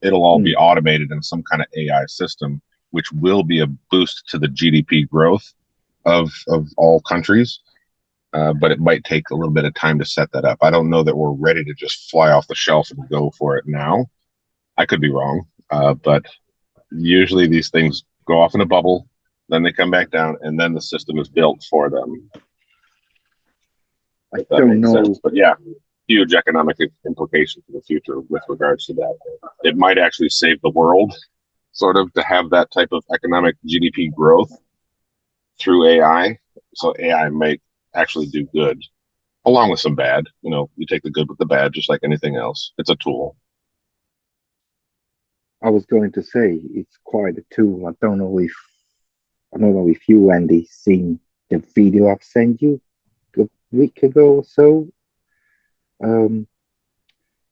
It'll all be Mm. automated in some kind of AI system, which will be a boost to the GDP growth of all countries. But it might take a little bit of time to set that up. I don't know that we're ready to just fly off the shelf and go for it now. I could be wrong, but usually these things go off in a bubble, then they come back down, and then the system is built for them. I If that don't makes know. sense. But yeah, huge economic implications for the future with regards to that. It might actually save the world, sort of, to have that type of economic GDP growth through AI. So AI might actually do good, along with some bad. You know, you take the good with the bad, just like anything else. It's a tool. I was going to say it's quite a tool. I don't know if you, Andy, seen the video I've sent you a week ago or so. Um,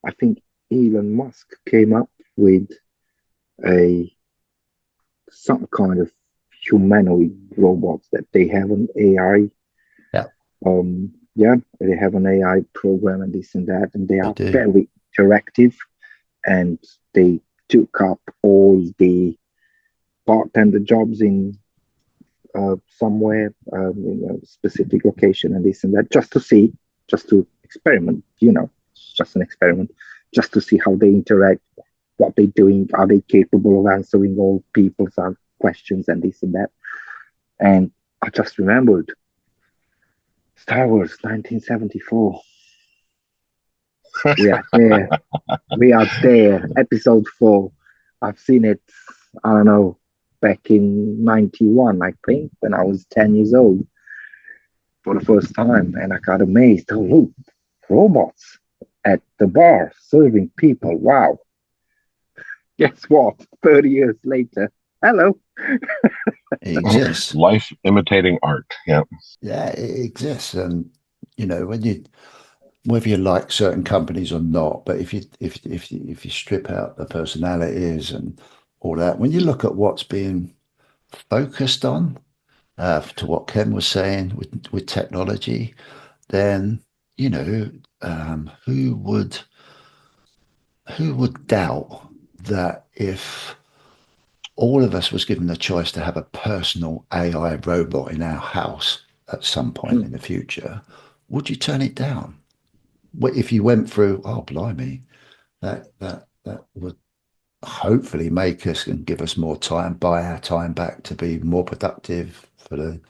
I think Elon Musk came up with a some kind of humanoid robots that they have an AI. Yeah, Yeah, they have an AI program and this and that, and they they are do. very interactive. And they took up all the bartender jobs in somewhere in a specific location and this and that, just to see, just to experiment. It's just an experiment, just to see how they interact, what they're doing, are they capable of answering all people's questions and this and that. And I just remembered Star Wars 1974. We are there. We are there. Episode 4. I've seen it, I don't know, back in 91, I think, when I was 10 years old for the first time. And I got amazed. Oh, look, robots at the bar serving people. Wow. Guess what? 30 years later. Hello. It exists. Life imitating art. Yeah. Yeah, it exists, and when you whether you like certain companies or not, but if you strip out the personalities and all that, when you look at what's being focused on, to what Ken was saying with technology, then you know who would doubt that if all of us was given the choice to have a personal AI robot in our house at some point in the future, would you turn it down? If you went through, oh blimey, that would hopefully make us and give us more time, buy our time back to be more productive for the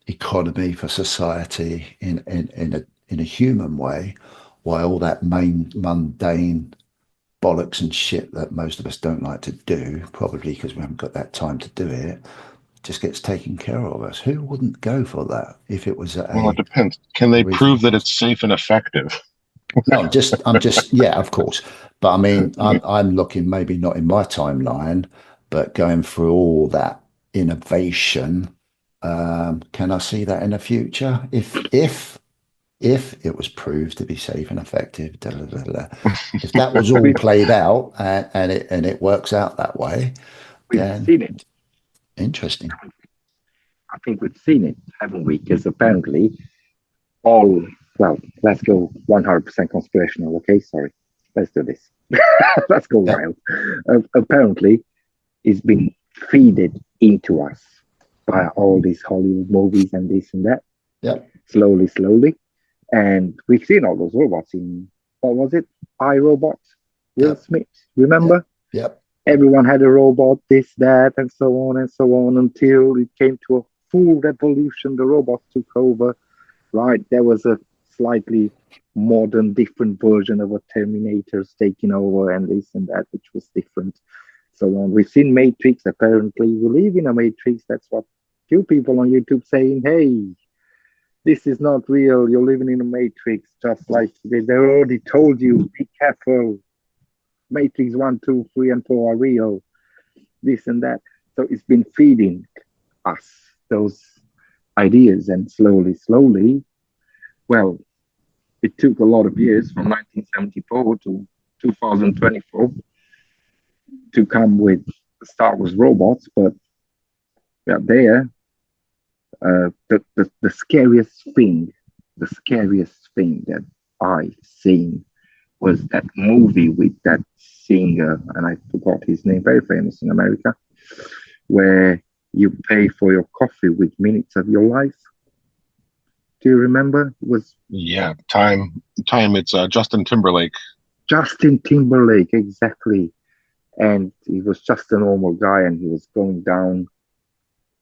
economy for society in a human way, while all that main mundane bollocks and shit that most of us don't like to do, probably because we haven't got that time to do it, just gets taken care of us. Who wouldn't go for that if it was at Well, it a depends. Can they reasonable prove that cost? it's safe and effective? No, yeah, of course. But I mean, I'm looking maybe not in my timeline, but going through all that innovation. Can I see that in the future? If it was proved to be safe and effective, da, da, da, da. If that was all We've, played out and it works out that way, we've then seen it. interesting. I think we've seen it, haven't we? Because apparently all, well, let's go 100% conspirational. Okay, sorry. Let's do this. Let's go Yep, wild. Apparently, it's been feeded into us by all these Hollywood movies and this and that, yep, slowly, slowly. And we've seen all those robots in, what was it? iRobot, Will yep, Smith. yep, Remember? yep, Everyone had a robot, this, that, and so on, until it came to a full revolution. The robots took over, right? There was a slightly modern, different version of a Terminator's taking over, and this and that, which was different. So on. We've seen Matrix. Apparently, we live in a Matrix. That's what few people on YouTube saying, hey, this is not real. You're living in a Matrix, just like they already told you, be careful. Matrix 1, 2, 3, and 4 are real. This and that. So it's been feeding us those ideas, and slowly, slowly, well, it took a lot of years from 1974 to 2024 to come with Star Wars robots, but yeah, there, the scariest thing that I've seen was that movie with that singer, and I forgot his name, very famous in America, where you pay for your coffee with minutes of your life. Do you remember? It was Yeah, time. It's Justin Timberlake. Justin Timberlake, exactly. And he was just a normal guy, and he was going down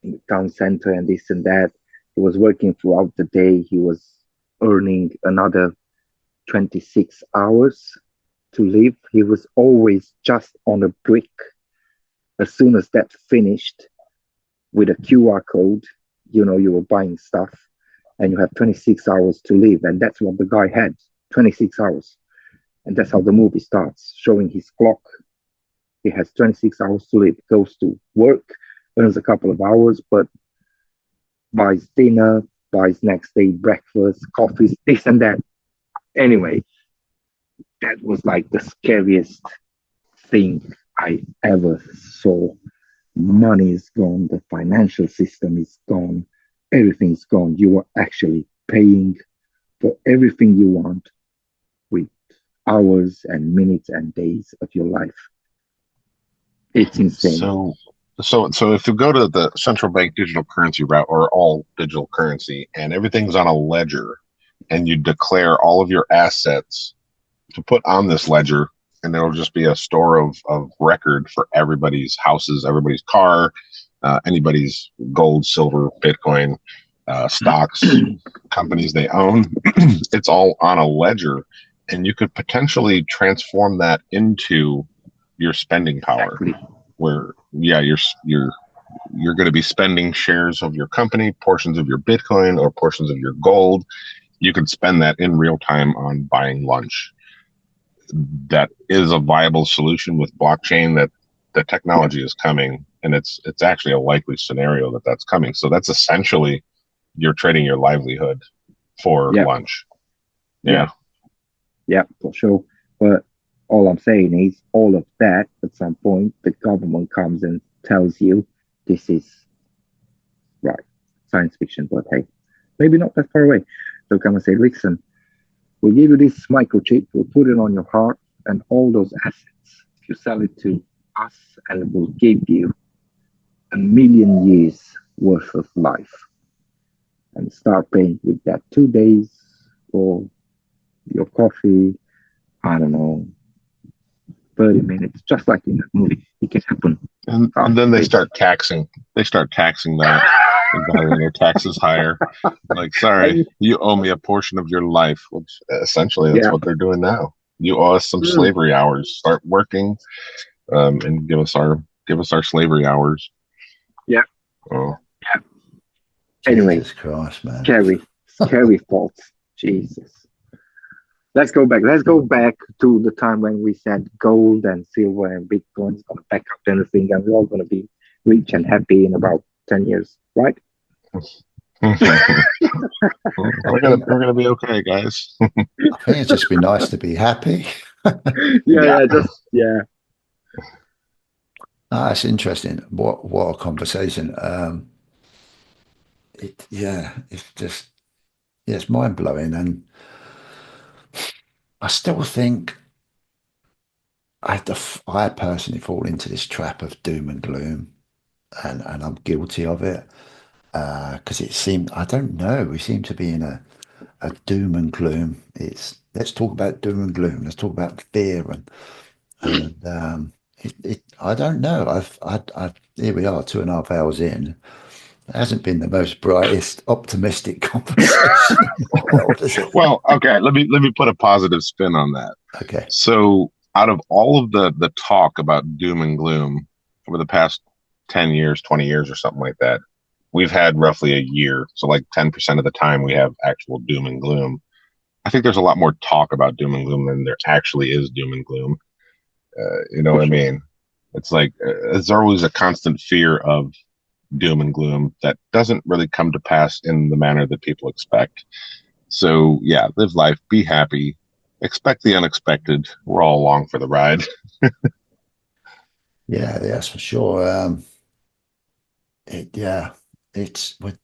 in the town center and this and that. He was working throughout the day. He was earning another 26 hours to live. He was always just on a brick. As soon as that finished, with a QR code, you were buying stuff, and you have 26 hours to live. And that's what the guy had, 26 hours. And that's how the movie starts, showing his clock. He has 26 hours to live, goes to work, earns a couple of hours, but buys dinner, buys next day breakfast, coffees, this and that. Anyway, that was like the scariest thing I ever saw. Money is gone, the financial system is gone, everything's gone. You are actually paying for everything you want with hours and minutes and days of your life. It's insane. So if you go to the central bank digital currency route or all digital currency and everything's on a ledger and you declare all of your assets to put on this ledger, and it'll just be a store of record for everybody's houses, everybody's car, anybody's gold, silver, Bitcoin, stocks, companies they own. It's all on a ledger, and you could potentially transform that into your spending power. Exactly. Where you're going to be spending shares of your company, portions of your Bitcoin, or portions of your gold. You can spend that in real time on buying lunch. That is a viable solution with blockchain. That the technology is coming, and it's actually a likely scenario that that's coming. So that's essentially you're trading your livelihood for Yeah. lunch. Yeah. Yeah, for sure. But all I'm saying is, all of that, at some point, the government comes and tells you this is right, science fiction, but hey, maybe not that far away. They'll come and say, listen, we'll give you this microchip, we'll put it on your heart, and all those assets, you sell it to us, and we'll give you 1,000,000 years worth of life. And start paying with that 2 days for your coffee, I don't know, 30 minutes, just like in that movie. It can happen. And then they start taxing. They start taxing that. and filing their taxes higher. Like, sorry, And you owe me a portion of your life, which essentially that's yeah, what they're doing now. You owe us some mm, slavery hours. Start working, and give us our slavery hours. yeah. Oh, Anyway, Jesus Christ, man. scary thoughts. Jesus. Let's go back. Let's go back to the time when we said gold and silver and Bitcoin is gonna back up everything, and we're all gonna be rich and happy in about 10 years, right? we're gonna be okay, guys. I think it'd just be nice to be happy. Yeah, Yeah. yeah, just yeah. Ah, it's interesting. What a conversation. It's just it's mind blowing, and I still think I personally fall into this trap of doom and gloom, and I'm guilty of it because it seemed I don't know we seem to be in a doom and gloom. It's let's talk about doom and gloom. Let's talk about fear and I don't know. I here we are 2.5 hours in. It hasn't been the most brightest, optimistic conversation in the world, is it? Well, okay. Let me put a positive spin on that. Okay. So, out of all of the talk about doom and gloom over the past 10 years, 20 years, or something like that, we've had roughly a year. So, like 10% of the time, we have actual doom and gloom. I think there's a lot more talk about doom and gloom than there actually is doom and gloom. You know For what I sure. mean? It's like there's always a constant fear of doom and gloom that doesn't really come to pass in the manner that people expect. So yeah, live life, be happy, expect the unexpected. We're all along for the ride. Yeah, that's for sure.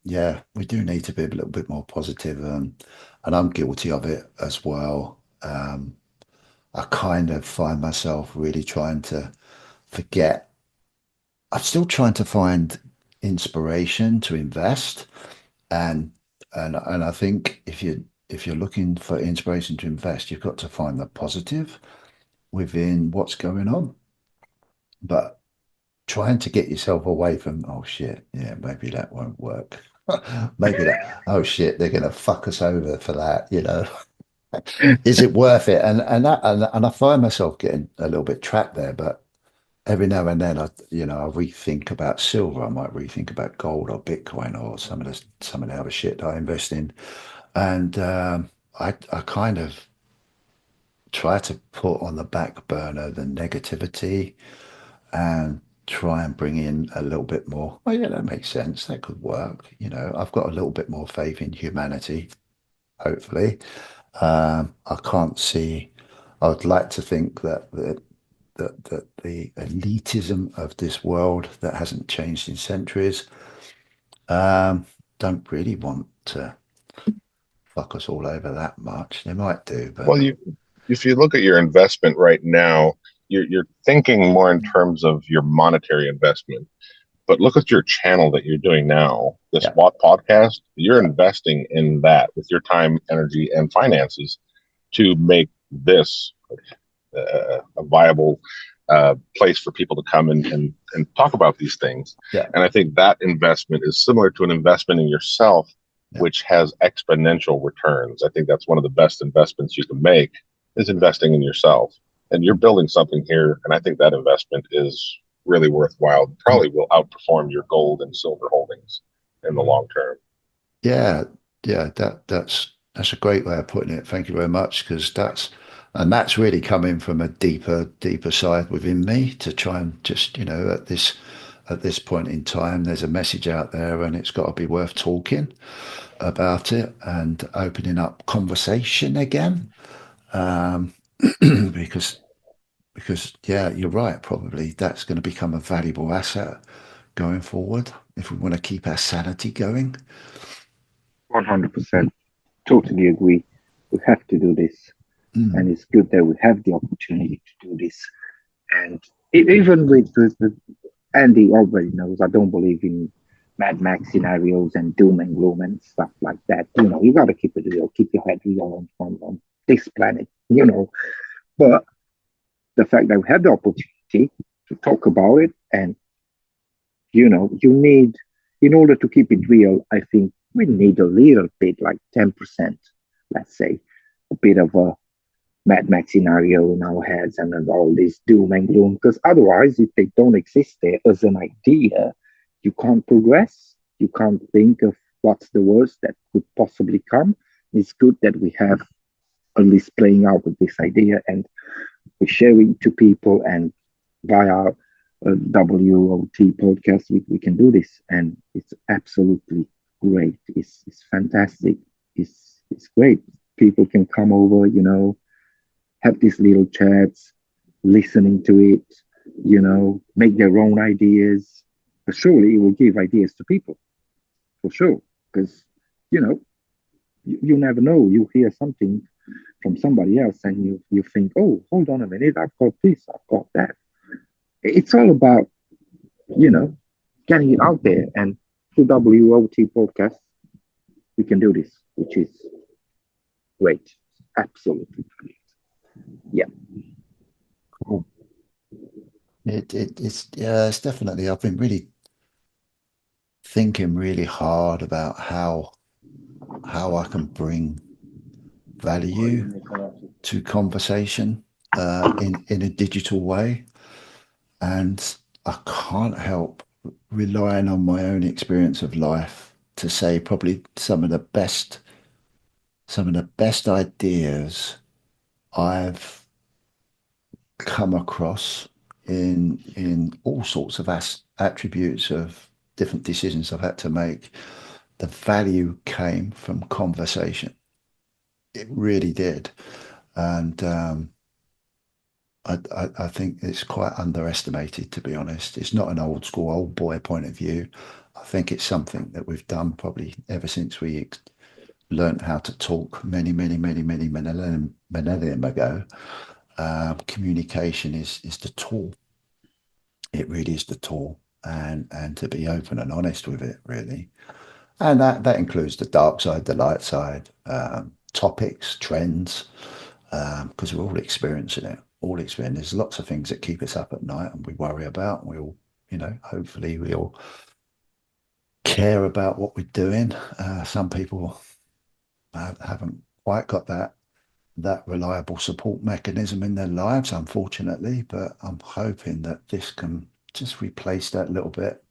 Yeah, we do need to be a little bit more positive, and I'm guilty of it as well. I kind of find myself really trying to forget. I'm still trying to find inspiration to invest, and and I think if you're looking for inspiration to invest, you've got to find the positive within what's going on. But trying to get yourself away from, oh shit, yeah, maybe that won't work. Maybe that, oh shit, they're gonna fuck us over for that, you know. Is it worth it? And I find myself getting a little bit trapped there, but every now and then I rethink about silver. I might rethink about gold or Bitcoin or some of the other shit that I invest in. And I kind of try to put on the back burner the negativity and try and bring in a little bit more. Oh, yeah, that makes sense. That could work. You know, I've got a little bit more faith in humanity, hopefully. I can't see, I would like to think that the elitism of this world that hasn't changed in centuries um, don't really want to fuck us all over that much. They might do, but Well, if you look at your investment right now, you're thinking more in terms of your monetary investment. But look at your channel that you're doing now, this yeah, W.O.T podcast. You're yeah, investing in that with your time, energy, and finances to make this a viable place for people to come and talk about these things. yeah, And I think that investment is similar to an investment in yourself, yeah. which has exponential returns. I think that's one of the best investments you can make is investing in yourself. And you're building something here, and I think that investment is really worthwhile. Probably will outperform your gold and silver holdings in the long term. Yeah, yeah, that's a great way of putting it. Thank you very much, because that's really coming from a deeper side within me to try and just, at this point in time, there's a message out there and it's got to be worth talking about it and opening up conversation again. Um, because yeah, you're right, probably that's going to become a valuable asset going forward if we want to keep our sanity going. 100%. Totally agree. We have to do this, and Mm, it's good that we have the opportunity to do this. And even with Andy already knows I don't believe in Mad Max scenarios and doom and gloom and stuff like that. You got to keep it real, keep your head real on this planet. But the fact that we have the opportunity to talk about it, and you need in order to keep it real, I think we need a little bit, like 10%, let's say, a bit of a Mad Max scenario in our heads and then all this doom and gloom. Because otherwise, if they don't exist there as an idea, you can't progress. You can't think of what's the worst that could possibly come. It's good that we have at least playing out with this idea and we share it to people, and via a W.O.T podcast, we can do this. And it's absolutely great. It's fantastic. It's great. People can come over, have these little chats, listening to it, make their own ideas. But surely it will give ideas to people, for sure. Because, you know, you never know. You hear something from somebody else and you think, oh, hold on a minute, I've got this, I've got that. It's all about, you know, getting it out there. And through W.O.T podcast, we can do this, which is great. Absolutely great. Yeah. Cool. It's yeah, it's definitely. I've been really thinking really hard about how I can bring value to conversation in a digital way, and I can't help relying on my own experience of life to say probably some of the best ideas I've come across in all sorts of attributes of different decisions I've had to make. The value came from conversation. It really did, and I think it's quite underestimated, to be honest. It's not an old school, old boy point of view. I think it's something that we've done probably ever since we learned how to talk many millennium ago. Communication is the tool. It really is the tool, and to be open and honest with it, really. And that includes the dark side, the light side, topics, trends, because we're all experiencing it. All experiencing. There's lots of things that keep us up at night, and we worry about. We all, hopefully, we all care about what we're doing. Some people haven't quite got that reliable support mechanism in their lives, unfortunately. But I'm hoping that this can just replace that little bit,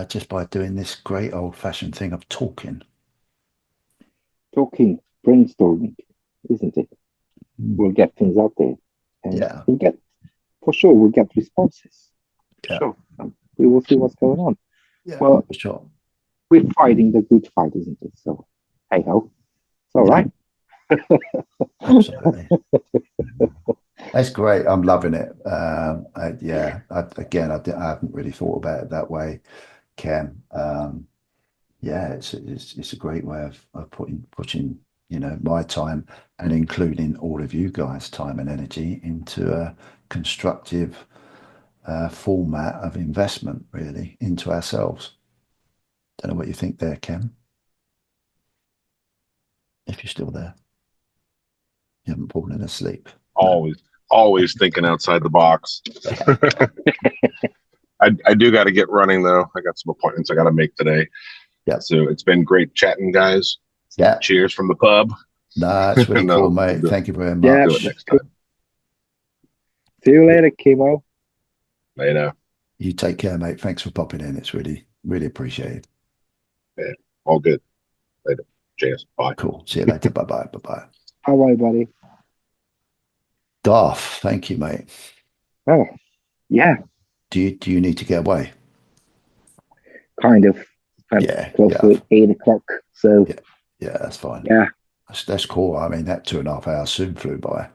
just by doing this great old-fashioned thing of talking. Talking, brainstorming, isn't it? We'll get things out there. And Yeah. we'll get responses. Yeah. Sure. We will see what's going on. Yeah, well, for sure. We're fighting the good fight, isn't it? So, hey ho. It's all right. Absolutely. That's great. I'm loving it. I haven't really thought about it that way, Ken. Yeah, it's a great way of putting my time and including all of you guys' time and energy into a constructive format of investment, really, into ourselves. Don't know what you think there, Ken. If you're still there, you haven't fallen asleep. Always thinking outside the box. I do got to get running though. I got some appointments I got to make today. Yeah. So it's been great chatting, guys. Yeah. Cheers from the pub. No, it's really cool, mate. Thank you very much. Yeah. Do it next time. See you later, Kimo. Later. You take care, mate. Thanks for popping in. It's really, really appreciated. Yeah. All good. Later. Cheers. Bye. Cool. See you later. Bye-bye. Bye-bye. Bye-bye, buddy. Darth, thank you, mate. Oh, yeah. Do you need to get away? Kind of. Close to 8 o'clock. So yeah, that's fine. Yeah. That's cool. I mean, that 2.5 hours soon flew by.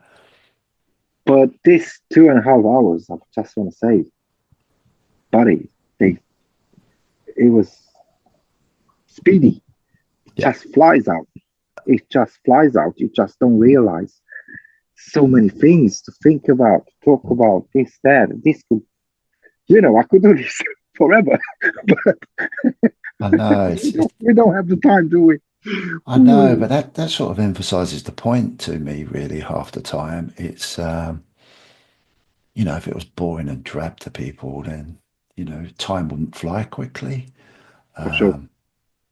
But this 2.5 hours, I just want to say, buddy, it was speedy. It just flies out. It just flies out. You just don't realize so many things to think about, to talk about, this, that. This could, I could do this forever. But I know. we don't have the time, do we? I know, but that sort of emphasizes the point to me, really, half the time. It's, if it was boring and drab to people, then, time wouldn't fly quickly. For sure.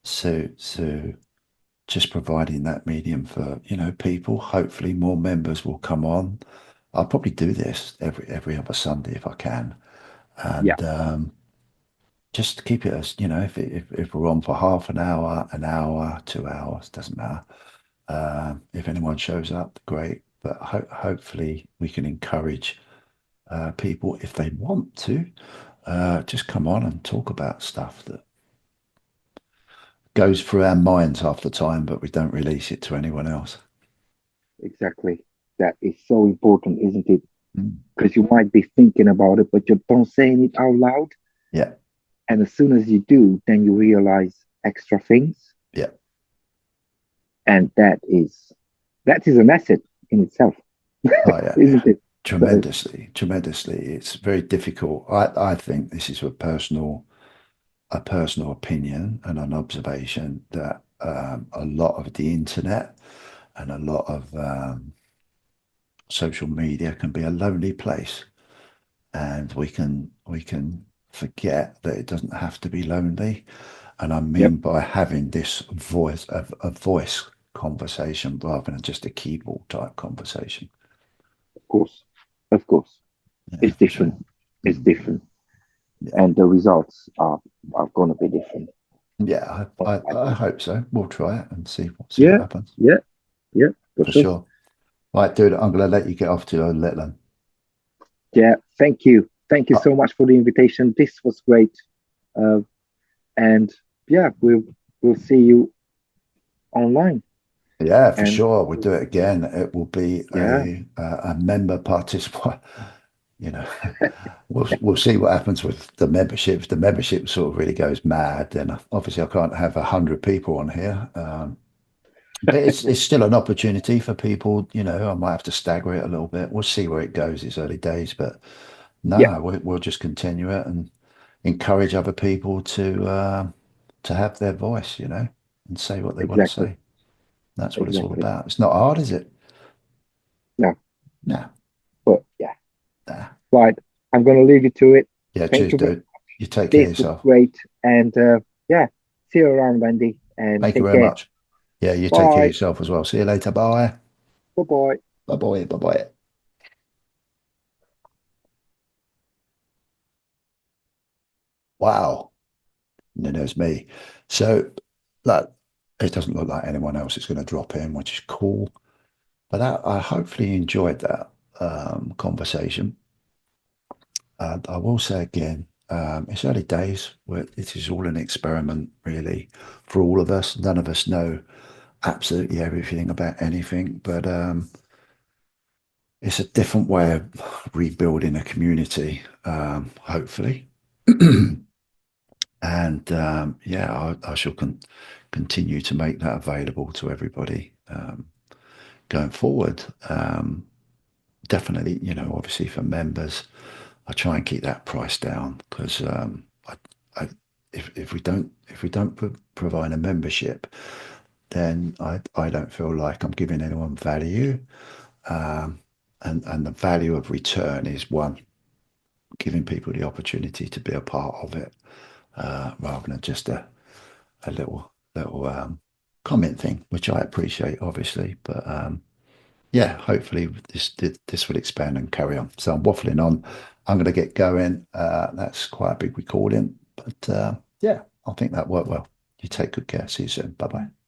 So just providing that medium for, people. Hopefully more members will come on. I'll probably do this every other Sunday if I can, Yeah, and just keep it as, if we're on for half an hour, 2 hours, doesn't matter. If anyone shows up, great. But hopefully we can encourage people, if they want to, just come on and talk about stuff that goes through our minds half the time, but we don't release it to anyone else. exactly. That is so important, isn't it? Mm. Because you might be thinking about it, but you don't saying it out loud. Yeah, And as soon as you do, then you realize extra things. yeah. And that is an asset in itself, Oh, yeah, yeah. isn't it? So, Tremendously, tremendously. It's very difficult. I think this is a personal opinion and an observation that a lot of the internet and a lot of social media can be a lonely place, and we can forget that it doesn't have to be lonely. And I yep, mean by having this voice of a voice conversation rather than just a keyboard type conversation. of course. Of course. Yeah, It's for different. sure. It's Mm, different. yeah, And the results are going to be different. yeah. I hope so. We'll try it and see what Yeah, happens. yeah, yeah, for For sure. sure. Right, dude. I'm gonna let you get off to your little. Yeah, thank you. Thank you Uh, so much for the invitation. This was great. Uh, and yeah, we'll see you online. yeah, for And sure. We'll do it again. It will be yeah, a member participant. You know, we'll see what happens with the membership. If the membership sort of really goes mad, then obviously I can't have 100 people on here. But it's still an opportunity for people. I might have to stagger it a little bit. We'll see where it goes. It's early days, but yeah, no, we'll just continue it and encourage other people to have their voice. And say what they want to exactly, say. That's what it's all exactly. about. It's not hard, is it? No, No. but yeah, Nah. right. I'm gonna leave you to it. Yeah, Thank cheers, you very dude. much. You take care of This was yourself. great. And yeah, see you around, Andy. And Thank you take very care. much. Yeah, you take care of Bye. yourself as well. See you later. Bye. Bye. Bye. Bye bye. Bye bye. Wow. And then there's me. So, like, it doesn't look like anyone else is going to drop in, which is cool. But I hopefully enjoyed that conversation. I will say again, it's early days. It is all an experiment, really, for all of us. None of us know absolutely everything about anything, but it's a different way of rebuilding a community, hopefully. And yeah, I shall continue to make that available to everybody going forward. Definitely, obviously for members, I try and keep that price down because I, if we don't provide a membership, then I don't feel like I'm giving anyone value. Um, and the value of return is one, giving people the opportunity to be a part of it, rather than just a little comment thing, which I appreciate, obviously. But yeah, hopefully this will expand and carry on. So I'm waffling on. I'm going to get going. That's quite a big recording, but yeah, I think that worked well. You take good care. See you soon. Bye bye.